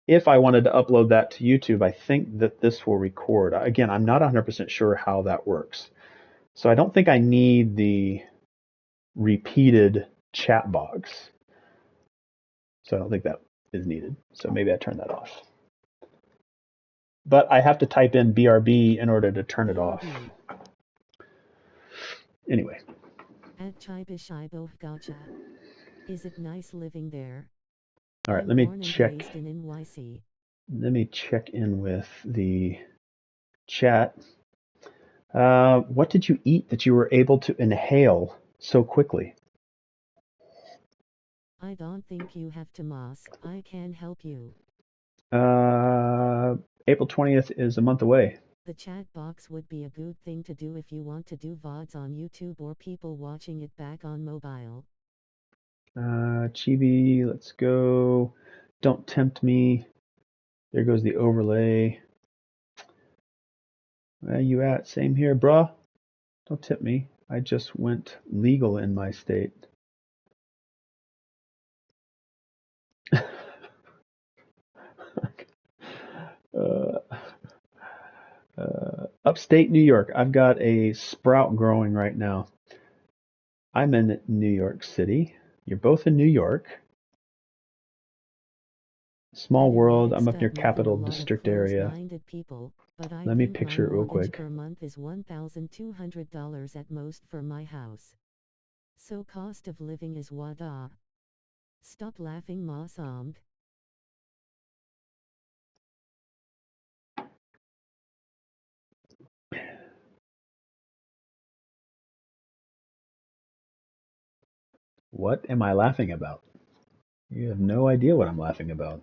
if I wanted to upload that to YouTube, I think that this will record. Again, I'm not 100% sure how that works. So I don't think I need the repeated chat box. So I don't think that is needed. So maybe I turn that off. But I have to type in BRB in order to turn it off. Anyway. At Chiba gotcha. Is it nice living there? All right, let me check. Let me check in with the chat. What did you eat that you were able to inhale so quickly? I don't think you have to, Moss. I can help you. April 20th is a month away. The chat box would be a good thing to do if you want to do VODs on YouTube or people watching it back on mobile. Chibi, let's go. Don't tempt me. There goes the overlay. Where you at? Same here, bruh. Don't tip me. I just went legal in my state. Upstate New York. I've got a sprout growing right now. I'm in New York City. You're both in New York. Small world. I'm up near Capital District area. Let me picture it real quick. Per month is $1,200 at most for my house. So cost of living is wada. Stop laughing, Mossong. What am I laughing about? You have no idea what I'm laughing about.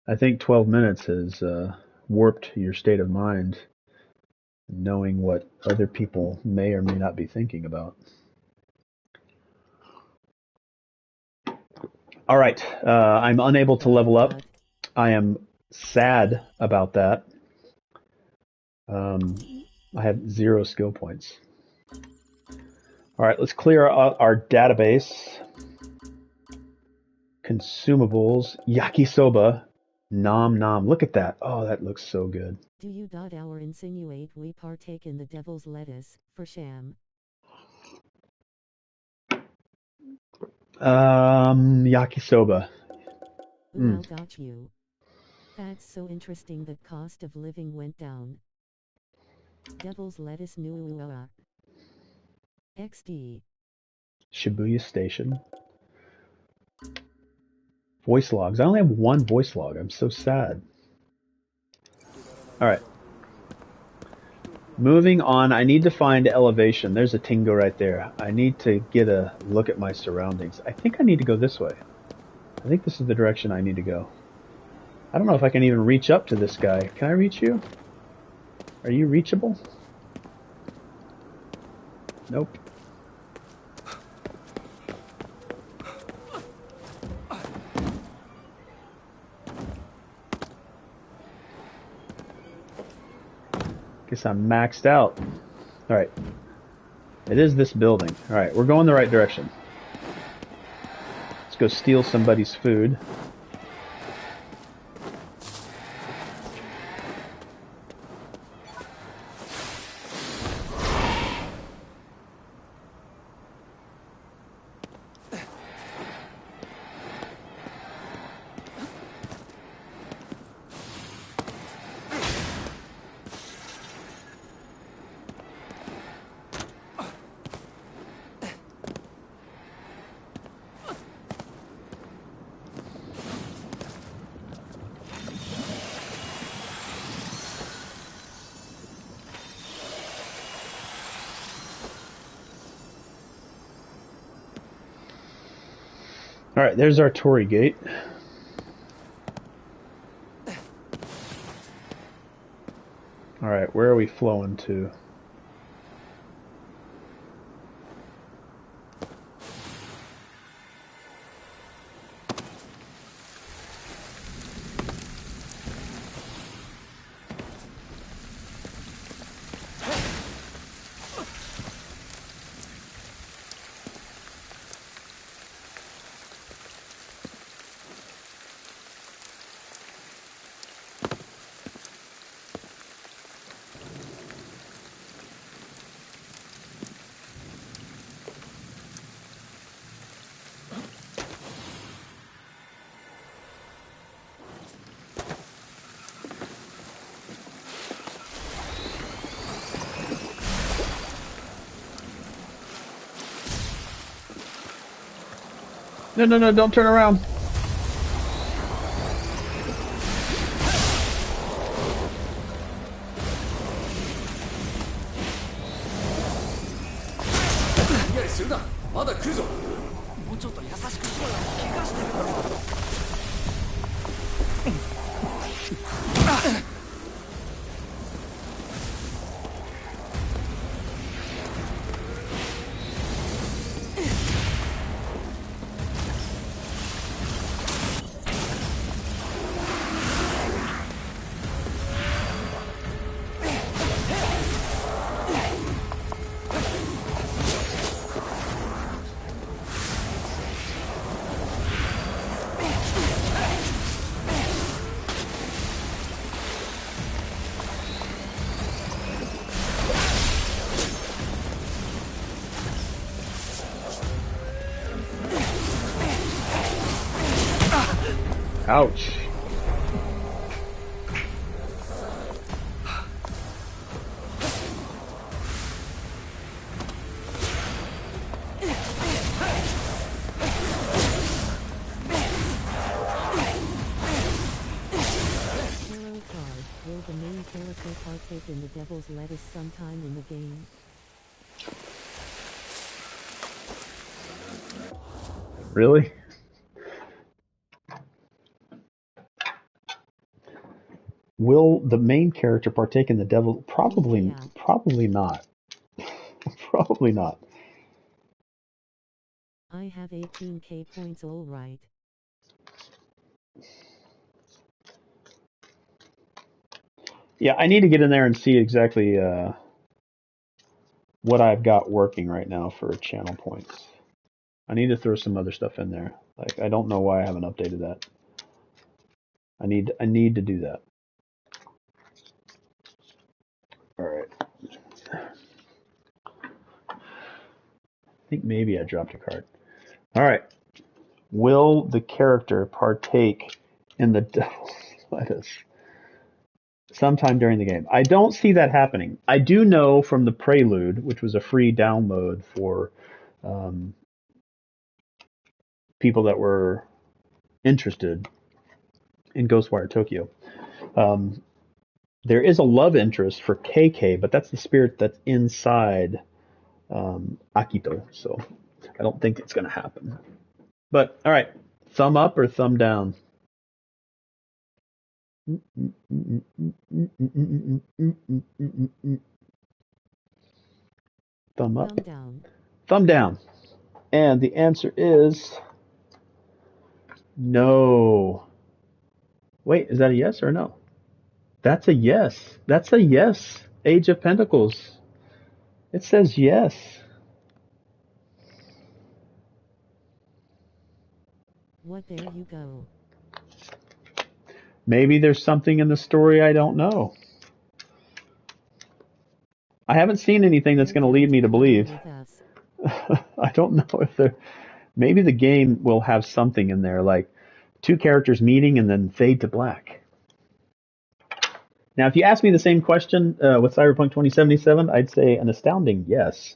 I think 12 minutes has warped your state of mind, knowing what other people may or may not be thinking about. All right, I'm unable to level up. I am sad about that. I have 0 skill points. All right, let's clear our database. Consumables, yakisoba, nom nom. Look at that. Oh, that looks so good. Do you our insinuate we partake in the devil's lettuce, for sham? Yakisoba. I got you. That's so interesting that cost of living went down. Devil's lettuce nuuara. XD. Shibuya Station. Voice logs. I only have 1 voice log. I'm so sad. All right. Moving on, I need to find elevation. There's a Tingo right there. I need to get a look at my surroundings. I think I need to go this way. I think this is the direction I need to go. I don't know if I can even reach up to this guy. Can I reach you? Are you reachable? Nope. Guess I'm maxed out. Alright. It is this building. Alright, we're going the right direction. Let's go steal somebody's food. Alright, there's our Torii gate. Alright, where are we flowing to? No, don't turn around. Ouch. Will the main character partake in the devil's lettuce sometime in the game? Really? Will the main character partake in the devil? Probably, Yeah. probably not. Probably not. I have 18k points, all right. Yeah, I need to get in there and see exactly what I've got working right now for channel points. I need to throw some other stuff in there. Like, I don't know why I haven't updated that. I need to do that. All right. I think maybe I dropped a card. All right. Will the character partake in the devil's lettuce sometime during the game? I don't see that happening. I do know from the Prelude, which was a free download for people that were interested in Ghostwire Tokyo. There is a love interest for KK, but that's the spirit that's inside Akito, so I don't think it's going to happen. But, all right, thumb up or thumb down? Thumb up. Thumb down. Thumb down. And the answer is no. Wait, is that a yes or a no? That's a yes. That's a yes. Age of Pentacles. It says yes. What, there you go. Maybe there's something in the story I don't know. I haven't seen anything that's going to lead me to believe. With us. I don't know if there. Maybe the game will have something in there, like two characters meeting and then fade to black. Now, if you ask me the same question with Cyberpunk 2077, I'd say an astounding yes.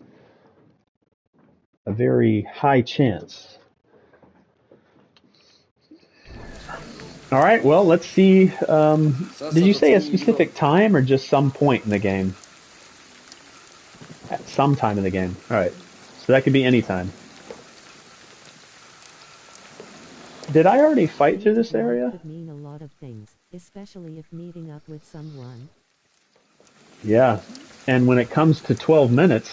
A very high chance. All right, well, let's see. Did you say a specific time or just some point in the game? At some time in the game. All right, so that could be any time. Did I already fight through this area? Could mean a lot of things, especially if meeting up with someone. Yeah, and when it comes to 12 minutes,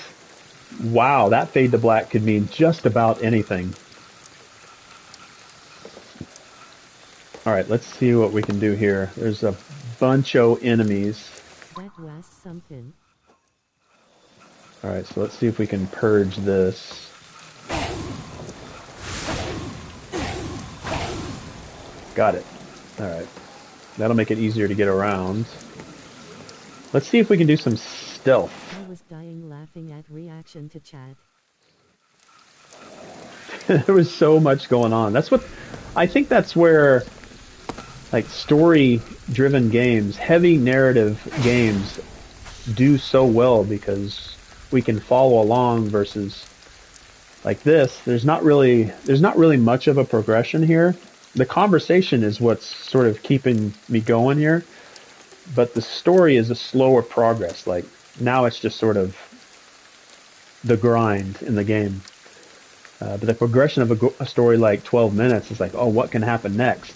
wow, that fade to black could mean just about anything. All right, let's see what we can do here. There's a bunch of enemies. That was something. All right, so let's see if we can purge this. Got it. All right. That'll make it easier to get around. Let's see if we can do some stealth. I was dying laughing at reaction to chat. There was so much going on. I think that's where, like, story-driven games, heavy narrative games do so well, because we can follow along versus like this. There's not really much of a progression here. The conversation is what's sort of keeping me going here, but the story is a slower progress. Like, now it's just sort of the grind in the game. But the progression of a story like 12 minutes is like, oh, what can happen next?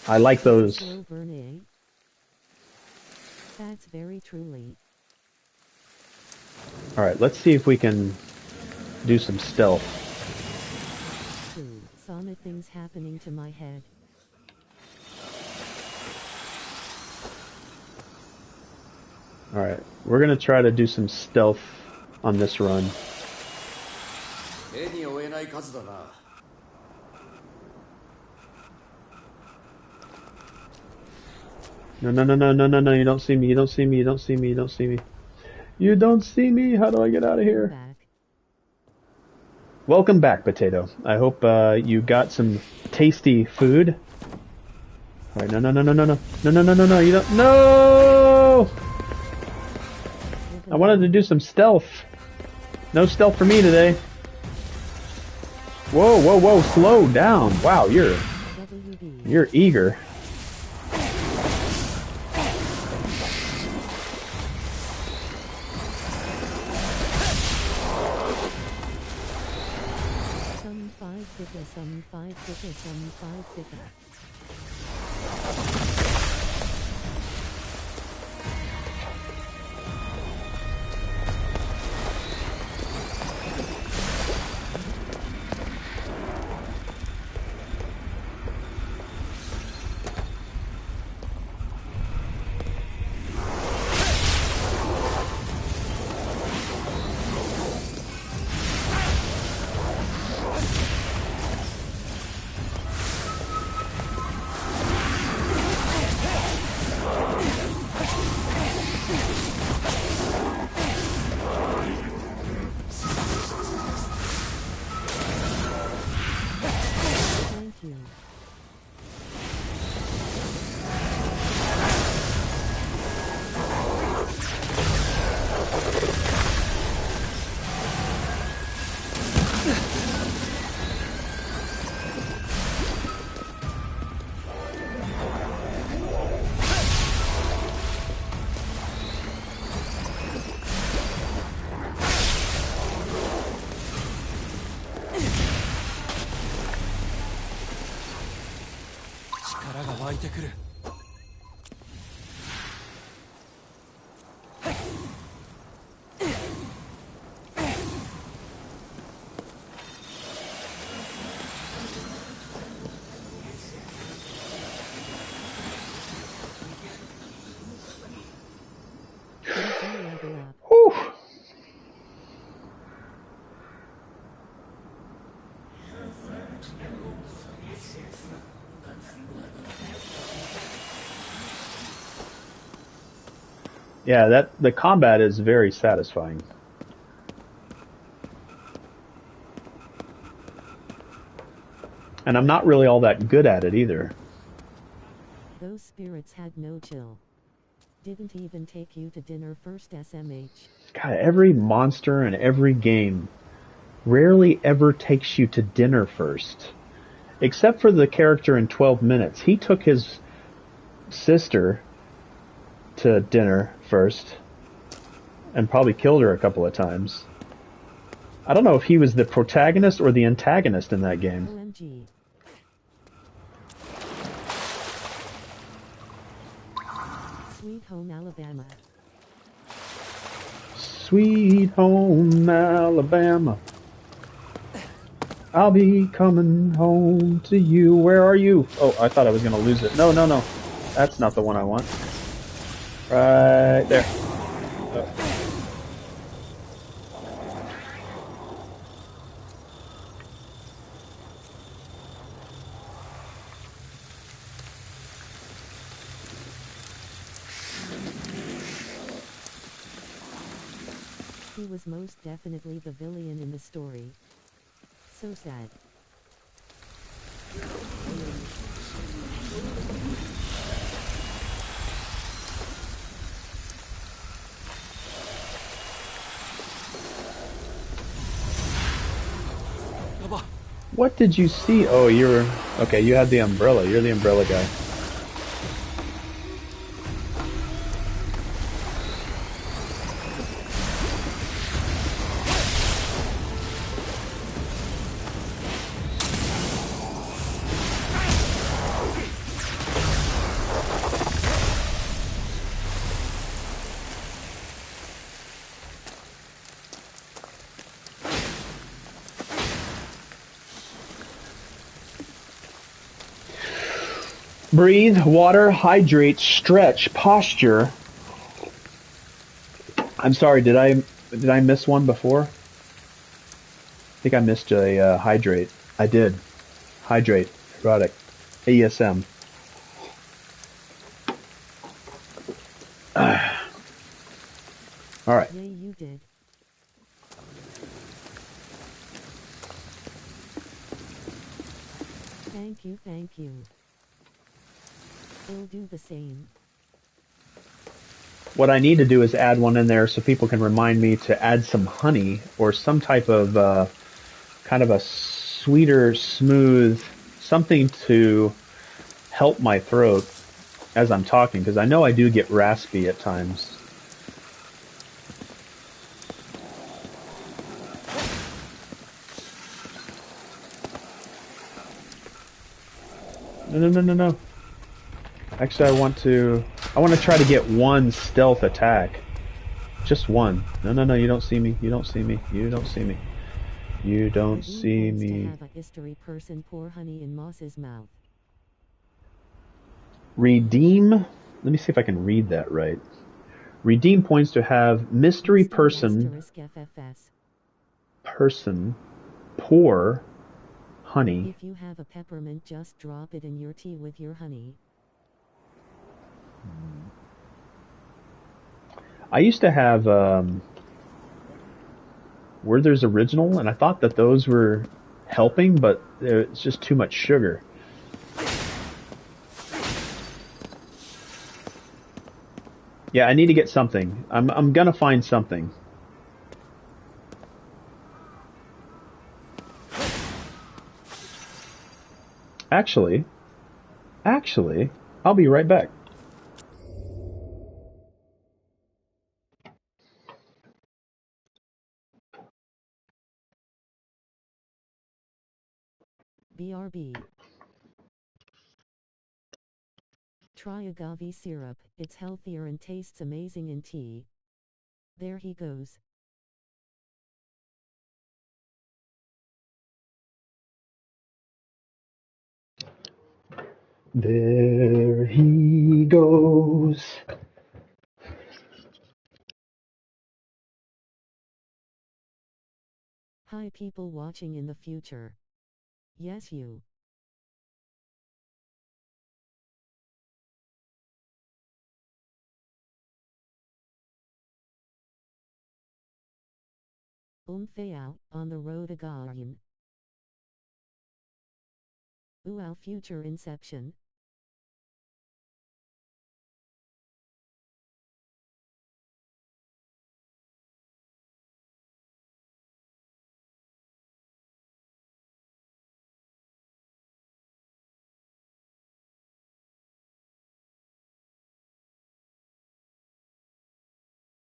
I like those. Slow burn, eh? That's very truly. All right, let's see if we can do some stealth. Ooh, some things happening to my head. All right, we're gonna try to do some stealth on this run. No, you don't see me, you don't see me, you don't see me, you don't see me. You don't see me, how do I get out of here? Welcome back, Potato. I hope you got some tasty food. All right, no, you don't, no! I wanted to do some stealth. No stealth for me today. Whoa, slow down. Wow, you're eager. Some five thicker. Yeah, the combat is very satisfying. And I'm not really all that good at it either. Those spirits had no chill. Didn't even take you to dinner first, SMH. God, every monster in every game rarely ever takes you to dinner first. Except for the character in 12 Minutes. He took his sister to dinner first and probably killed her a couple of times. I don't know if he was the protagonist or the antagonist in that game. OMG. Sweet Home Alabama. Sweet Home Alabama. I'll be coming home to you. Where are you? Oh, I thought I was going to lose it. No, no, no. That's not the one I want. Right there. Oh. He was most definitely the villain in the story. So sad. What did you see? Oh, you're... Okay, you had the umbrella. You're the umbrella guy. Breathe, water, hydrate, stretch, posture. I'm sorry, did I miss one before? I think I missed a hydrate. I did. Hydrate, erotic, ASM. All right. Yeah, you did. Thank you, thank you. I'll do the same. What I need to do is add one in there so people can remind me to add some honey or some type of kind of a sweeter, smooth, something to help my throat as I'm talking, because I know I do get raspy at times. No, no, no, no, no. Actually, I want to try to get one stealth attack. Just one. No, no, no, you don't see me. You don't see me. You don't see me. You don't see me. To have a history person pour honey in Moss's mouth. Redeem. Let me see if I can read that right. Redeem points to have mystery person pour honey. If you have a peppermint, just drop it in your tea with your honey. I used to have Werther's Original, and I thought that those were helping, but it's just too much sugar. Yeah, I need to get something. I'm gonna find something. Actually, I'll be right back. BRB. Try agave syrup, it's healthier and tastes amazing in tea. There he goes. There he goes. Hi people watching in the future. Yes, you. Feiao, on the road again. Our future inception.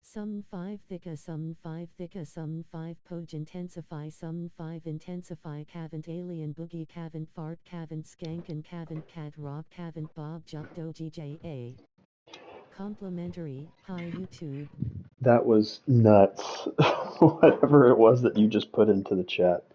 Sum 5 thicka, sum 5 thicka, sum 5 poj intensify, sum 5 intensify, cavant alien boogie, cavant fart, cavant skank, and cavant cat rock, cavant bob juck doji ja. Complimentary, hi YouTube. That was nuts. Whatever it was that you just put into the chat.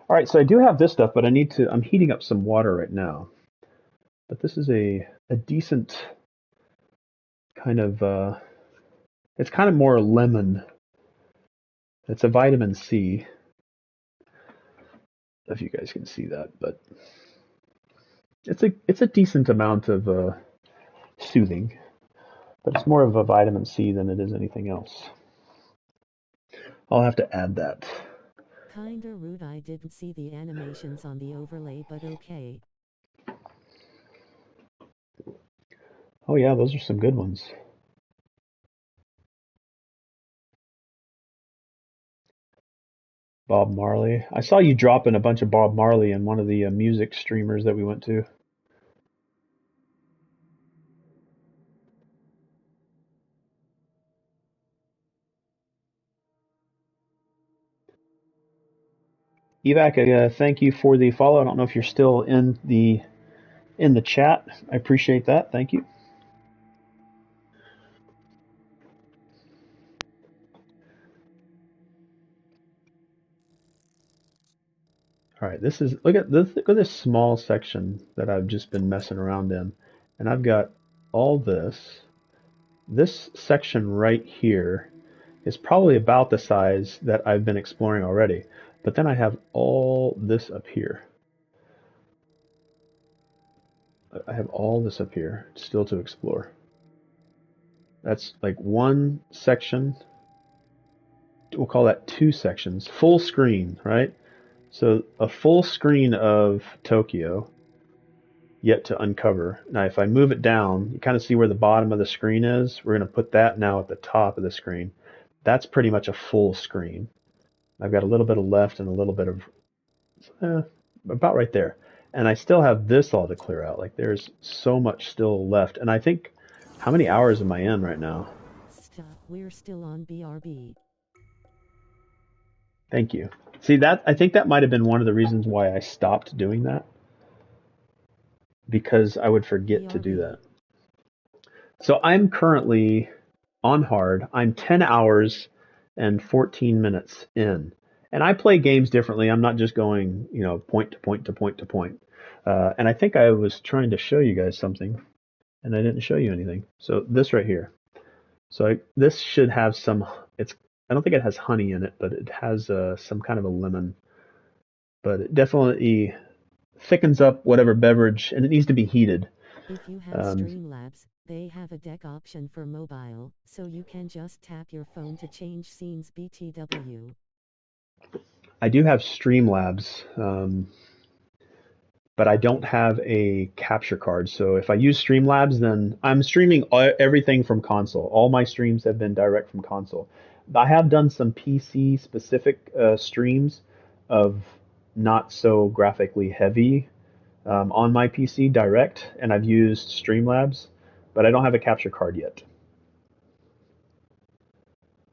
All right, so I do have this stuff, but I'm heating up some water right now. But this is a decent kind of, it's kind of more lemon. It's a vitamin C. If you guys can see that, but it's a decent amount of soothing, but it's more of a vitamin C than it is anything else. I'll have to add that. Kinda rude, I didn't see the animations on the overlay, but okay. Oh yeah, those are some good ones. Bob Marley. I saw you dropping a bunch of Bob Marley in one of the music streamers that we went to. Evac, thank you for the follow. I don't know if you're still in the chat. I appreciate that. Thank you. All right, look at this small section that I've just been messing around in, and I've got all this. This section right here is probably about the size that I've been exploring already, but then I have all this up here. I have all this up here still to explore. That's like one section. We'll call that two sections. Full screen, right? So a full screen of Tokyo yet to uncover. Now, if I move it down, you kind of see where the bottom of the screen is. We're going to put that now at the top of the screen. That's pretty much a full screen. I've got a little bit of left and a little bit of about right there. And I still have this all to clear out. Like there's so much still left. And I think, how many hours am I in right now? Stop, we're still on BRB. Thank you. See that? I think that might have been one of the reasons why I stopped doing that. Because I would forget to do that. So I'm currently on hard. I'm 10 hours and 14 minutes in. And I play games differently. I'm not just going, point to point to point to point. And I think I was trying to show you guys something, and I didn't show you anything. So this right here. So this should have some. I don't think it has honey in it, but it has some kind of a lemon. But it definitely thickens up whatever beverage, and it needs to be heated. If you have Streamlabs, they have a deck option for mobile, so you can just tap your phone to change scenes BTW. I do have Streamlabs, but I don't have a capture card. So if I use Streamlabs, then I'm streaming everything from console. All my streams have been direct from console. I have done some PC specific streams of not so graphically heavy on my PC direct, and I've used Streamlabs, but I don't have a capture card yet.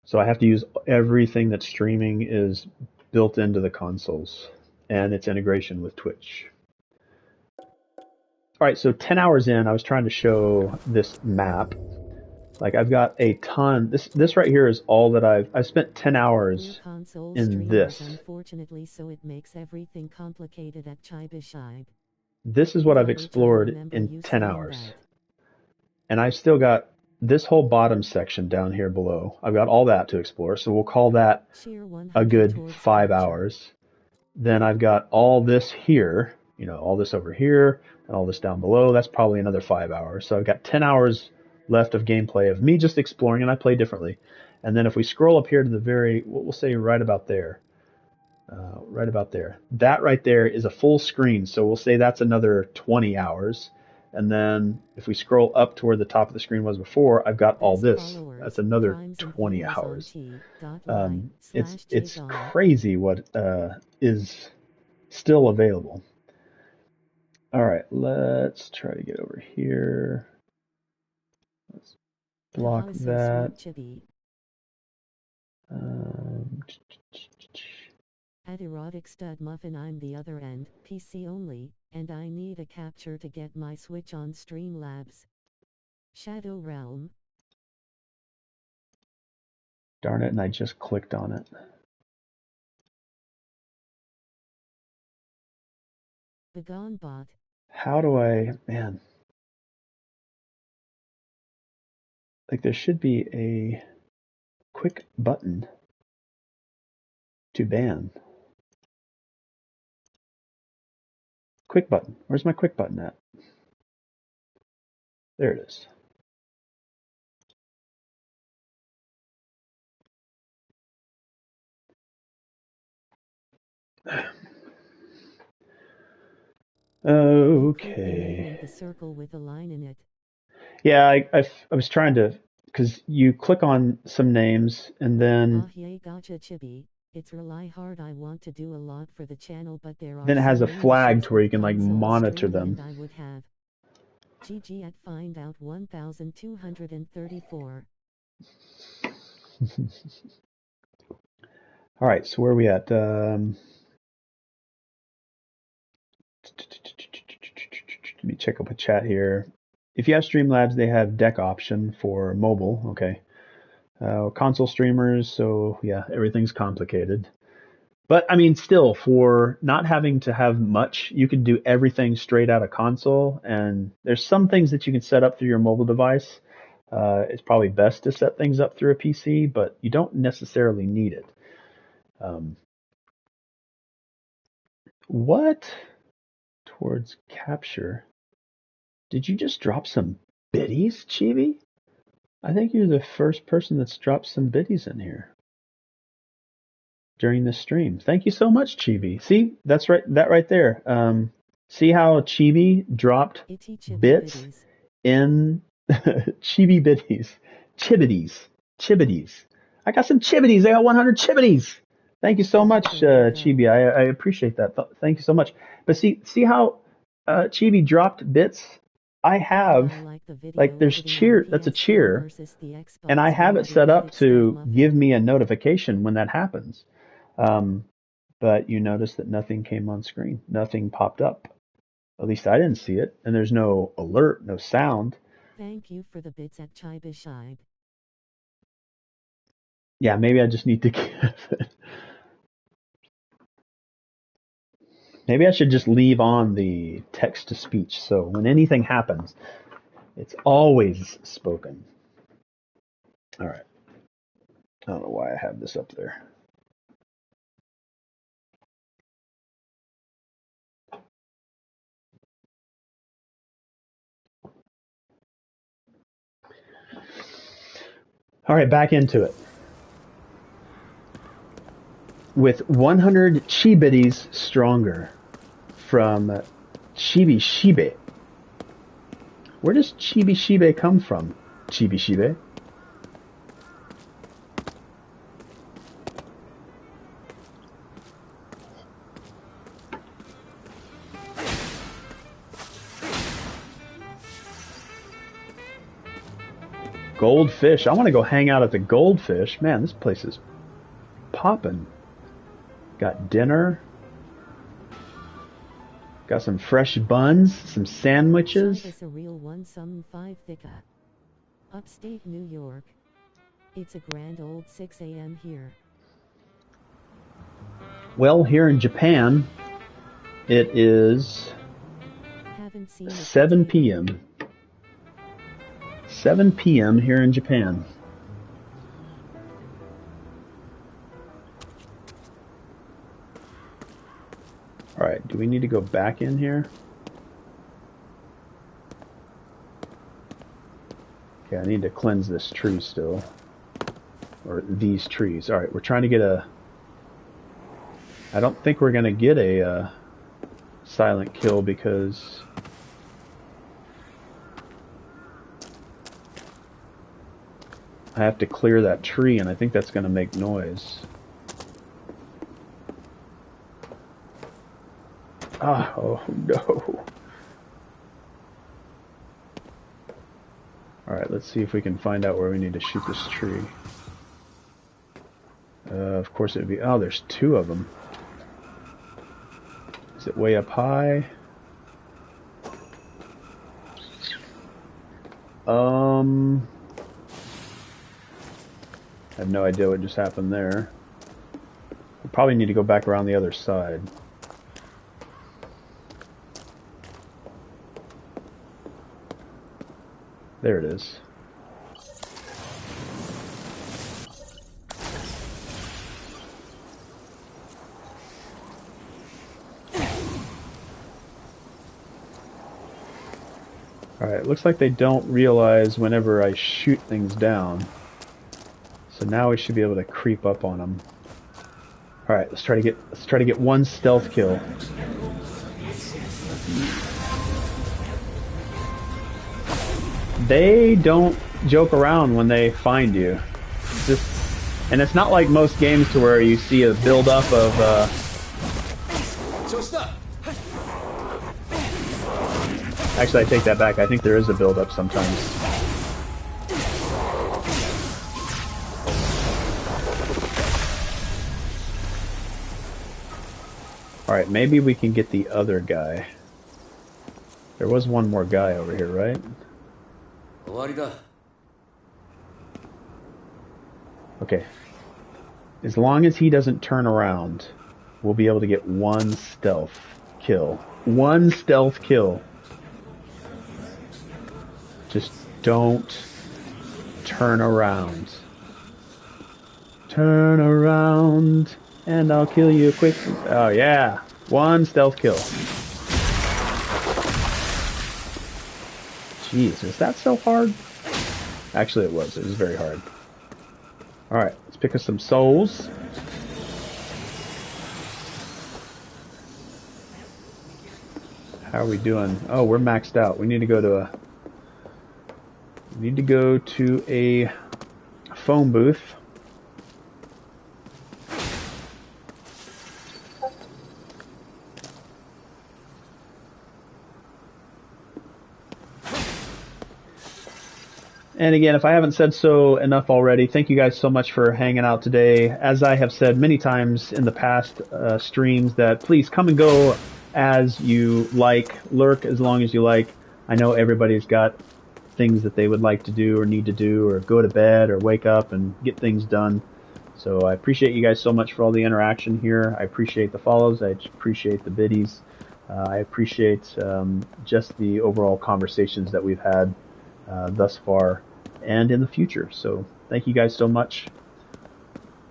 So I have to use everything that's streaming is built into the consoles and its integration with Twitch. All right, so 10 hours in, I was trying to show this map. Like I've got a ton. This right here is all that I've spent 10 hours in this. Unfortunately, so it makes everything complicated at Shibuya. This is what I've explored in 10 hours. And I've still got this whole bottom section down here below. I've got all that to explore, so we'll call that Sheer 100 a good towards 5 capture. hours. Then I've got all this here, you know, all this over here, and all this down below. That's probably another 5 hours. So I've got 10 hours left of gameplay of me just exploring, and I play differently. And then if we scroll up here to the very, we'll say right about there, right about there. That right there is a full screen, so we'll say that's another 20 hours. And then if we scroll up to where the top of the screen was before, I've got all Best this. followers, That's another primes, and 20 viewers on hours. t.ly/take It's on. crazy what is still available. All right, let's try to get over here. Let's block Kaha so that. sweet chibi. Um, At erotic stud muffin I'm the other end, PC only, and I need a capture to get my Switch on Streamlabs. Shadow Realm. darn it, and I just clicked on it. Begone bot. How do I, man, like there should be a quick button to ban. Quick button. Where's my quick button at? There it is. Click the name Okay. and the circle with a line in it. Yeah, I was trying to, because you click on some names and then Ah yeah, gotcha chibi. It's rely hard. I want to do a lot for the channel, but there are then it so has a many flag ships to where you with can like console monitor streamland them. I would have. GG at find out 1234. All right, so where are we at? Let me check up a chat here. If you have Streamlabs, they have deck option for mobile. Okay. Console streamers, so yeah, everything's complicated. But I mean, still, for not having to have much, you can do everything straight out of console. And there's some things that you can set up through your mobile device. It's probably best to set things up through a PC, but you don't necessarily need it. What? Towards capture. Did you just drop some biddies, Chibi? I think you're the first person that's dropped some biddies in here during this stream. Thank you so much, Chibi. See, that's right. That right there. See how Chibi dropped Itchy chibi bits biddies. in Chibi biddies, chibbities. I got some chibbities. I got 100 chibbities. Thank you so much, There you go. Chibi. I appreciate that. Thank you so much. But see how Chibi dropped bits. I have I like the video like there's putting cheer. on That's a PS4 cheer. versus the Xbox And I have One it set up erotic stud to muffin. give me a notification when that happens. But you notice that nothing came on screen. Nothing popped up. At least I didn't see it. And there's no alert, no sound. Thank you for the bits at Chibishib. Yeah, maybe I just need to give it. Maybe I should just leave on the text to speech. So when anything happens, it's always spoken. All right. I don't know why I have this up there. All right, back into it. With 100 Chibidis stronger from Chibi Shibe. Where does Chibi Shibe come from? Chibi Shibe? Goldfish. I want to go hang out at the Goldfish. Man, this place is popping. Got dinner. Got some fresh buns, some sandwiches. Shibe is a real 175 thicka. Upstate New York. It's a grand old 6 a.m. here. Well, here in Japan, it is Haven't seen 7 p.m. 7 p.m. here in Japan. Alright, do we need to go back in here? Okay, I need to cleanse this tree still. Or these trees. Alright, we're trying to get a... I don't think we're going to get a silent kill because... I have to clear that tree, and I think that's going to make noise. Ah, oh no. Alright, let's see if we can find out where we need to shoot this tree. Of course it would be... Oh, there's 2 of them. Is it way up high? I have no idea what just happened there. We probably need to go back around the other side. There it is. Alright, it looks like they don't realize whenever I shoot things down. So now we should be able to creep up on them. Alright, let's try to get one stealth kill. They don't joke around when they find you. And it's not like most games to where you see a build-up of... Actually, I take that back. I think there is a build-up sometimes. Alright, maybe we can get the other guy. There was one more guy over here, right? Okay. As long as he doesn't turn around, we'll be able to get one stealth kill. One stealth kill. Just don't turn around. Turn around and I'll kill you quick. Oh yeah. One stealth kill. Jeez, was that so hard? Actually it was. It was very hard. Alright, let's pick up some souls. How are we doing? Oh, we're maxed out. We need to go to a phone booth. And again, if I haven't said so enough already, thank you guys so much for hanging out today. As I have said many times in the past streams, that please come and go as you like, lurk as long as you like. I know everybody's got things that they would like to do or need to do, or go to bed or wake up and get things done. So I appreciate you guys so much for all the interaction here. I appreciate the follows. I appreciate the biddies. I appreciate just the overall conversations that we've had thus far and in the future. So thank you guys so much.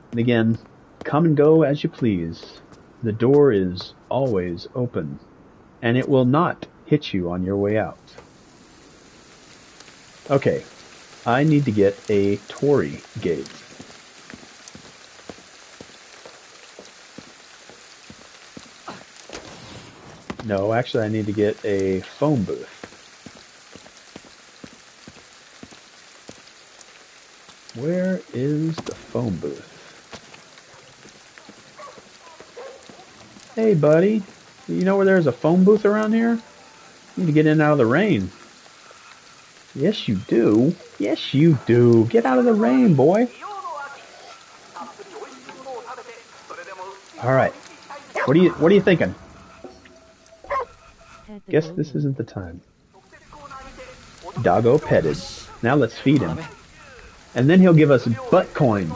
And again, come and go as you please. The door is always open, and it will not hit you on your way out. Okay, I need to get a Torii gate. No, actually I need to get a phone booth. Where is the phone booth? Hey buddy, you know where there's a phone booth around here? You need to get in out of the rain. Yes you do. Yes you do. Get out of the rain, boy. Alright. What are you thinking? Guess this isn't the time. Doggo petted. Now let's feed him. And then he'll give us butt coins.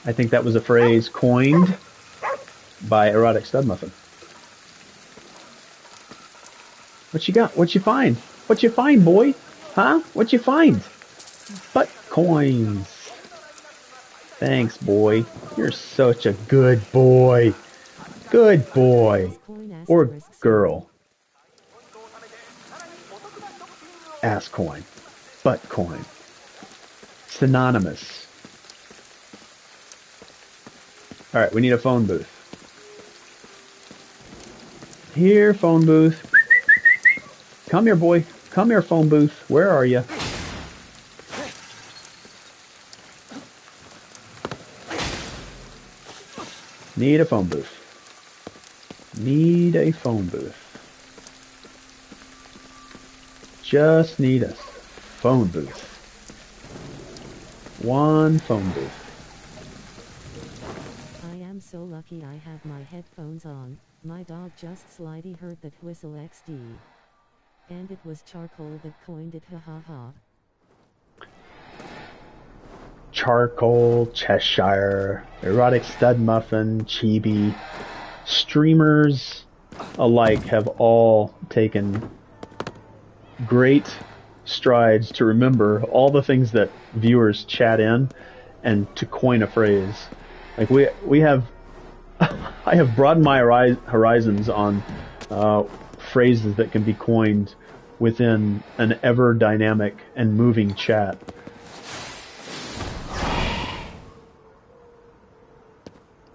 I think that was a phrase coined by Erotic Stud Muffin. What you got? What you find? What you find, boy? Huh? What you find? Butt coins. Thanks, boy. You're such a good boy. Good boy. Or girl. Ass coin. Butt coin. Synonymous. Alright, we need a phone booth. Here, phone booth. Come here, boy. Come here, phone booth. Where are you? Need a phone booth. Need a phone booth. Just need a phone booth. One phone booth. I am so lucky I have my headphones on. My dog just slightly heard that whistle XD. And it was Charcoal that coined it, ha. Charcoal, Cheshire, Erotic Stud Muffin, Chibi, streamers alike have all taken great strides to remember all the things that viewers chat in and to coin a phrase. Like we have, I have broadened my horizons on phrases that can be coined within an ever dynamic and moving chat.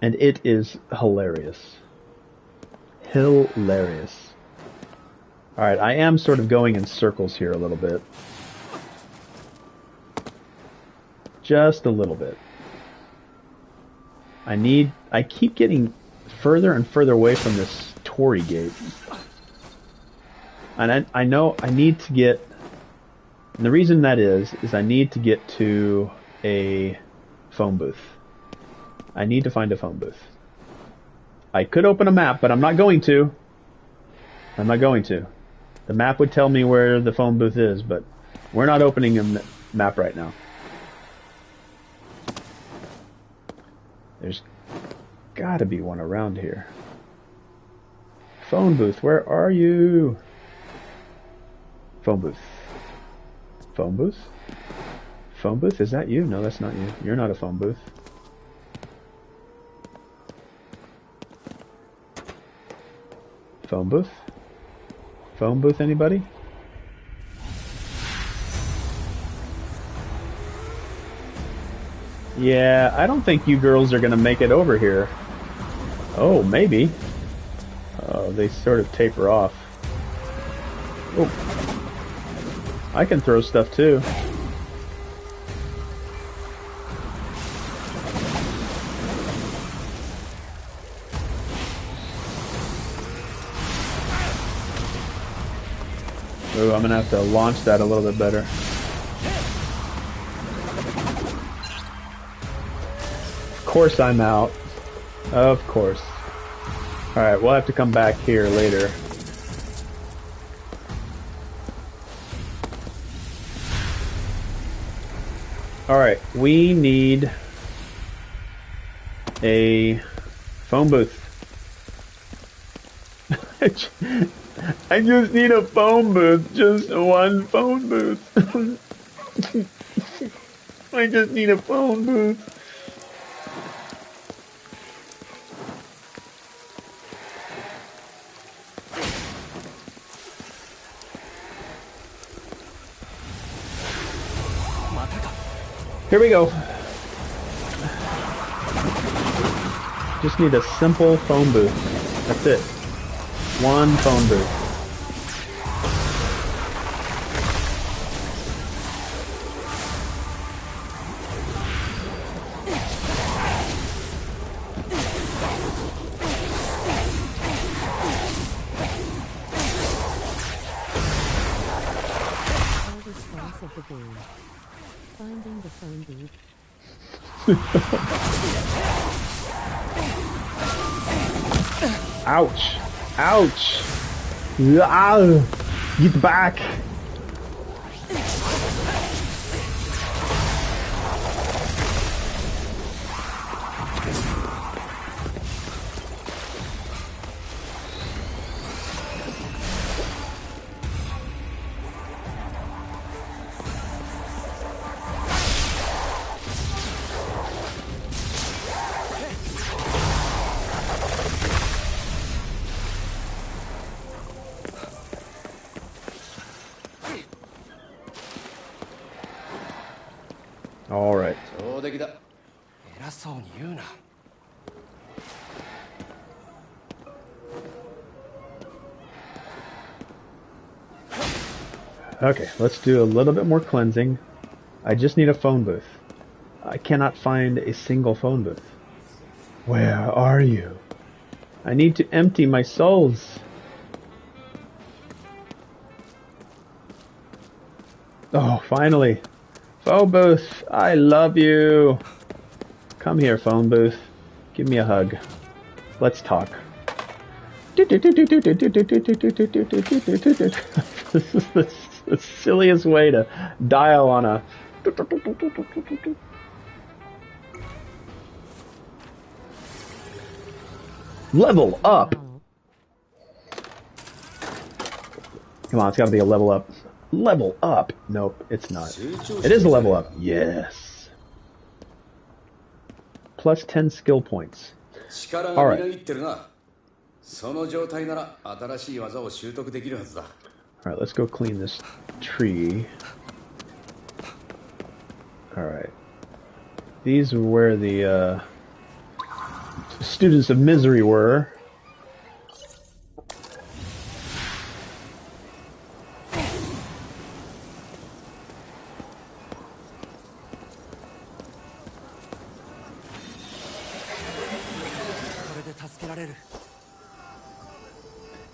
And it is hilarious. Hilarious. Alright, I am sort of going in circles here a little bit. Just a little bit. I keep getting further and further away from this Torii gate. And I know I need to get, and the reason that is I need to get to a phone booth. I need to find a phone booth. I could open a map, but I'm not going to. I'm not going to. The map would tell me where the phone booth is, but we're not opening a map right now. There's gotta be one around here. Phone booth, where are you? Phone booth. Phone booth? Phone booth? Is that you? No, that's not you. You're not a phone booth. Phone booth? Phone booth, anybody? Yeah, I don't think you girls are gonna make it over here. Oh, maybe. Oh, they sort of taper off. Oh. I can throw stuff too. Ooh, I'm gonna have to launch that a little bit better. Of course I'm out. Of course. Alright, we'll have to come back here later. Alright, we need a phone booth. I just need a phone booth. Just one phone booth. I just need a phone booth. Here we go. Just need a simple phone booth. That's it. One phone booth. Finding the phone booth. Ouch. Ouch. Ah, get back. そうに言うな。Okay, let's do a little bit more cleansing. I just need a phone booth. I cannot find a single phone booth. Where are you? I need to empty my souls. Oh, finally. Phone booth, I love you. Come here, phone booth. Give me a hug. Let's talk. This is the silliest way to dial on a... Level up! Come on, it's gotta be a level up. Level up? Nope, it's not. It is a level up. Yes. Plus 10 skill points. Alright. Alright, let's go clean this tree. Alright. These are where the students of misery were.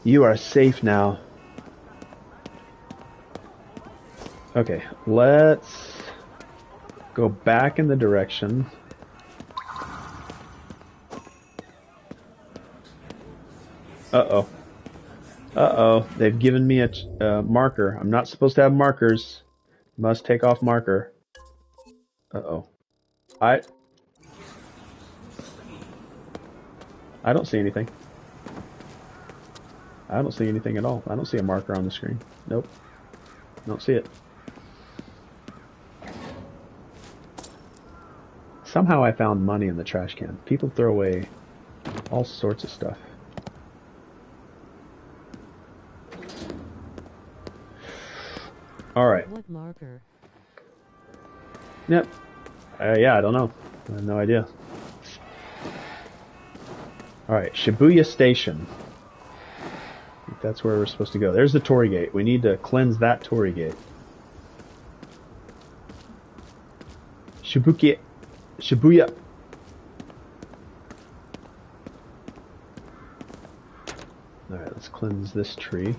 You are safe now. Okay, let's go back in the direction. Uh-oh. Uh-oh, they've given me a marker. I'm not supposed to have markers. Must take off marker. Uh-oh. I don't see anything. I don't see anything at all. I don't see a marker on the screen. Nope. Don't see it. Somehow I found money in the trash can. People throw away all sorts of stuff. Alright. What marker? Yep. Yeah, I don't know. I have no idea. Alright, Shibuya Station. I think that's where we're supposed to go. There's the Torii Gate. We need to cleanse that Torii Gate. Shibuya. Alright, let's cleanse this tree.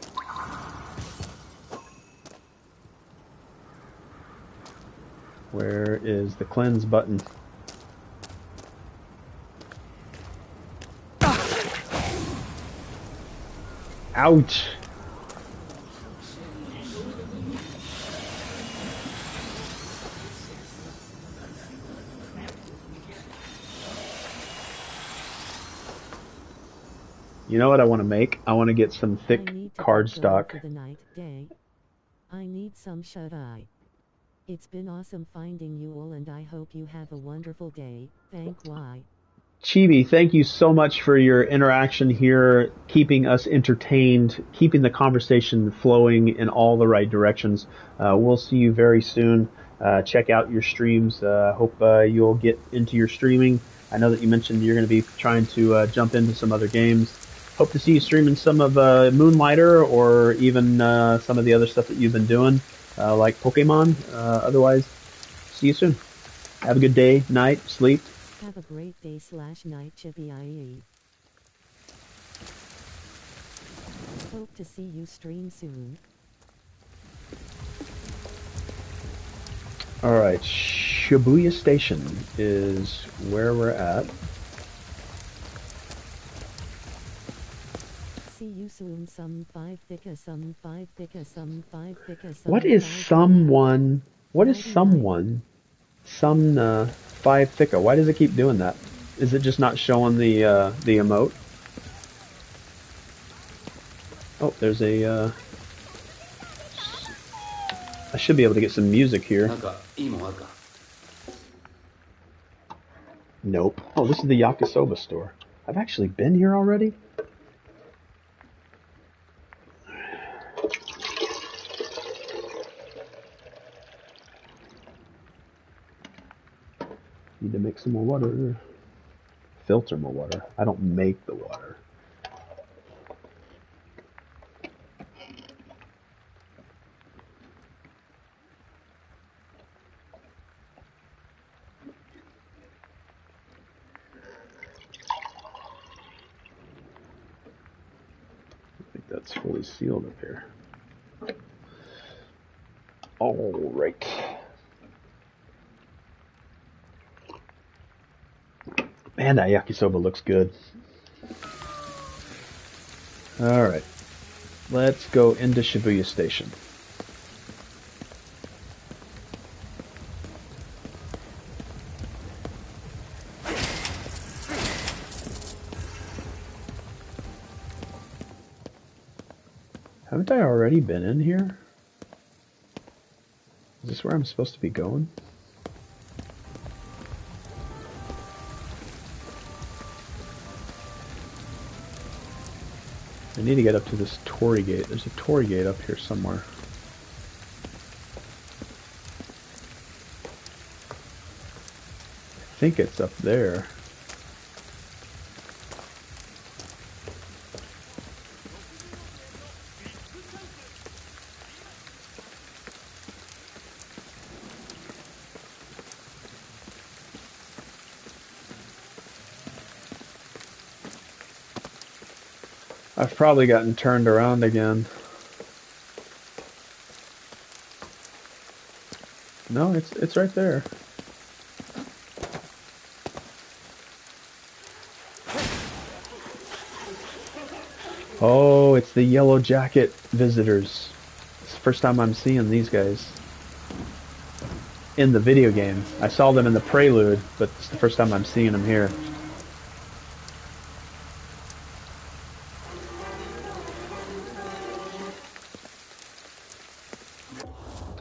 Where is the cleanse button? Ouch! You know what I want to make? I want to get some thick cardstock. I need some shut-eye. It's been awesome finding you all and I hope you have a wonderful day. Thank Y. Chibi, thank you so much for your interaction here, keeping us entertained, keeping the conversation flowing in all the right directions. We'll see you very soon. Check out your streams. Hope you'll get into your streaming. I know that you mentioned you're going to be trying to jump into some other games. Hope to see you streaming some of Moonlighter or even some of the other stuff that you've been doing, like Pokemon. Otherwise, see you soon. Have a good day, night, sleep. Have a great day / night, Chibi. Hope to see you stream soon. Alright, Shibuya Station is where we're at. See you soon, some 5 thicker, some 5 thicker, some 5 thicker, some. What is someone? What is someone? Some 5 thicker. Why does it keep doing that? Is it just not showing the emote? Oh, there's a. I should be able to get some music here. Nope. Oh, this is the Yakisoba store. I've actually been here already? Need to mix some more water. Filter more water. I don't make the water. I think that's fully sealed up here. All right. Man, that yakisoba looks good. All right. Let's go into Shibuya Station. Haven't I already been in here? Is this where I'm supposed to be going? I need to get up to this torii gate. There's a torii gate up here somewhere. I think it's up there. I've probably gotten turned around again. No, it's right there. Oh, it's the yellow jacket visitors. It's the first time I'm seeing these guys. In the video game. I saw them in the prelude, but it's the first time I'm seeing them here.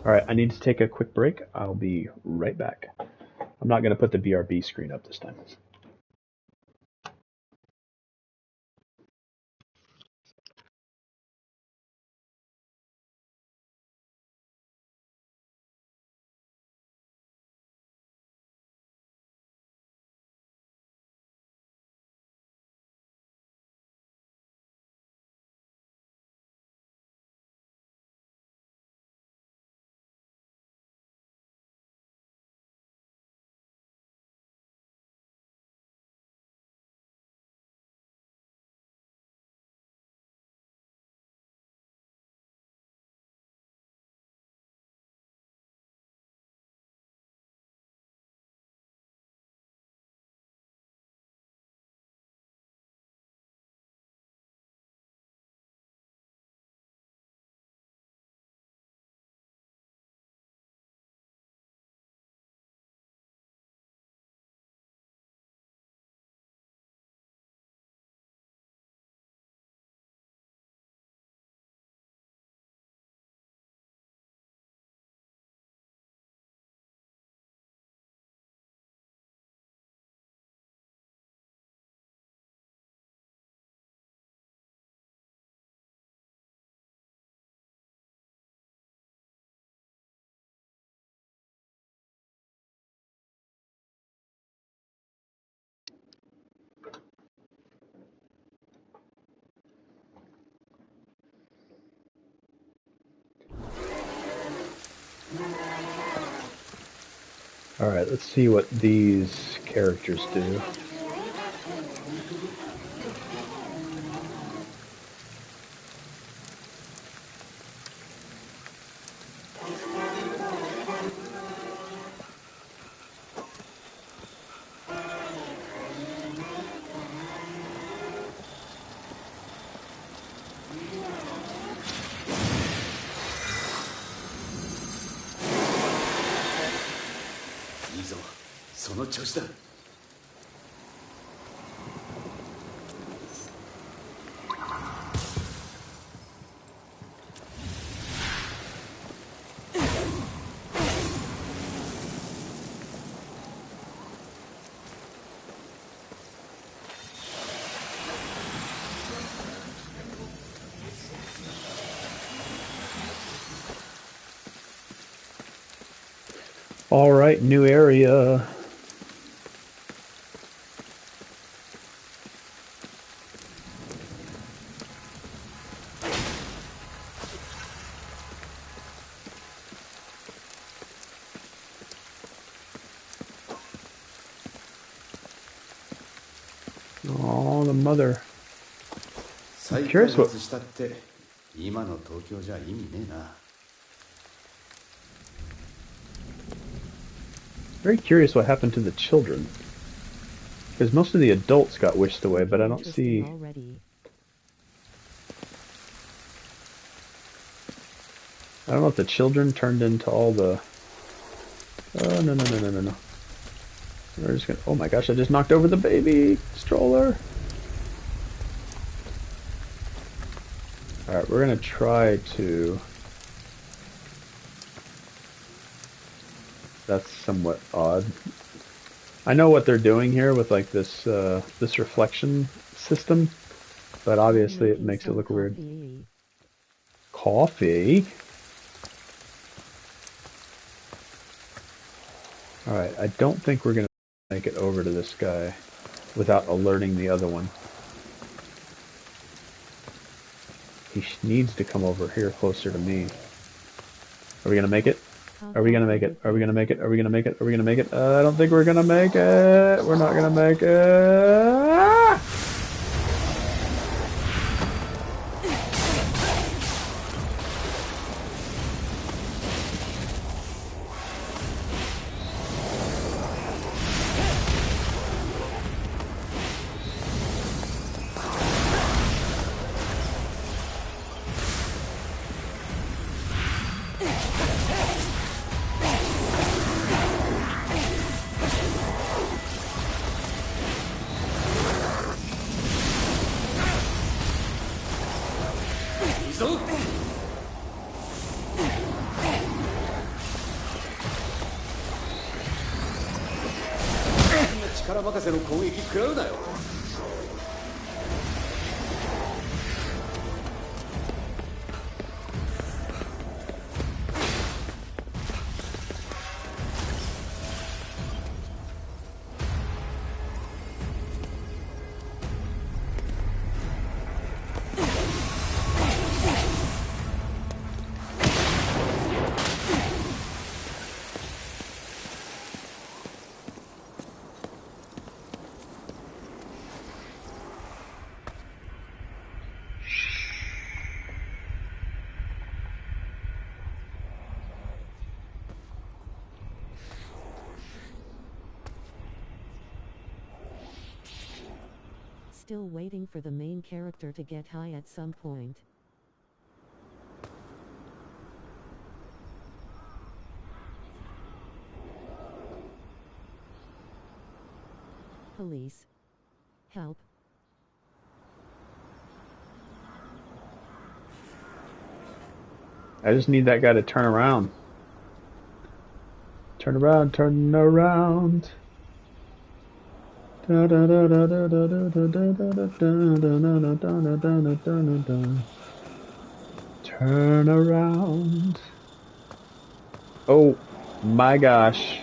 Alright, I need to take a quick break. I'll be right back. I'm not going to put the BRB screen up this time. Alright, let's see what these characters do. Alright, new area. Oh, the mother. I'm 再 curious 開 what. 発したって今の東京じゃ意味ねえな。 Very curious what happened to the children. Because most of the adults got whisked away, but I don't Interesting see. already. I don't know if the children turned into all the. Oh, no, no, no, no, no, no. We're just gonna. Oh my gosh, I just knocked over the baby stroller. Alright, we're gonna try to. That's somewhat odd. I know what they're doing here with like this reflection system, but I'm obviously it making makes it some look weird. coffee. Coffee? Alright, I don't think we're gonna make it over to this guy without alerting the other one. He needs to come over here closer to me. Are we gonna make it? Are we gonna make it? Are we gonna make it? Are we gonna make it? Are we gonna make it? I don't think we're gonna make it. We're not gonna make it. Ah! Still waiting for the main character to get high at some point. Police. Help. I just need that guy to turn around. Turn around, turn around. Turn around. Oh my gosh.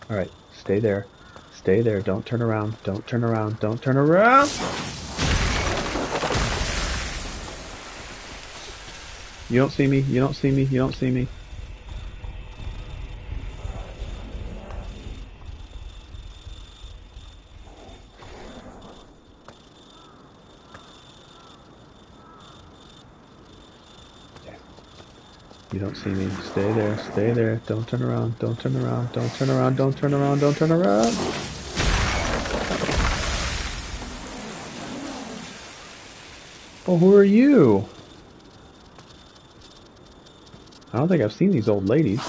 Alright, stay there. Stay there. Don't turn around. Don't turn around. Don't turn around. You don't see me. You don't see me. You don't see me. You don't see me. Stay there. Stay there. Don't turn around. Don't turn around. Don't turn around. Don't turn around. Don't turn around. Oh, who are you? I don't think I've seen these old ladies.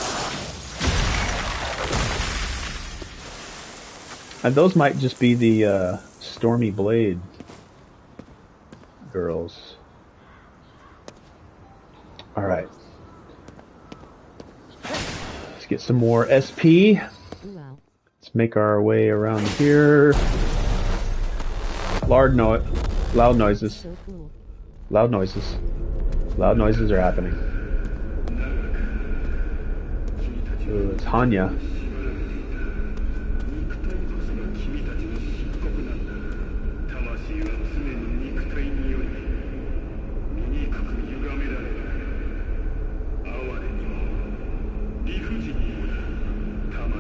And those might just be the Stormy Blade girls. Alright. Let's get some more SP. Let's make our way around here. Loud noises. Loud noises. Loud noises are happening. Ooh, it's Hanya.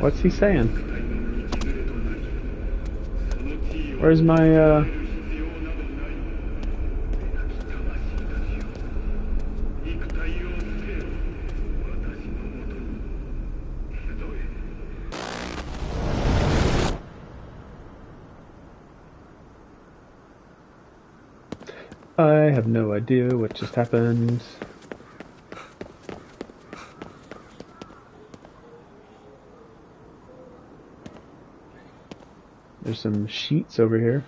What's he saying? Where's my, I have no idea what just happened. There's some sheets over here.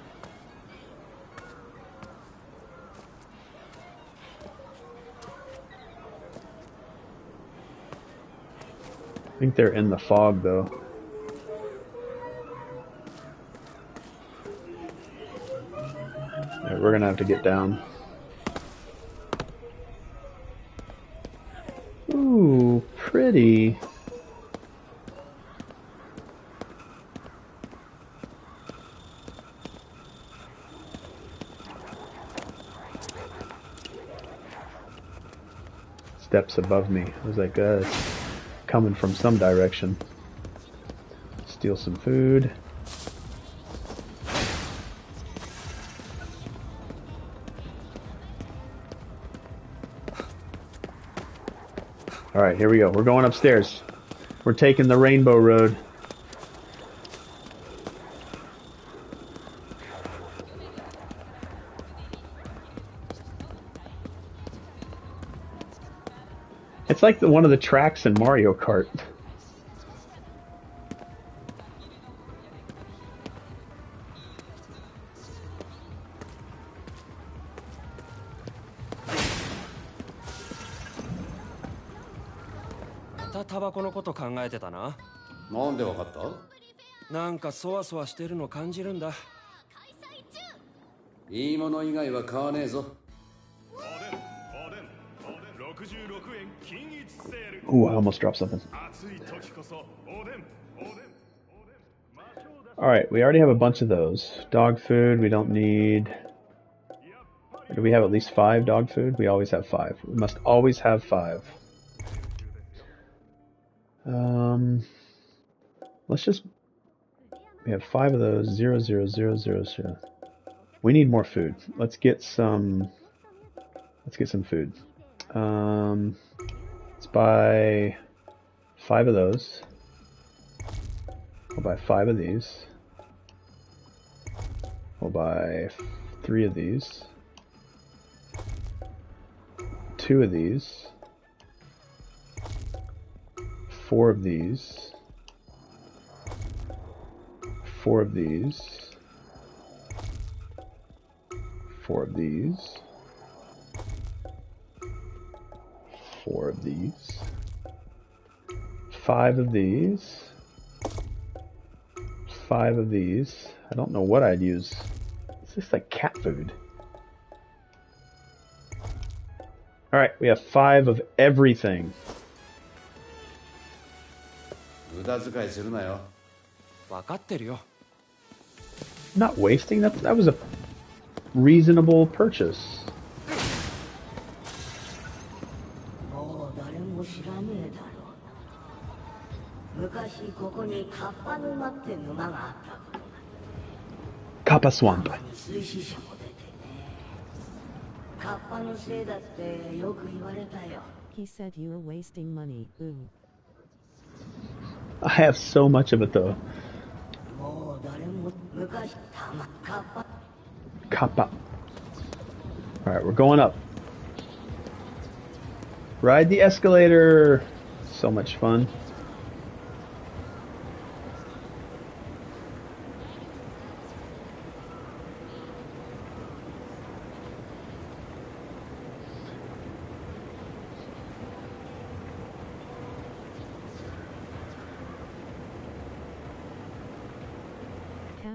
I think they're in the fog, though. Yeah, we're gonna have to get down. Ooh, pretty. Steps above me. It was like coming from some direction. Steal some food. Alright, here we go. We're going upstairs. We're taking the Rainbow Road. It's like one of the tracks in Mario Kart. Ooh, I almost dropped something. Alright, we already have a bunch of those. Dog food, we don't need... Or do we have at least 5 dog food? We always have 5. We must always have 5. Let's just... We have 5 of those. 0, 0, 0, 0, 0. We need more food. Let's get some... Let's get some food. Let's buy 5 of those. We'll buy 5 of these. We'll buy 3 of these. 2 of these. 4 of these. 4 of these. 4 of these. 4 of these. 5 of these. 5 of these. I don't know what I'd use. It's just like cat food. Alright, we have 5 of everything. Not wasting, that was a reasonable purchase. Kappa Swamp. He said you were wasting money. Ooh. I have so much of it though. Kappa. Alright, we're going up. Ride the escalator. So much fun.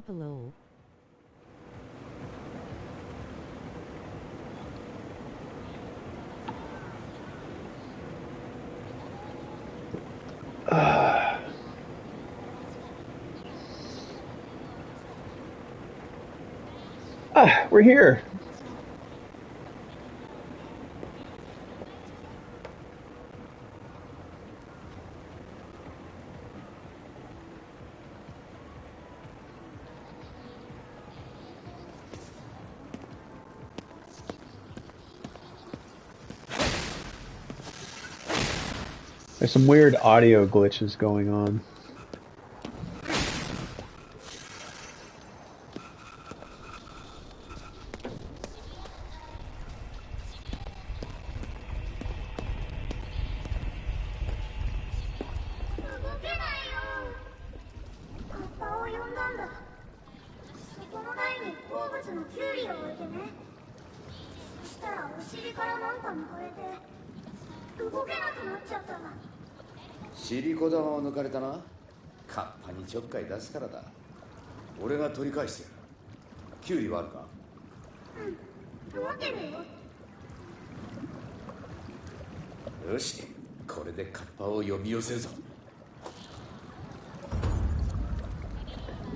Hello. We're here. There's some weird audio glitches going on.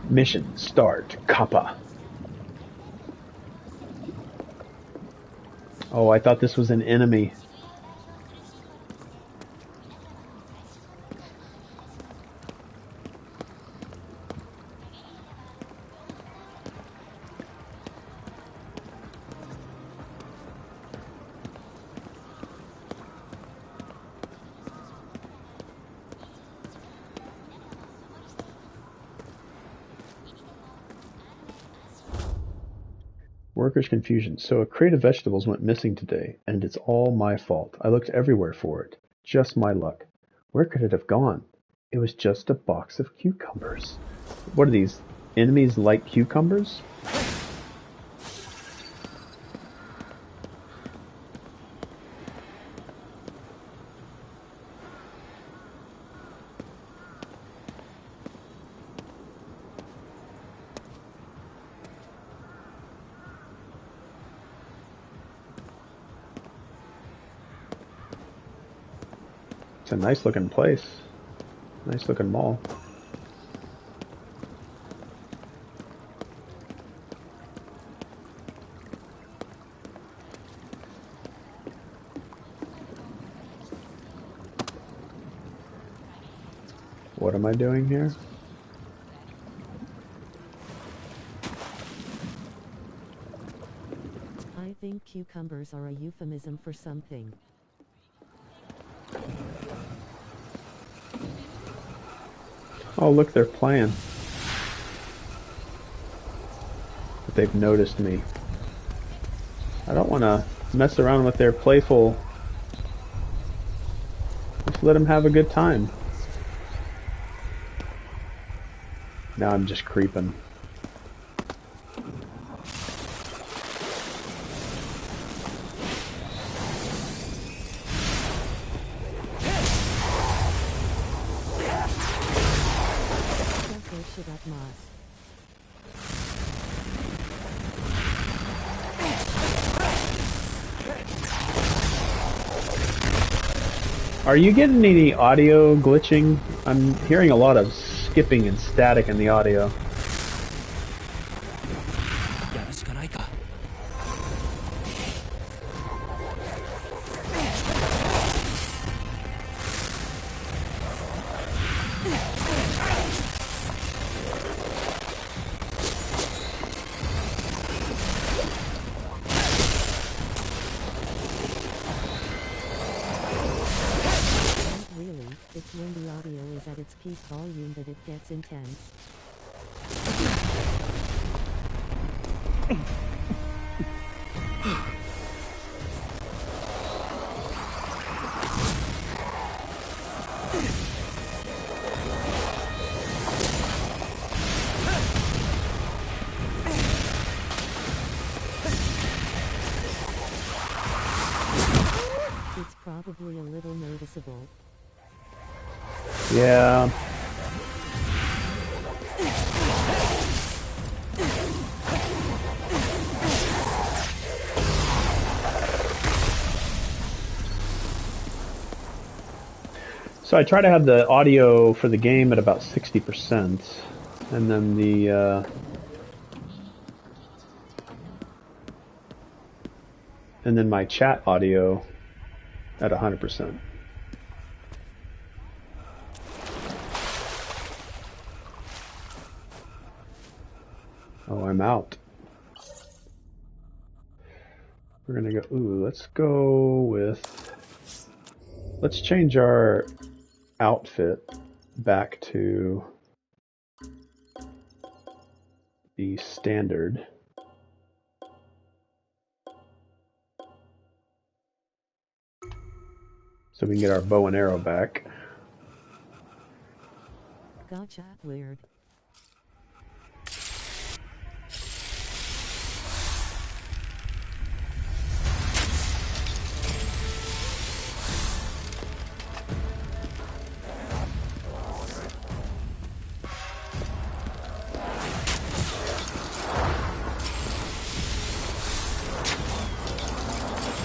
Mission start, Kappa. Oh, I thought this was an enemy. Workers' confusion. So a crate of vegetables went missing today, and it's all my fault. I looked everywhere for it. Just my luck. Where could it have gone? It was just a box of cucumbers. What are these? Enemies like cucumbers? It's a nice looking place. Nice looking mall. What am I doing here? I think cucumbers are a euphemism for something. Oh, look, they're playing. But they've noticed me. I don't want to mess around with their playful... Just let them have a good time. Now I'm just creeping. Are you getting any audio glitching? I'm hearing a lot of skipping and static in the audio. It's when the audio is at its peak volume that it gets intense. It's probably a little noticeable. Yeah. So I try to have the audio for the game at about 60%, and then my chat audio at 100%. Oh, I'm out. We're gonna go, let's change our outfit back to the standard. So we can get our bow and arrow back. Gotcha, weird.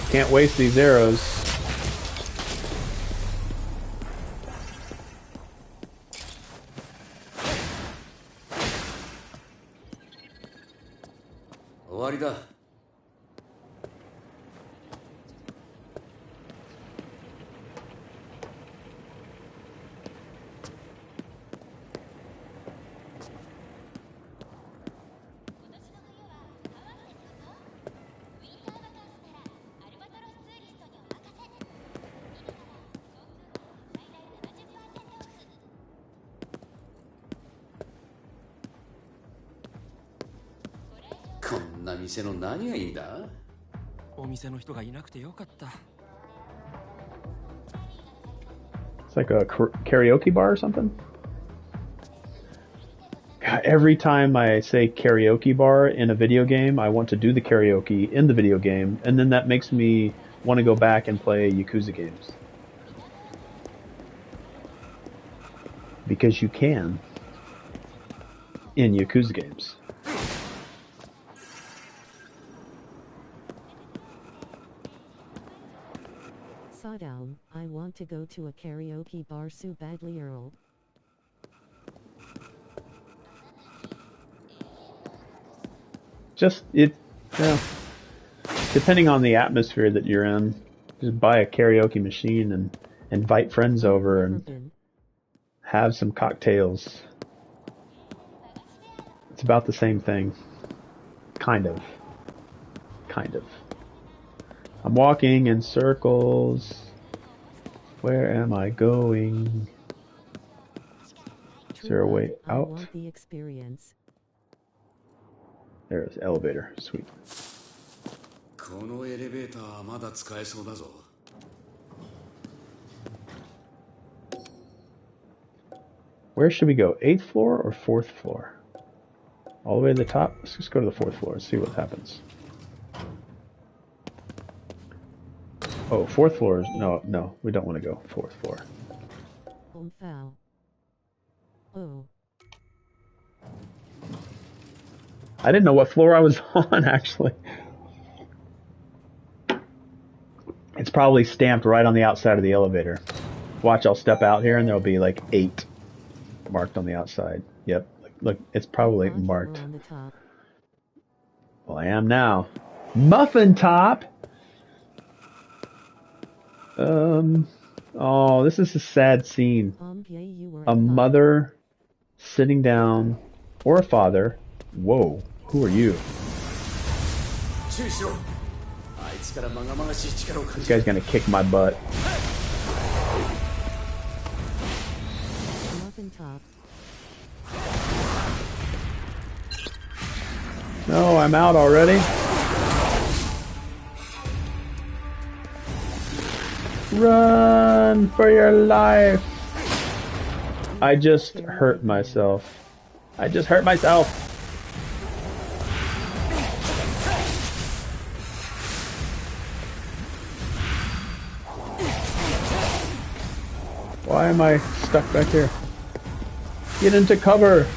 Can't waste these arrows. It's like a karaoke bar or something. God, every time I say karaoke bar in a video game, I want to do the karaoke in the video game, and then that makes me want to go back and play Yakuza games. Because you can in Yakuza games. Down. I want to go to a karaoke bar so badly, Earl. Just depending on the atmosphere that you're in, just buy a karaoke machine and invite friends over and have some cocktails. It's about the same thing. Kind of. I'm walking in circles. Where am I going? Is there a way out? I want the experience. There's the elevator. Sweet. Where should we go? 8th floor or 4th floor? All the way to the top? Let's just go to the 4th floor and see what happens. Oh, 4th floor is... No, we don't want to go 4th floor. Foul. Oh. I didn't know what floor I was on, actually. It's probably stamped right on the outside of the elevator. Watch, I'll step out here and there'll be like 8 marked on the outside. Yep. Look, it's probably marked. On the top. Well, I am now. Muffin top! Oh, this is a sad scene. A mother sitting down, or a father. Whoa, who are you? This guy's gonna kick my butt. No, I'm out already. Run for your life. I just hurt myself. Why am I stuck back here? Get into cover.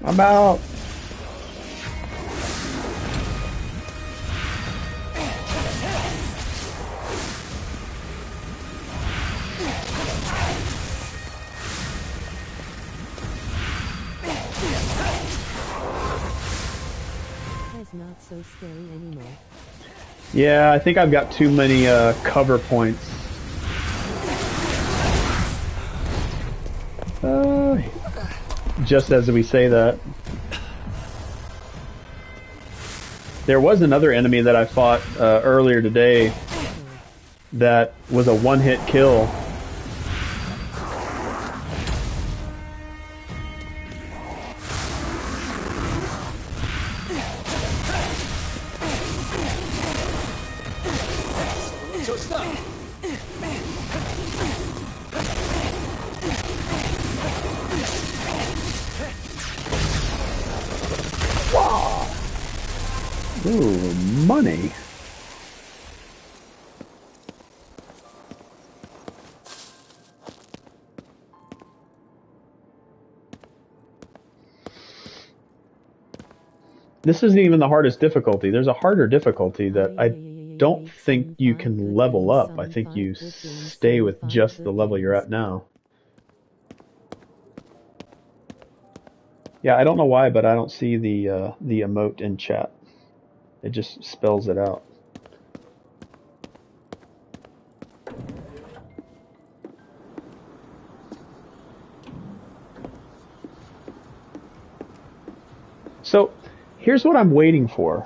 I'm out. That's not so scary anymore. Yeah, I think I've got too many cover points. Just as we say that. There was another enemy that I fought earlier today that was a one-hit kill. Ooh, money. This isn't even the hardest difficulty. There's a harder difficulty that I don't think you can level up. I think you stay with just the level you're at now. Yeah, I don't know why, but I don't see the emote in chat. It just spells it out. So, here's what I'm waiting for.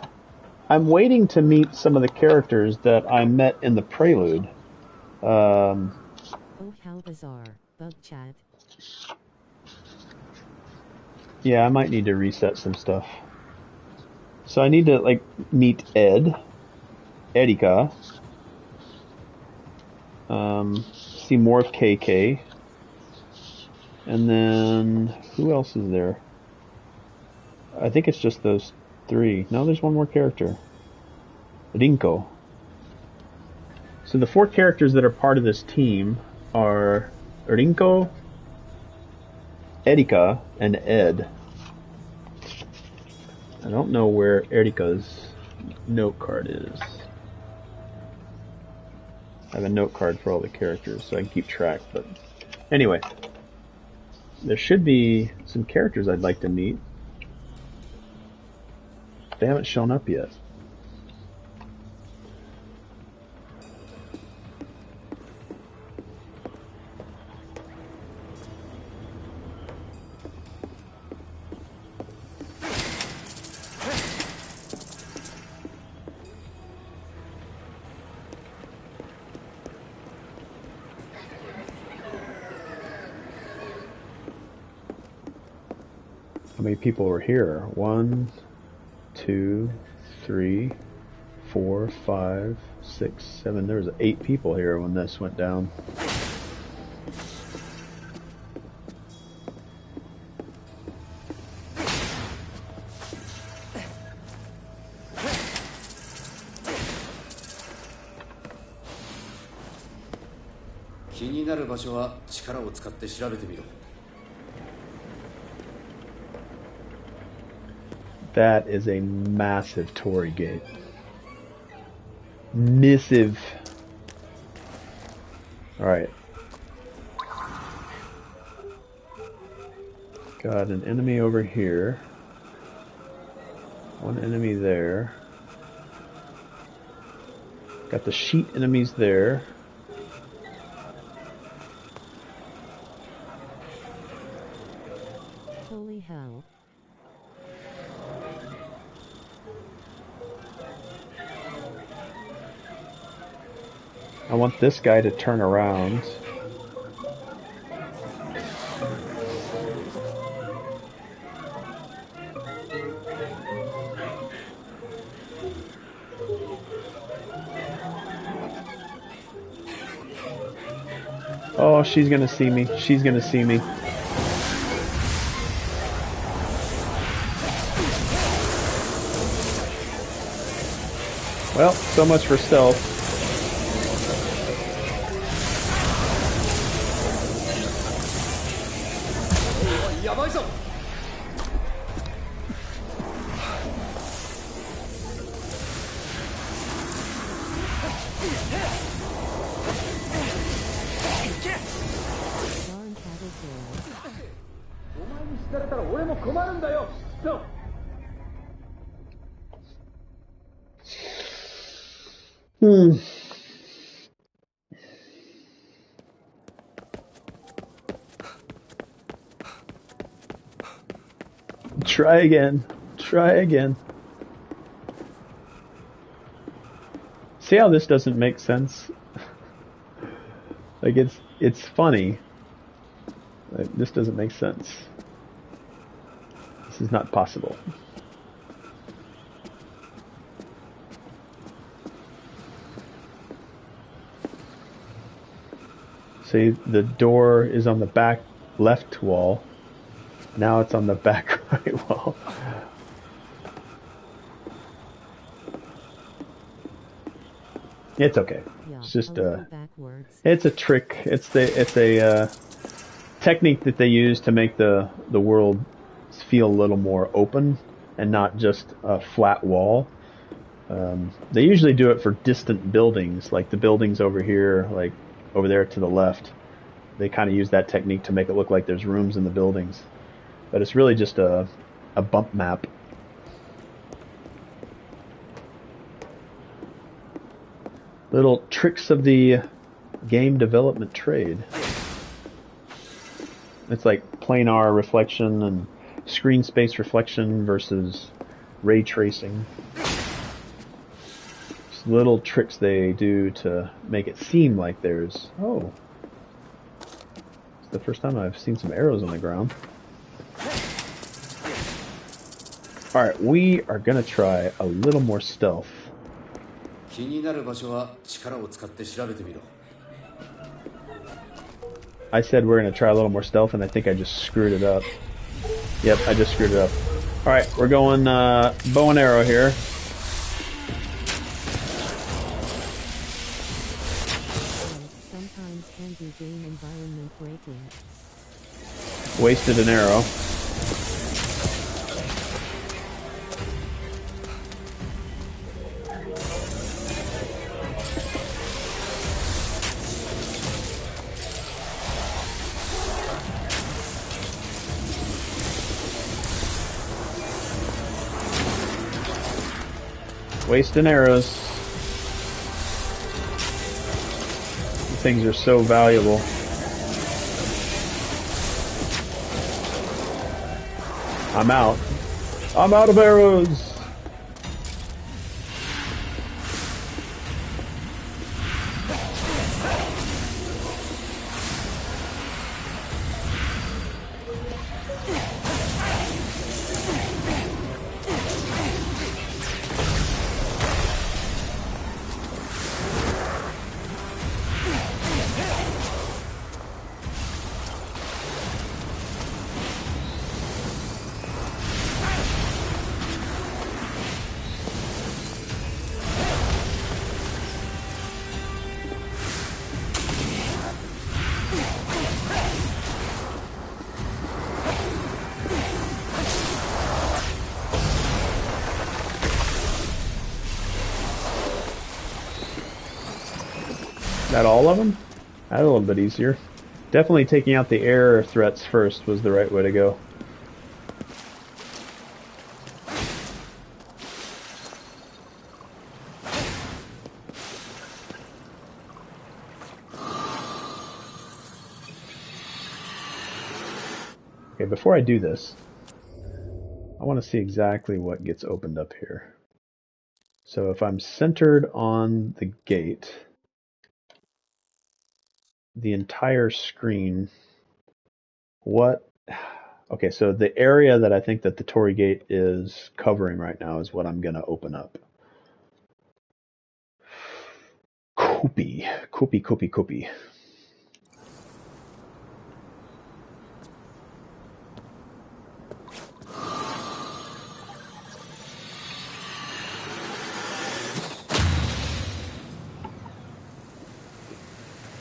I'm waiting to meet some of the characters that I met in the prelude. Oh, how bizarre. Bug chat. Yeah, I might need to reset some stuff. So I need to, like, meet Ed, Erika, see more of KK, and then, who else is there? I think it's just those three. No, there's one more character. Rinko. So the four characters that are part of this team are Rinko, Erika, and Ed. I don't know where Erika's note card is. I have a note card for all the characters so I can keep track, but anyway. There should be some characters I'd like to meet. They haven't shown up yet. How many people were here? 1, 2, 3, 4, 5, 6, 7. There was 8 people here when this went down. That is a massive Torii gate. Missive. Alright. Got an enemy over here. One enemy there. Got the sheet enemies there. Holy hell. I want this guy to turn around. Oh, she's gonna see me. She's gonna see me. Well, so much for stealth. Try again. Try again. See how this doesn't make sense? Like it's funny. Like, this doesn't make sense. This is not possible. See, the door is on the back left wall. Now it's on the back right wall. It's okay. Yeah, it's just backwards. It's a trick. It's a technique that they use to make the world feel a little more open and not just a flat wall. They usually do it for distant buildings, like the buildings over here, like over there to the left. They kind of use that technique to make it look like there's rooms in the buildings. But it's really just a bump map. Little tricks of the game development trade. It's like planar reflection and screen space reflection versus ray tracing. Just little tricks they do to make it seem like there's... Oh. It's the first time I've seen some arrows on the ground. Alright, we are going to try a little more stealth. I said we're going to try a little more stealth, and I think I just screwed it up. Yep, I just screwed it up. Alright, we're going bow and arrow here. Sometimes can be game environment breaking. Wasted an arrow. Wasting arrows. These things are so valuable. I'm out. I'm out of arrows. That all of them? That's a little bit easier. Definitely taking out the air threats first was the right way to go. Okay, before I do this, I want to see exactly what gets opened up here. So if I'm centered on the gate, the entire screen, what... Okay, so the area that I think that the Torii Gate is covering right now is what I'm going to open up. Koopy. Koopy, koopy, koopy.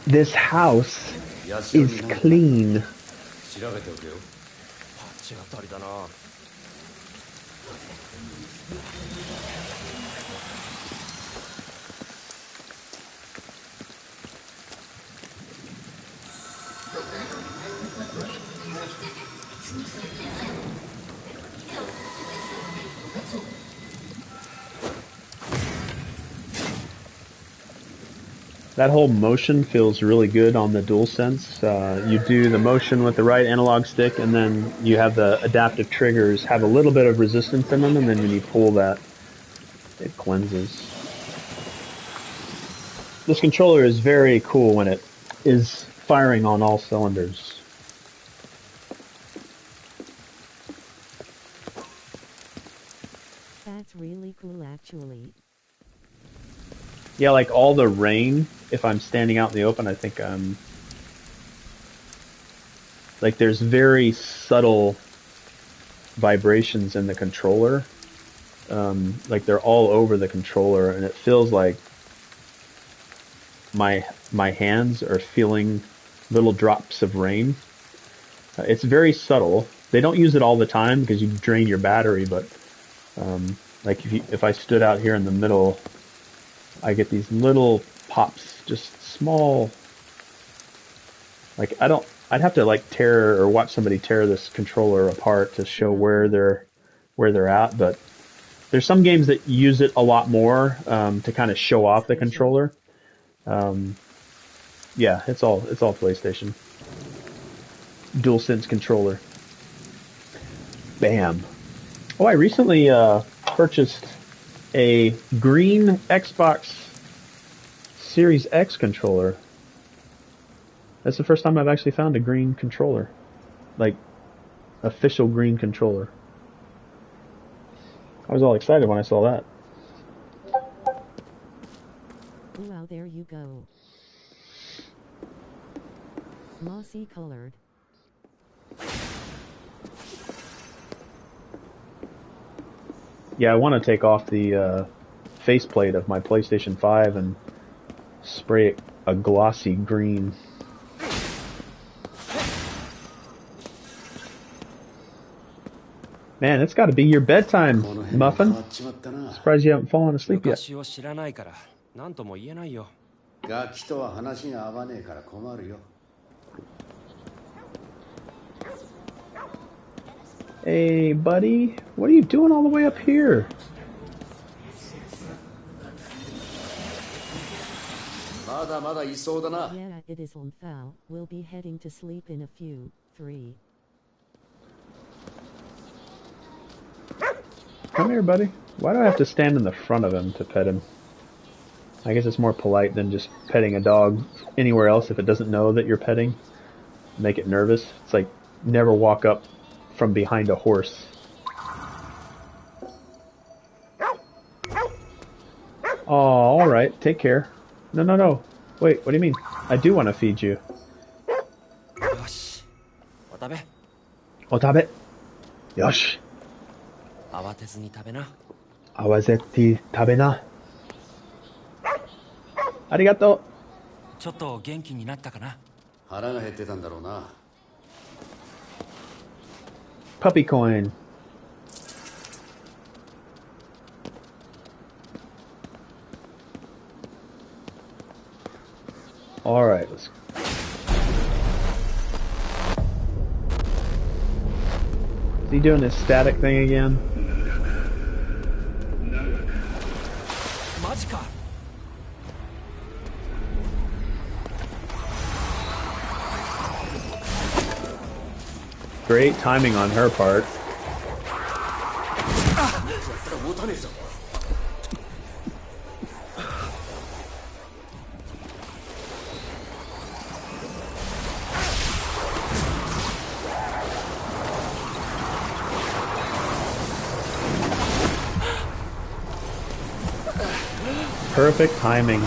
This house is clean. That whole motion feels really good on the DualSense. You do the motion with the right analog stick, and then you have the adaptive triggers have a little bit of resistance in them, and then when you pull that, it cleanses. This controller is very cool when it is firing on all cylinders. That's really cool, actually. Yeah, like all the rain, if I'm standing out in the open, I think like there's very subtle vibrations in the controller. Like they're all over the controller, and it feels like my hands are feeling little drops of rain. It's very subtle. They don't use it all the time because you drain your battery, but like if I stood out here in the middle, I get these little pops, just small. Like I'd have to like tear or watch somebody tear this controller apart to show where they're at. But there's some games that use it a lot more to kind of show off the controller. Yeah, it's all PlayStation. DualSense controller. Bam. Oh, I recently purchased a green Xbox Series X controller. That's the first time I've actually found a green controller. Like, official green controller. I was all excited when I saw that. Wow, there you go. Mossy colored. Yeah, I want to take off the faceplate of my PlayStation 5 and spray it a glossy green. Man, it's got to be your bedtime, Muffin. Surprised you haven't fallen asleep yet. Hey, buddy, what are you doing all the way up here? Yeah, it is on foul. We'll be heading to sleep in a few. 3. Come here, buddy. Why do I have to stand in the front of him to pet him? I guess it's more polite than just petting a dog anywhere else if it doesn't know that you're petting. Make it nervous. It's like never walk up from behind a horse. Oh, alright. Take care. No. Wait, what do you mean? I do want to feed you. Otabe. Yosh. 慌てずに食べな。合わせて食べな。ありがとう。ちょっと元気になったかな。腹が減ってたんだろうな。Puppy coin. Alright, let's... Is he doing his static thing again? Great timing on her part. Perfect timing.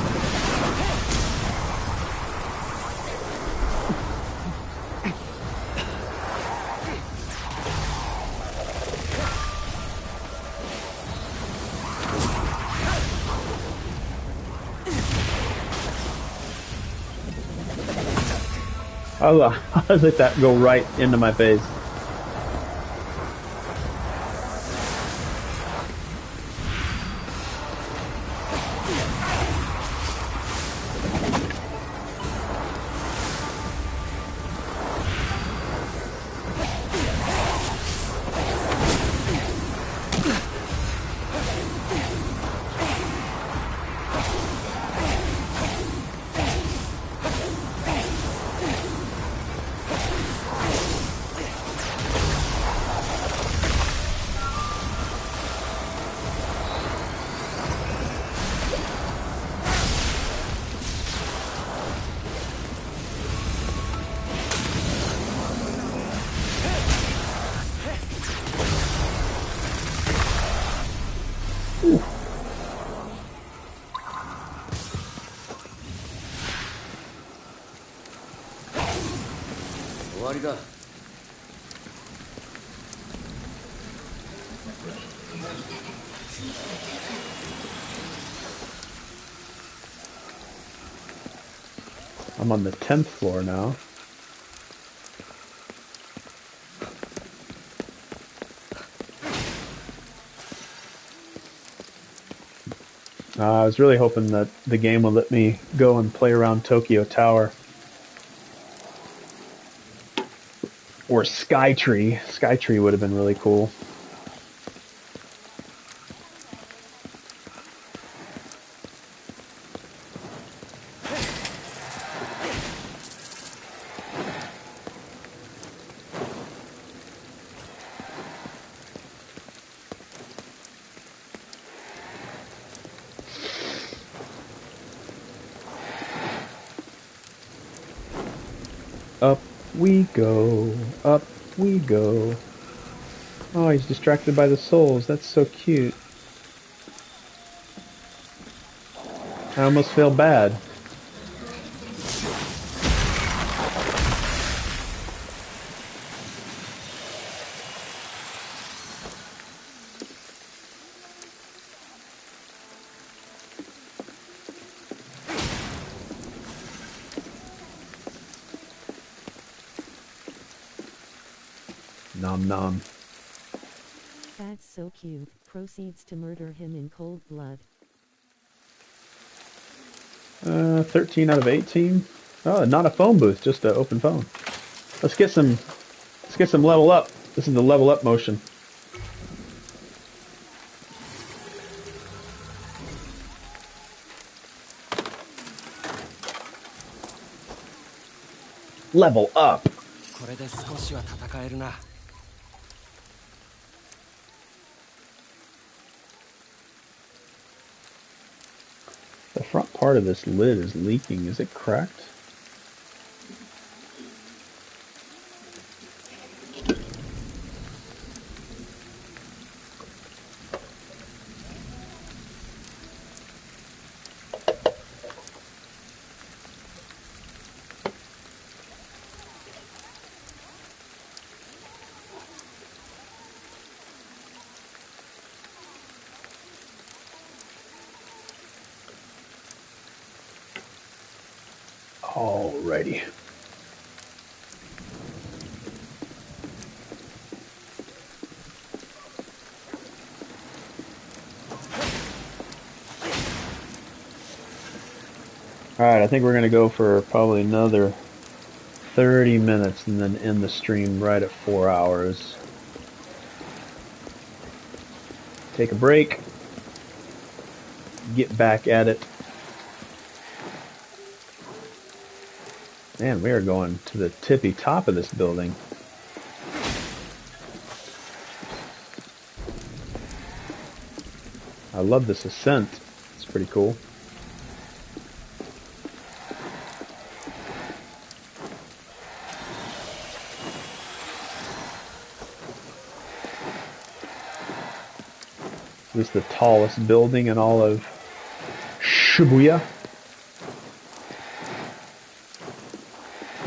I let that go right into my face. 終わりだ。I'm on the 10th floor now. I was really hoping that the game would let me go and play around Tokyo Tower. Or Skytree. Skytree would have been really cool. Up we go, up we go. Oh, he's distracted by the souls. That's so cute. I almost feel bad. Nom nom. That's so cute. Proceeds to murder him in cold blood. 13 out of 18. Oh, not a phone booth, just an open phone. Let's get some level up. This is the level up motion. Level up. これで少しは戦えるな。The front part of this lid is leaking. Is it cracked? Alrighty. Alright, I think we're going to go for probably another 30 minutes and then end the stream right at 4 hours. Take a break. Get back at it. Man, we are going to the tippy top of this building. I love this ascent. It's pretty cool. This is the tallest building in all of Shibuya.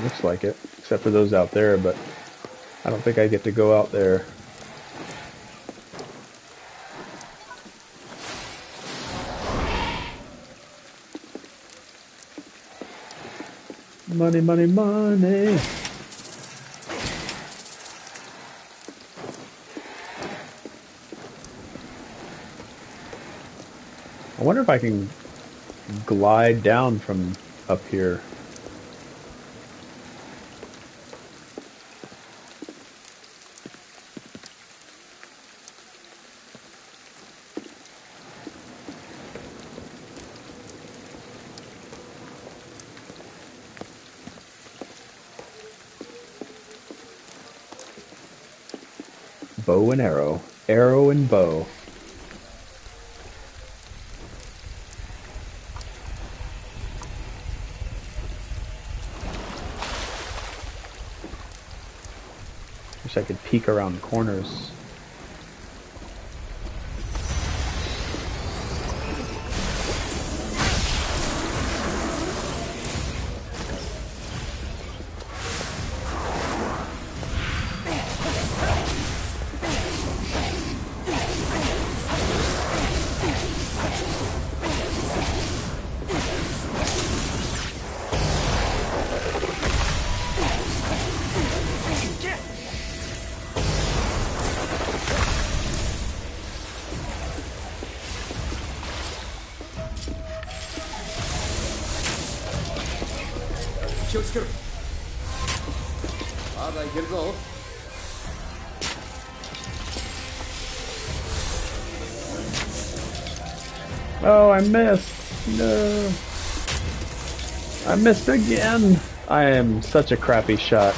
Looks like it, except for those out there, but I don't think I get to go out there. Money, money, money. I wonder if I can glide down from up here. Bow and arrow. Arrow and bow. Wish I could peek around corners. つけろ。まだいけるぞ。Oh, I missed. No. I missed again. I am such a crappy shot.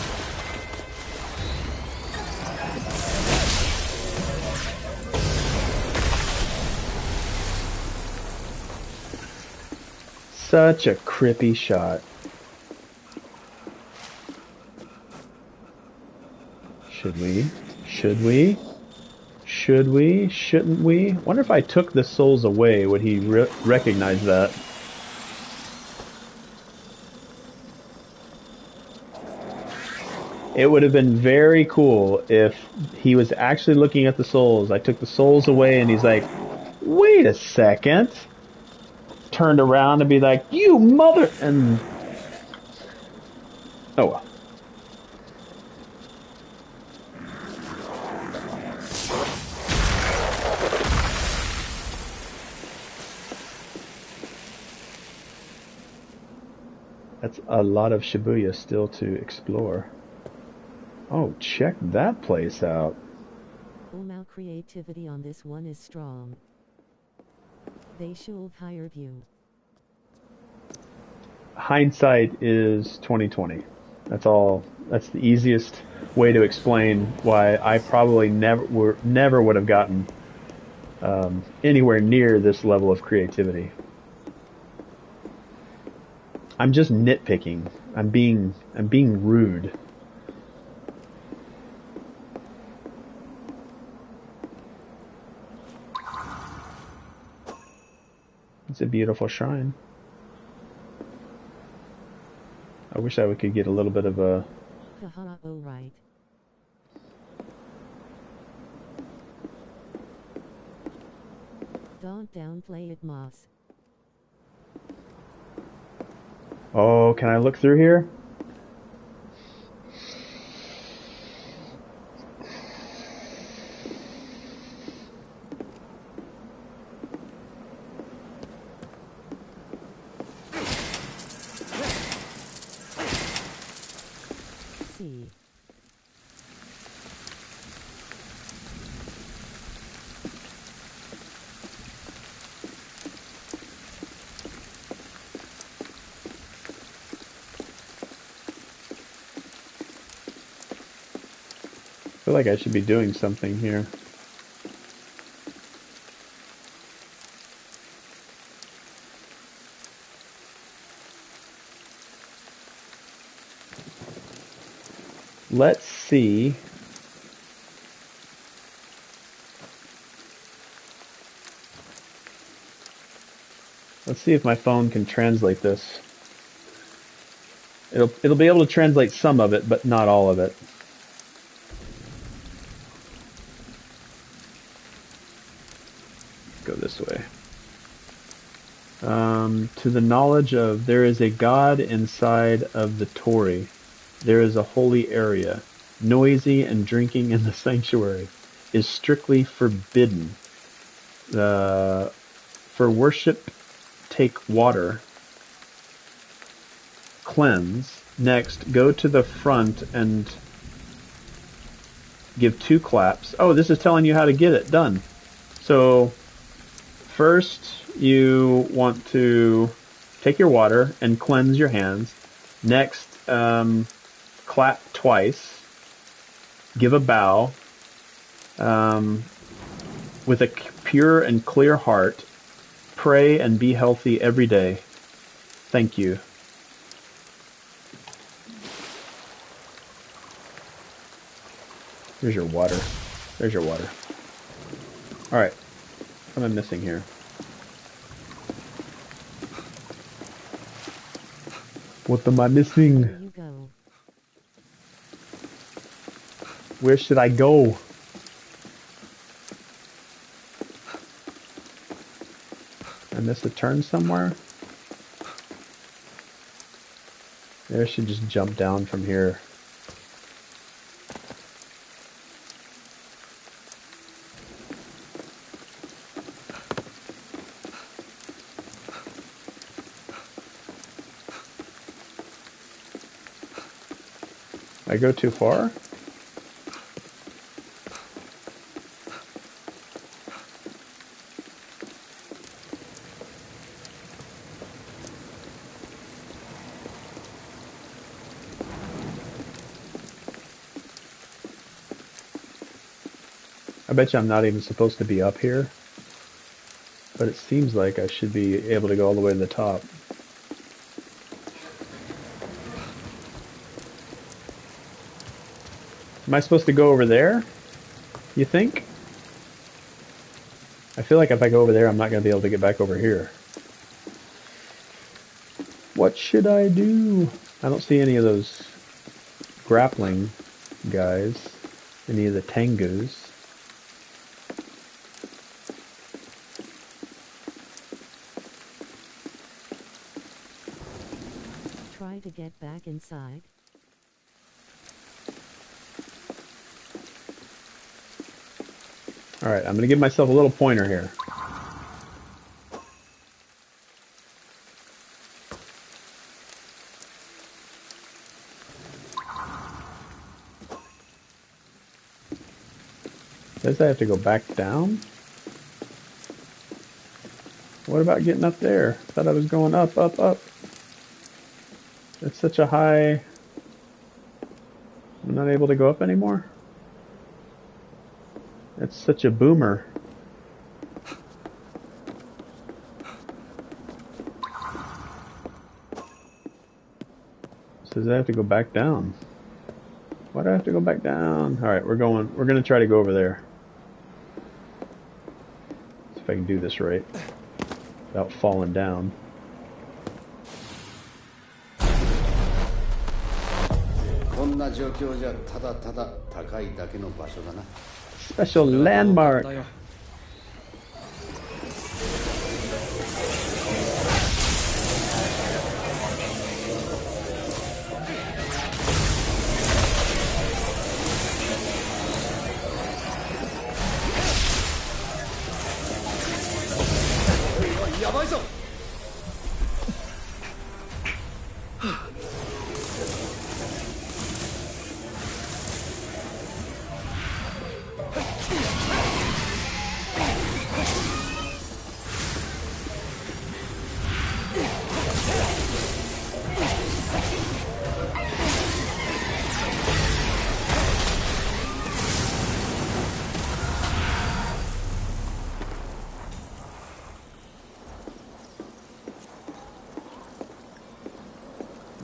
Such a crippy shot. Should we? Should we? Should we? Shouldn't we? Wonder if I took the souls away, would he recognize that? It would have been very cool if he was actually looking at the souls. I took the souls away and he's like, wait a second. Turned around and be like, you mother... And... Oh well. That's a lot of Shibuya still to explore. Oh, check that place out. Omao creativity on this one is strong. They should have hired you. Hindsight is 2020. That's all. That's the easiest way to explain why I probably never would have gotten anywhere near this level of creativity. I'm just nitpicking. I'm being rude. It's a beautiful shrine. I wish I could get a little bit of a... Haha, oh right. Don't downplay it, Moss. Oh, can I look through here? See. I feel like I should be doing something here. Let's see. Let's see if my phone can translate this. It'll be able to translate some of it, but not all of it. Go this way. To the knowledge of there is a God inside of the Torii. There is a holy area. Noisy and drinking in the sanctuary is strictly forbidden. For worship, take water. Cleanse. Next, go to the front and give 2 claps. Oh, this is telling you how to get it done. So, first you want to take your water and cleanse your hands. Next, clap twice. Give a bow. With a pure and clear heart, pray and be healthy every day. Thank you. Here's your water. There's your water. Alright. What am I missing here? What am I missing? There you go. Where should I go? I missed a turn somewhere? Maybe I should just jump down from here. I go too far? I bet you I'm not even supposed to be up here, but it seems like I should be able to go all the way to the top. Am I supposed to go over there, you think? I feel like if I go over there, I'm not going to be able to get back over here. What should I do? I don't see any of those grappling guys, any of the Tengus. Try to get back inside. Alright, I'm going to give myself a little pointer here. Says I have to go back down? What about getting up there? I thought I was going up, up, up. It's such a high... I'm not able to go up anymore? It's such a boomer. Says I have to go back down. Why do I have to go back down? Alright, we're gonna try to go over there. See if I can do this right. Without falling down. Special landmark.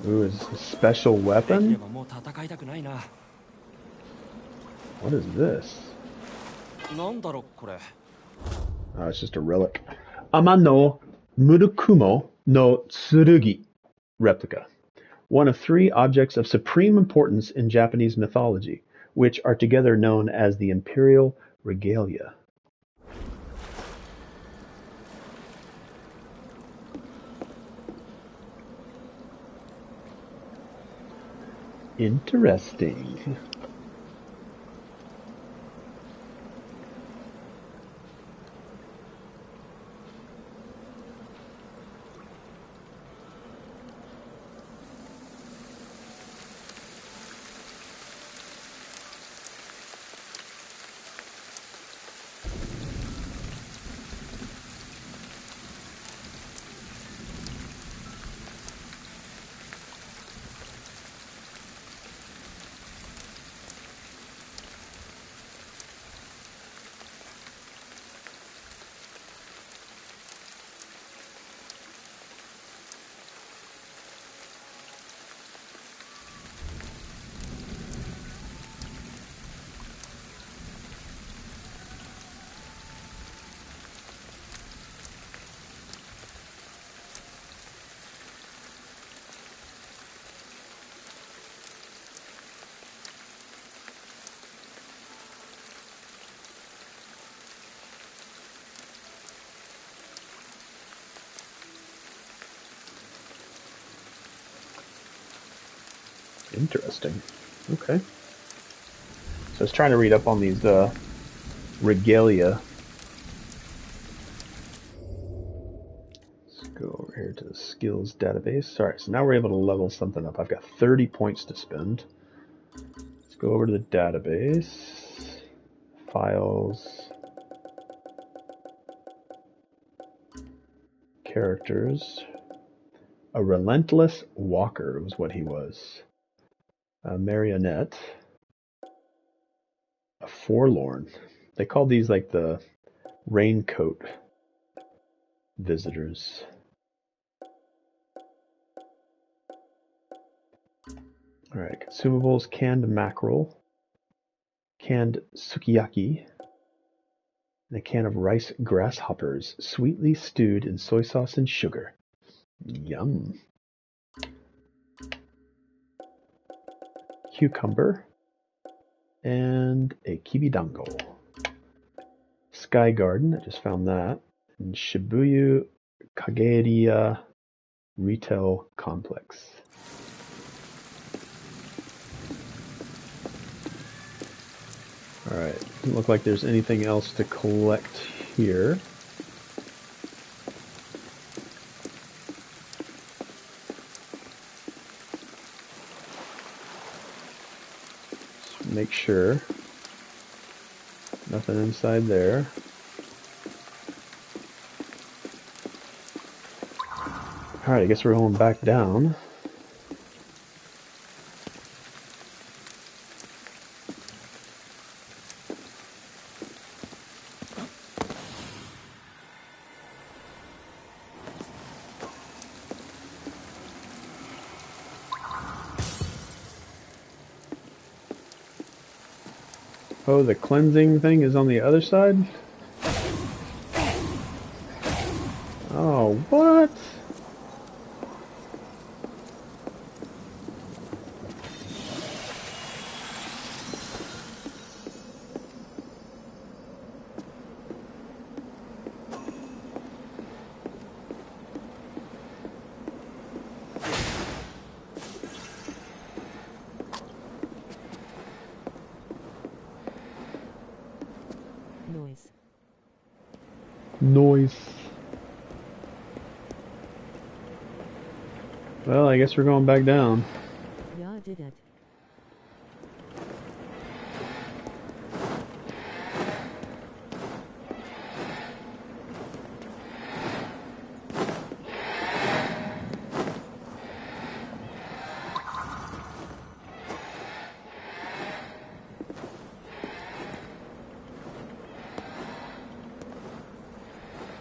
Ooh, is this a special weapon? What is this? Oh, it's just a relic. Amano Murukumo no Tsurugi replica. One of 3 objects of supreme importance in Japanese mythology, which are together known as the Imperial Regalia. Interesting. Interesting. Okay. So I was trying to read up on these regalia. Let's go over here to the skills database. Alright, so now we're able to level something up. I've got 30 points to spend. Let's go over to the database. Files. Characters. A relentless walker was what he was. A marionette. A forlorn. They call these like the raincoat visitors. Alright, consumables, canned mackerel, canned sukiyaki, and a can of rice grasshoppers, sweetly stewed in soy sauce and sugar. Yum. Cucumber, and a kibidango. Sky Garden, I just found that. And Shibuya Kageriya Retail Complex. Alright, doesn't look like there's anything else to collect here. Just make sure. Nothing inside there. Alright, I guess we're going back down. Oh, the cleansing thing is on the other side? Oh, what? Noise. Well, I guess we're going back down. Yeah, I did it.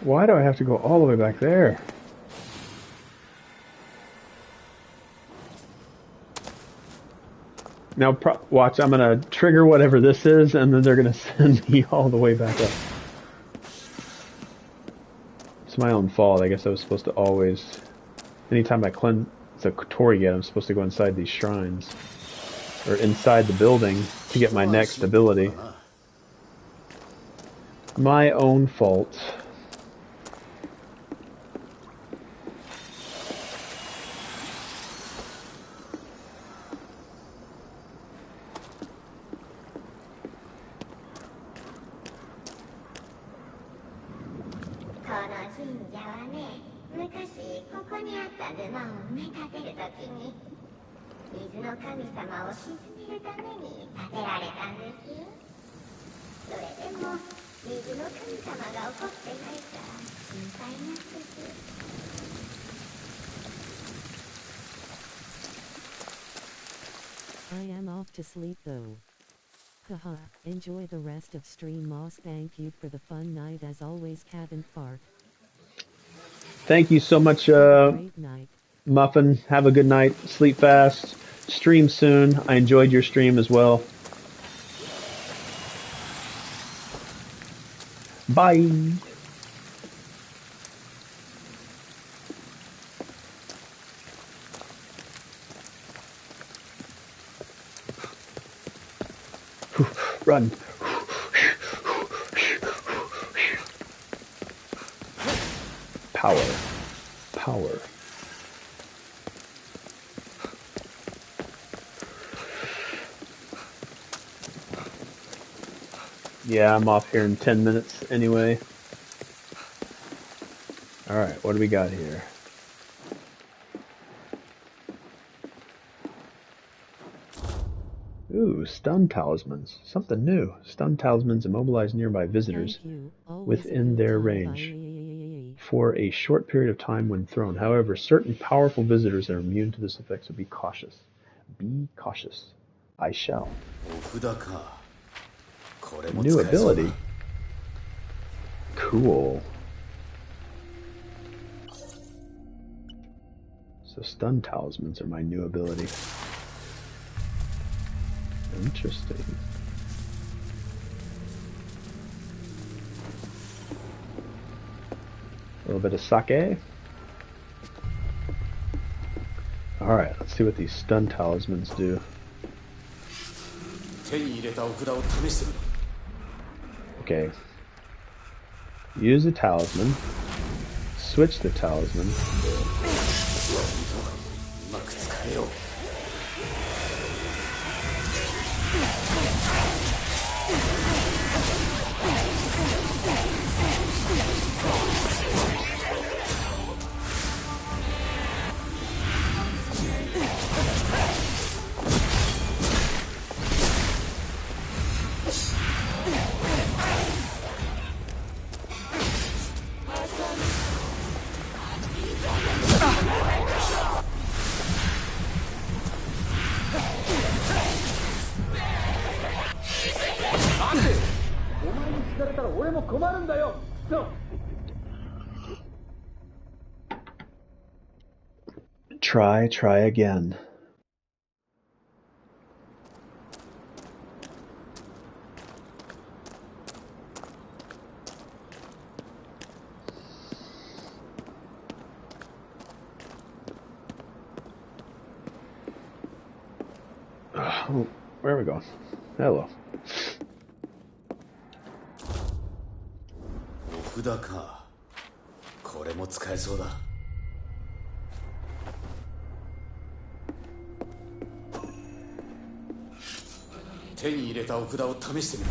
Why do I have to go all the way back there? Now, watch, I'm going to trigger whatever this is, and then they're going to send me all the way back up. It's my own fault. I guess I was supposed to always... Anytime I cleanse a Tori yet, I'm supposed to go inside these shrines. Or inside the building to get my next ability. My own fault. I am off to sleep though. Haha, enjoy the rest of stream, Moss. Thank you for the fun night as always, Cat and Fart. Thank you so much, Great night. Muffin. Have a good night. Sleep fast. Stream soon. I enjoyed your stream as well. Bye. Run. Power. Power. Yeah, I'm off here in 10 minutes anyway. Alright, what do we got here? Ooh, stun talismans. Something new. Stun talismans immobilize nearby visitors within their range for a short period of time when thrown. However, certain powerful visitors are immune to this effect, so be cautious. Be cautious. I shall. New ability. Cool. So stun talismans are my new ability. Interesting. A little bit of sake. Alright, let's see what these stun talismans do. Okay. Use the talisman. Switch the talisman. Try again. Oh, where are we going? Hello. お札か。これも使えそうだ。手に入れたお札を試してみる。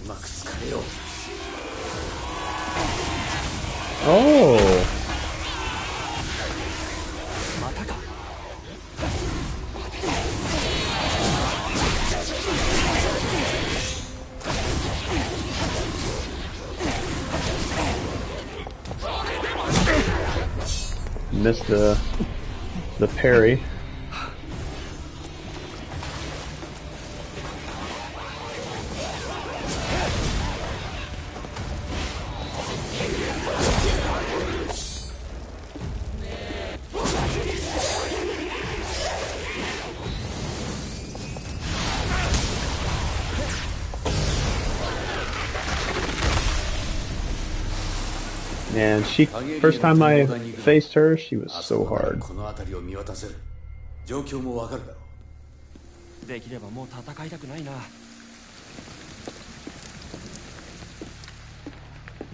うまく使えよ。Oh. Missed the parry. And she, first time I faced her, she was so hard.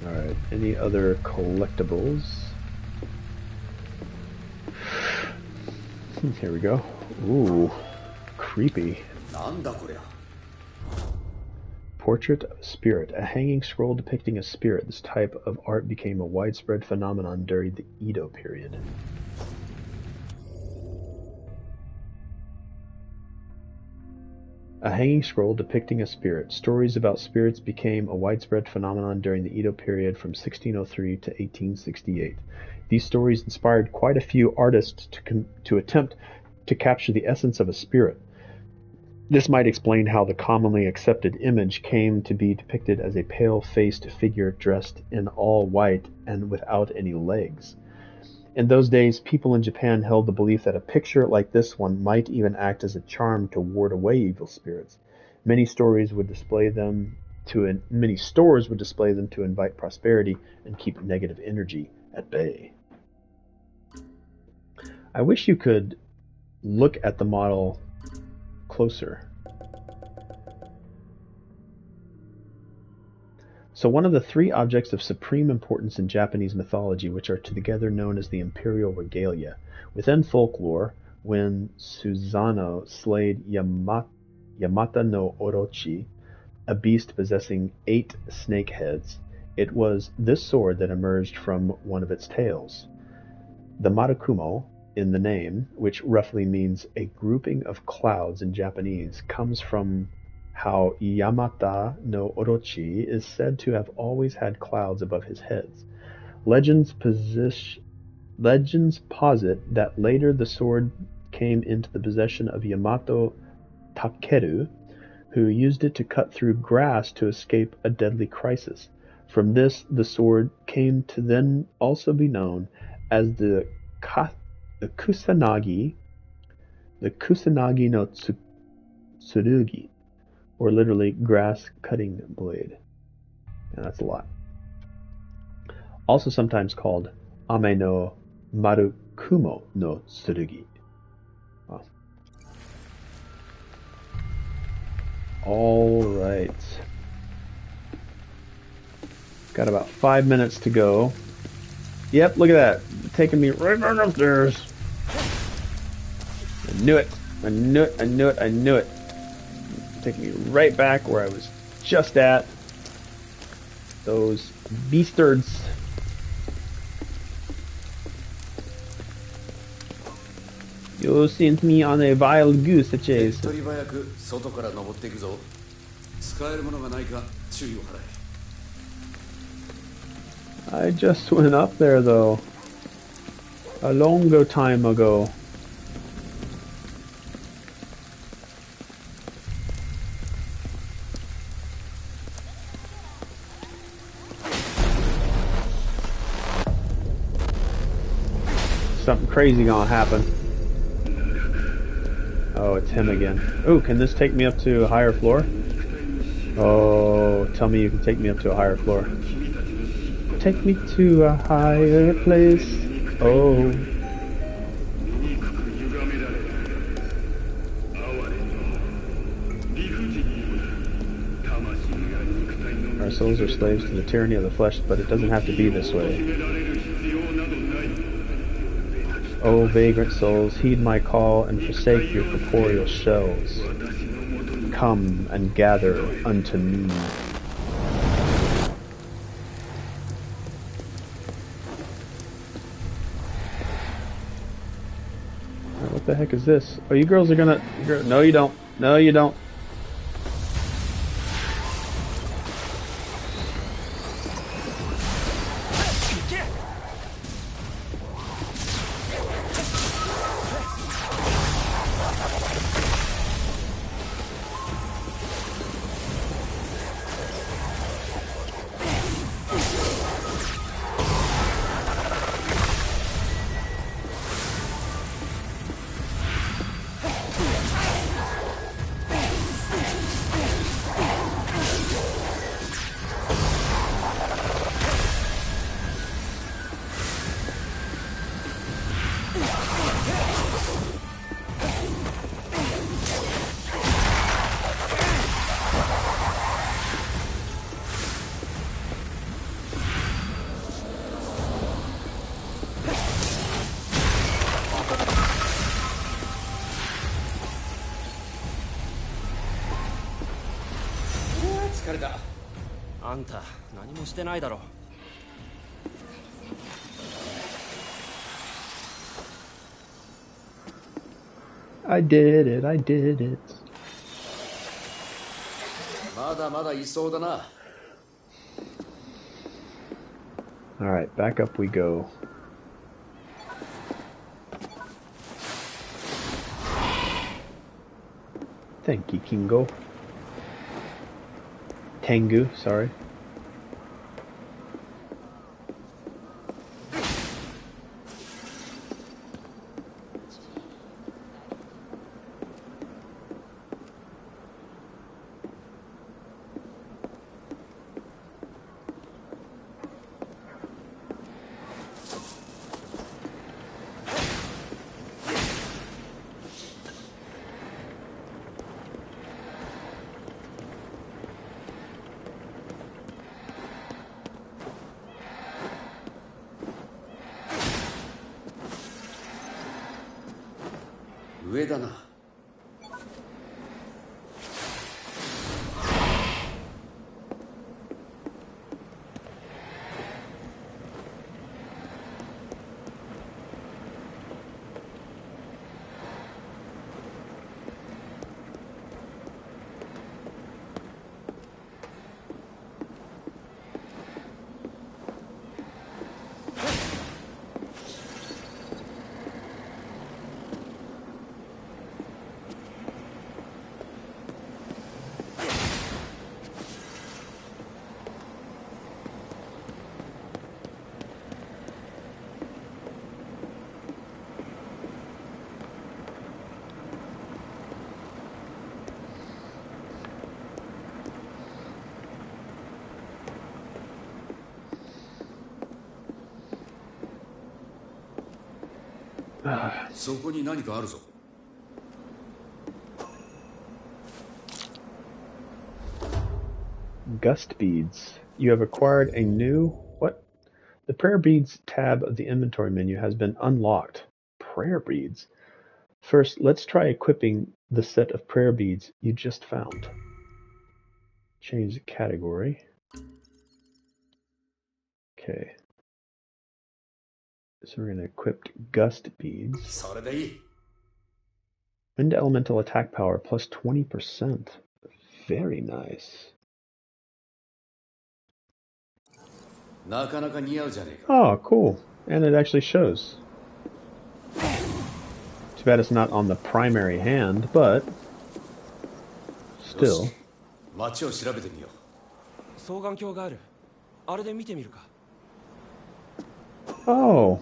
Alright, any other collectibles? Here we go. Ooh, creepy. Portrait of a Spirit, a hanging scroll depicting a spirit. This type of art became a widespread phenomenon during the Edo period. A hanging scroll depicting a spirit. Stories about spirits became a widespread phenomenon during the Edo period from 1603 to 1868. These stories inspired quite a few artists to attempt to capture the essence of a spirit. This might explain how the commonly accepted image came to be depicted as a pale-faced figure dressed in all white and without any legs. In those days, people in Japan held the belief that a picture like this one might even act as a charm to ward away evil spirits. Many stores would display them to invite prosperity and keep negative energy at bay. I wish you could look at the model closer. So one of the three objects of supreme importance in Japanese mythology, which are together known as the Imperial Regalia. Within folklore, when Susanoo slayed Yamata no Orochi, a beast possessing 8 snake heads, it was this sword that emerged from one of its tails. The Marukumo in the name, which roughly means a grouping of clouds in Japanese, comes from how Yamata no Orochi is said to have always had clouds above his heads. Legends posit that later the sword came into the possession of Yamato Takeru, who used it to cut through grass to escape a deadly crisis. From this, the sword came to then also be known as the Kusanagi no Tsurugi, or literally grass cutting blade. And that's a lot. Also sometimes called Ame no Marukumo no Tsurugi. Wow. All right. Got about 5 minutes to go. Yep, look at that. Taking me right back upstairs. I knew it. I knew it. I knew it. I knew it. Taking me right back where I was just at. Those beastards. You sent me on a wild goose chase. I just went up there though. A long time ago. Something crazy gonna happen. Oh, it's him again. Ooh, can this take me up to a higher floor? Oh, tell me you can take me up to a higher floor. Take me to a higher place. Oh. Our souls are slaves to the tyranny of the flesh, but it doesn't have to be this way. O vagrant souls, heed my call and forsake your corporeal shells. Come and gather unto me. What the heck is this? Oh, you girls are gonna... No, you don't. No, you don't. I did it, I did it. Alright, back up we go. Thank you, Kingo. Tengu, sorry. そこに何かあるぞ。Gust beads. You have acquired a new... What? The prayer beads tab of the inventory menu has been unlocked. Prayer beads? First, let's try equipping the set of prayer beads you just found. Change the category. Okay. So we're going to equip Gust beads. Wind elemental attack power plus 20%. Very nice. Oh, cool. And it actually shows. Too bad it's not on the primary hand, but still. Oh.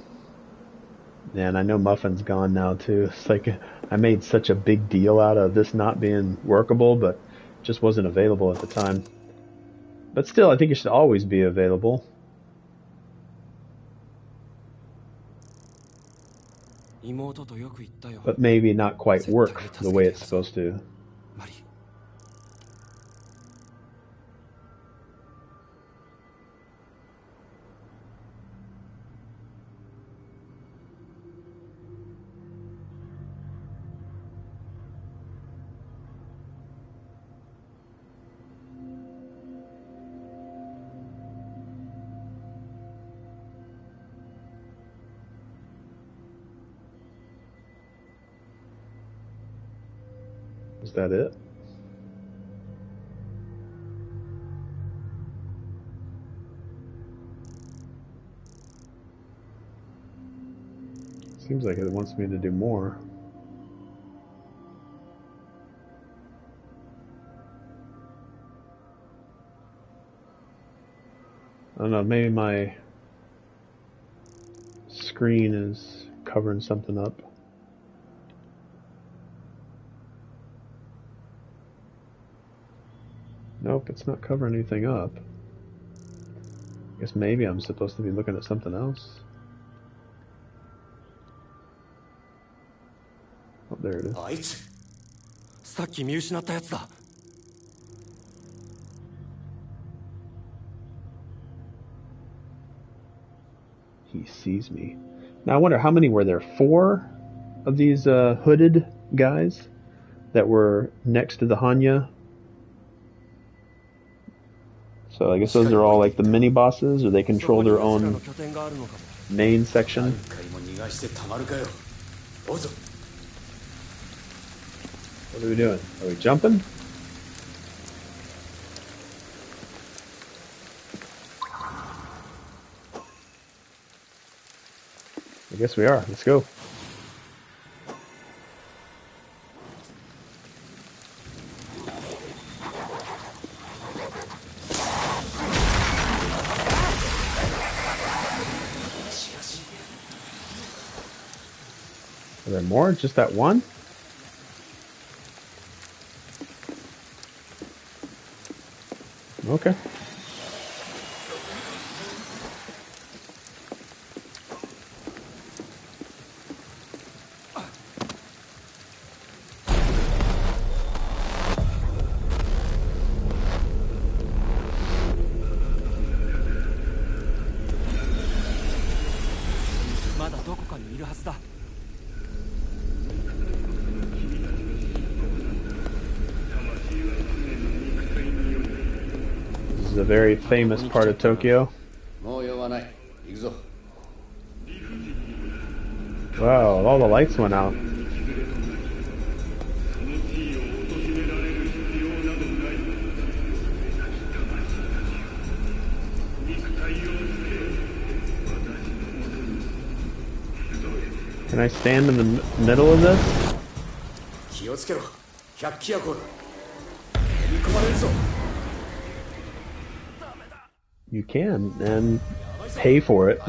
Man, I know Muffin's gone now too. It's like I made such a big deal out of this not being workable, but it just wasn't available at the time. But still, I think it should always be available. But maybe not quite work the way it's supposed to. Is that it? Seems like it wants me to do more. I don't know, maybe my screen is covering something up. Nope, it's not covering anything up. I guess maybe I'm supposed to be looking at something else. Oh, there it is. He sees me. Now I wonder how many were there? 4 of these hooded guys that were next to the Hanya. So I guess those are all like the mini bosses, or they control their own main section. What are we doing? Are we jumping? I guess we are. Let's go. Are there more? Just that one? Okay. This is a very famous part of Tokyo. Wow, all the lights went out. Can I stand in the middle of this? You can, and pay for it.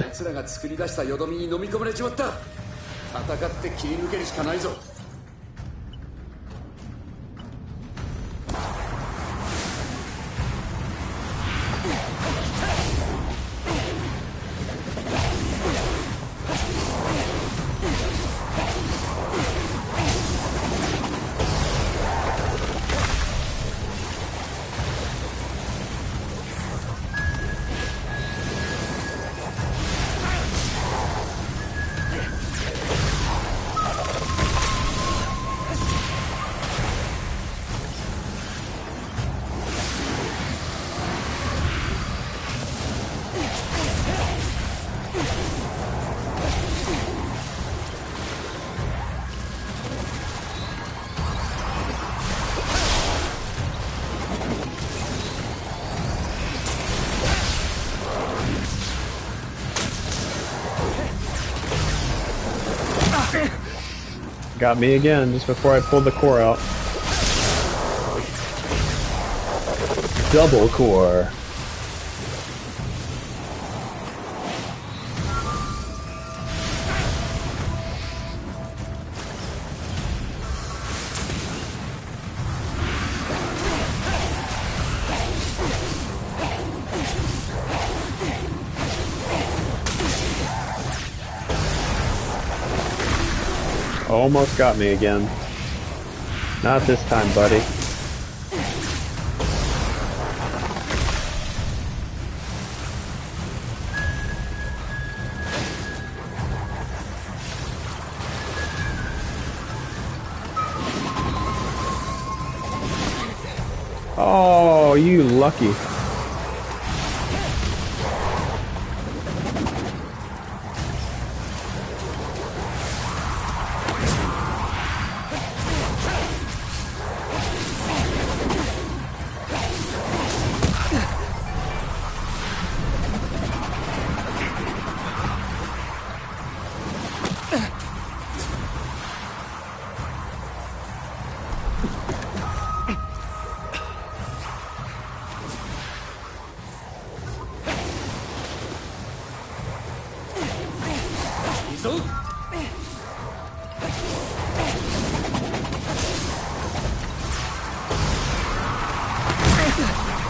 Got me again just before I pulled the core out. Double core. Almost got me again. Not this time, buddy. Oh, you lucky.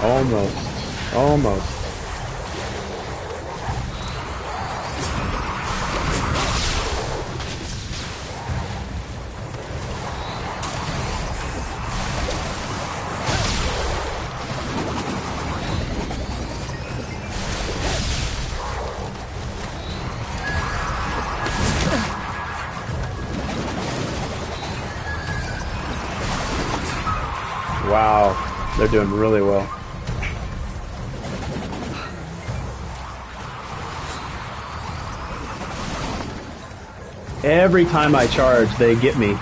Almost. Almost. Wow, they're doing really well. Every time I charge, they get me.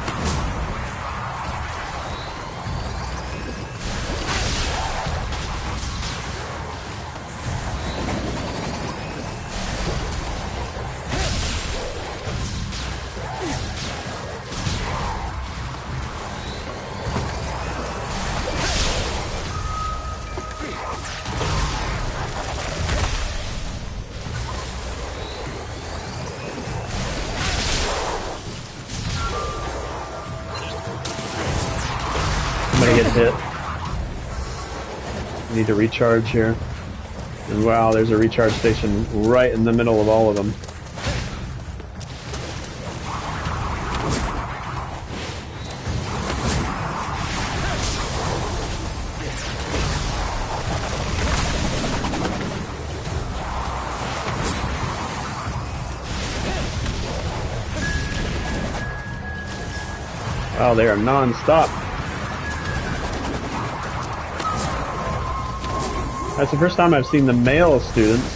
Hit. Need to recharge here. And wow, there's a recharge station right in the middle of all of them. Wow, they are non-stop. That's the first time I've seen the male students.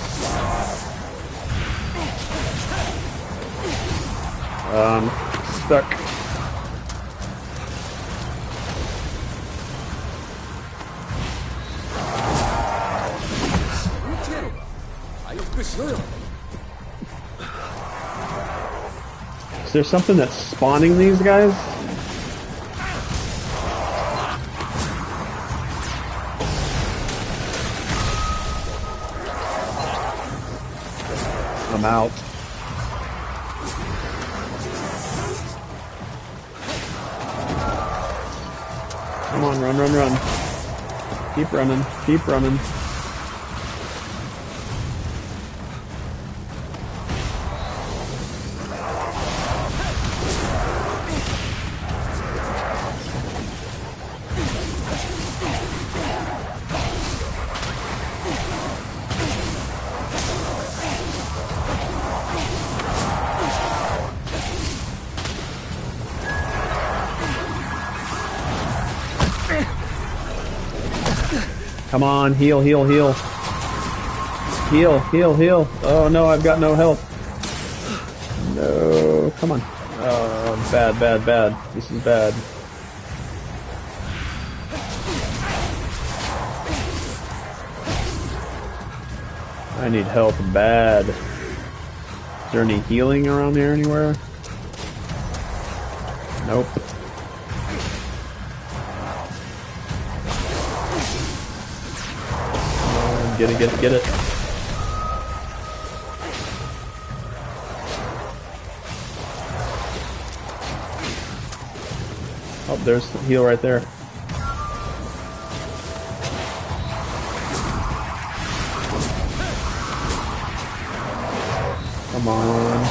Stuck. Is there something that's spawning these guys? I'm out. Come on, run, run, run. Keep running, keep running. Come on, heal, heal, heal. Heal, heal, heal. Oh no, I've got no health. No, come on. Oh, bad, bad, bad. This is bad. I need help bad. Is there any healing around here anywhere? Nope. Get it, get it, get it. Oh, there's the heal right there. Come on.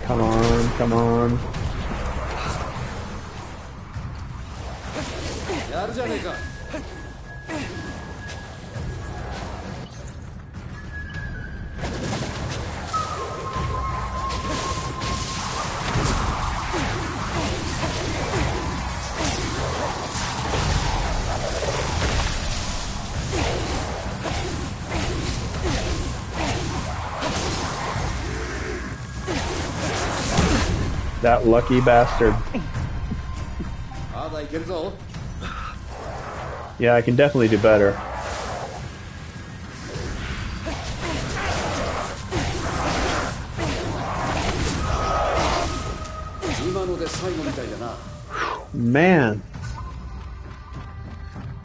Come on, come on. That lucky bastard. Yeah, I can definitely do better. Man,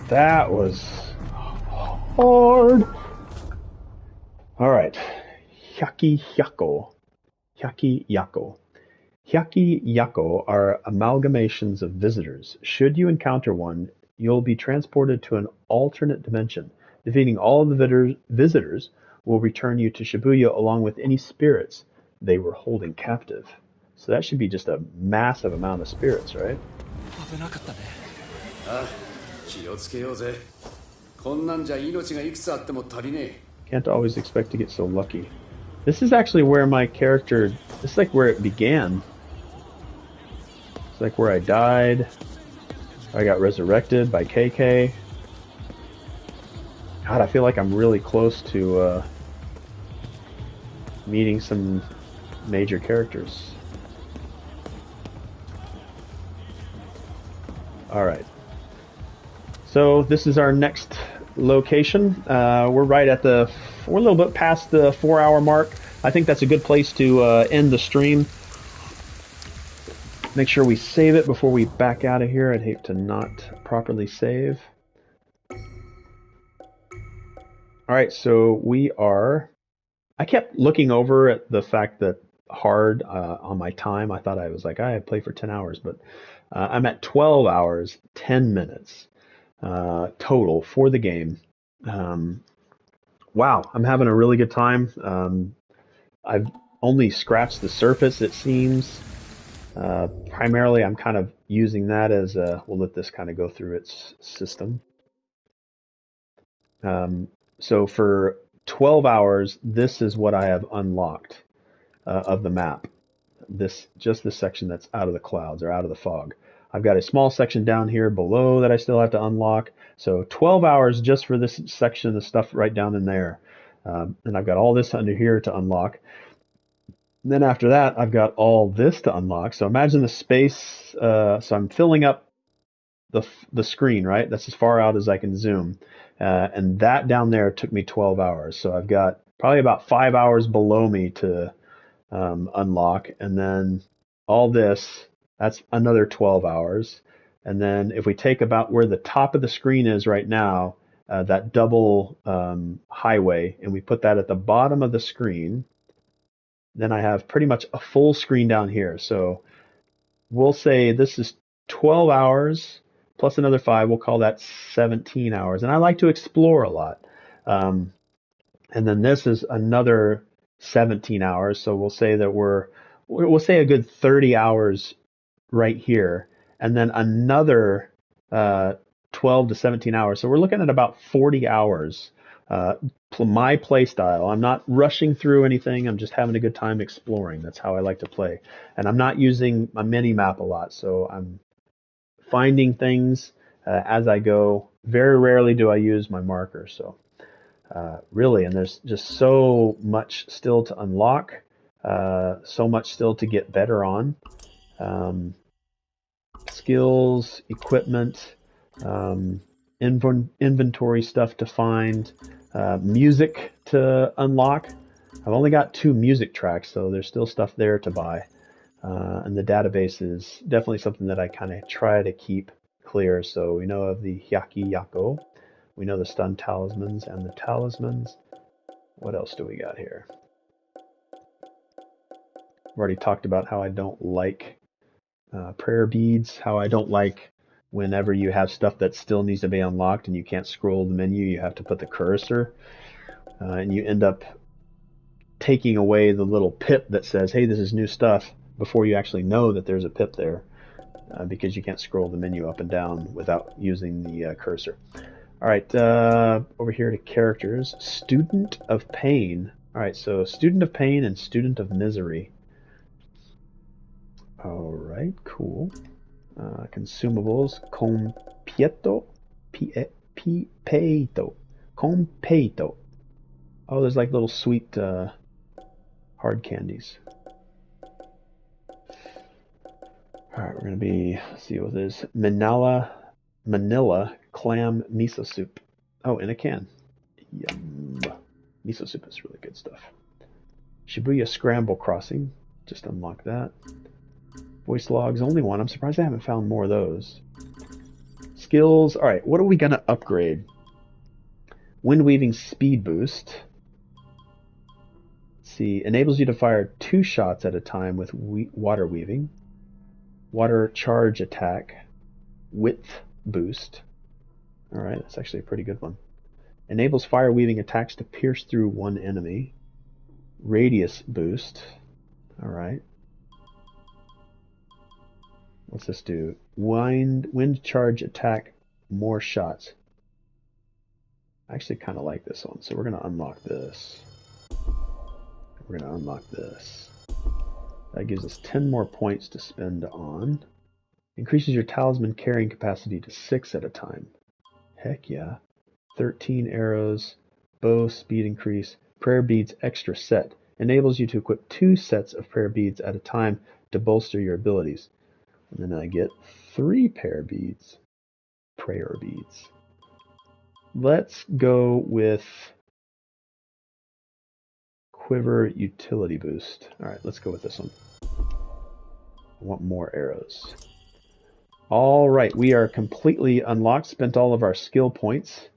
that was hard. All right, Hyaki Hyako. Hyaki Yako. Hyaki Yako are amalgamations of visitors. Should you encounter one, you'll be transported to an alternate dimension. Defeating all of the visitors will return you to Shibuya along with any spirits they were holding captive. So that should be just a massive amount of spirits, right? Can't always expect to get so lucky. This is actually where my character, this is like where it began. It's like where I died. I got resurrected by KK. God, I feel like I'm really close to meeting some major characters. Alright. So this is our next location. We're right at we're a little bit past the 4-hour mark. I think that's a good place to end the stream. Make sure we save it before we back out of here. I'd hate to not properly save. Alright, so we are... I kept looking over at the fact that hard on my time. I thought I was like, I play for 10 hours, but I'm at 12 hours, 10 minutes total for the game. Wow, I'm having a really good time. I've only scratched the surface, it seems. Primarily, I'm kind of using that as we'll let this kind of go through its system. So for 12 hours, this is what I have unlocked of the map. Just this section that's out of the clouds or out of the fog. I've got a small section down here below that I still have to unlock. So 12 hours just for this section of the stuff right down in there. And I've got all this under here to unlock. And then after that, I've got all this to unlock. So imagine the space. So I'm filling up the screen, right? That's as far out as I can zoom. And that down there took me 12 hours. So I've got probably about 5 hours below me to unlock. And then all this, that's another 12 hours. And then if we take about where the top of the screen is right now, that double highway, and we put that at the bottom of the screen, then I have pretty much a full screen down here. So we'll say this is 12 hours plus another 5. We'll call that 17 hours. And I like to explore a lot. And then this is another 17 hours. So we'll say that we'll say a good 30 hours right here. And then another 12 to 17 hours. So we're looking at about 40 hours. My play style. I'm not rushing through anything. I'm just having a good time exploring. That's how I like to play. And I'm not using my mini map a lot. So I'm finding things as I go. Very rarely do I use my marker. So really, and there's just so much still to unlock. So much still to get better on. It's skills, equipment, inventory stuff to find, music to unlock. I've only got 2 music tracks, so there's still stuff there to buy. And the database is definitely something that I kind of try to keep clear. So we know of the Hyaki Yako, we know the stun talismans and the talismans. What else do we got here? I've already talked about how I don't like prayer beads, how I don't like whenever you have stuff that still needs to be unlocked and you can't scroll the menu, you have to put the cursor, and you end up taking away the little pip that says, hey, this is new stuff, before you actually know that there's a pip there, because you can't scroll the menu up and down without using the cursor. All right, over here to characters. Student of Pain. All right, so Student of Pain and Student of Misery. All right, cool. Consumables. Compieto. Peito. Compeito. Oh, there's like little sweet hard candies. All right, we're going to be, let's see what this is. Manila clam miso soup. Oh, in a can. Yum. Miso soup is really good stuff. Shibuya Scramble Crossing. Just unlock that. Voice logs, only one. I'm surprised I haven't found more of those. Skills. All right, what are we going to upgrade? Wind Weaving Speed Boost. Let's see. Enables you to fire 2 shots at a time with Water Weaving. Water Charge Attack. Width Boost. All right, that's actually a pretty good one. Enables fire weaving attacks to pierce through one enemy. Radius Boost. All right. What's this do? Wind Charge Attack, more shots. I actually kind of like this one, so we're going to unlock this. We're going to unlock this. That gives us 10 more points to spend on. Increases your talisman carrying capacity to 6 at a time. Heck yeah. 13 arrows, bow speed increase, prayer beads extra set. Enables you to equip 2 sets of prayer beads at a time to bolster your abilities. And then I get 3 prayer beads. Let's go with Quiver Utility Boost. All right, let's go with this one. I want more arrows. All right, we are completely unlocked, spent all of our skill points.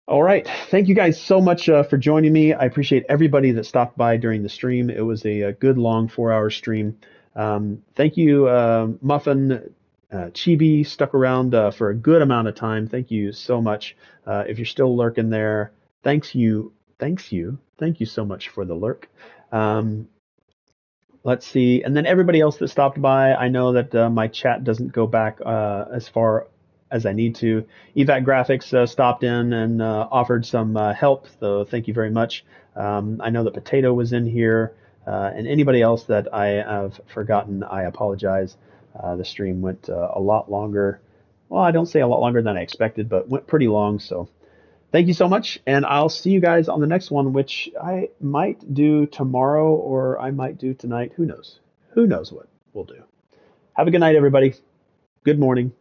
All right, thank you guys so much for joining me. I appreciate everybody that stopped by during the stream. It was a good long 4-hour stream. Thank you, Muffin, Chibi stuck around for a good amount of time. Thank you so much. If you're still lurking there, thank you so much for the lurk. Let's see, and then everybody else that stopped by, I know that my chat doesn't go back as far as I need to. Evac Graphics stopped in and offered some help, so thank you very much. I know that Potato was in here, and anybody else that I have forgotten, I apologize. The stream went a lot longer. Well, I don't say a lot longer than I expected, but went pretty long, so thank you so much, and I'll see you guys on the next one, which I might do tomorrow or I might do tonight. Who knows? Who knows what we'll do. Have a good night, everybody. Good morning.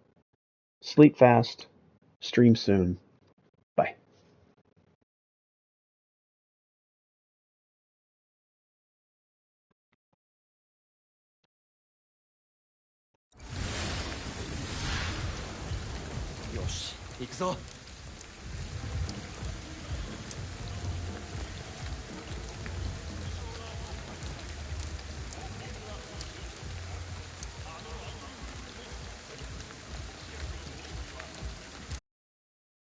Sleep fast. Stream soon. Bye. Yoshi, 行くぞ。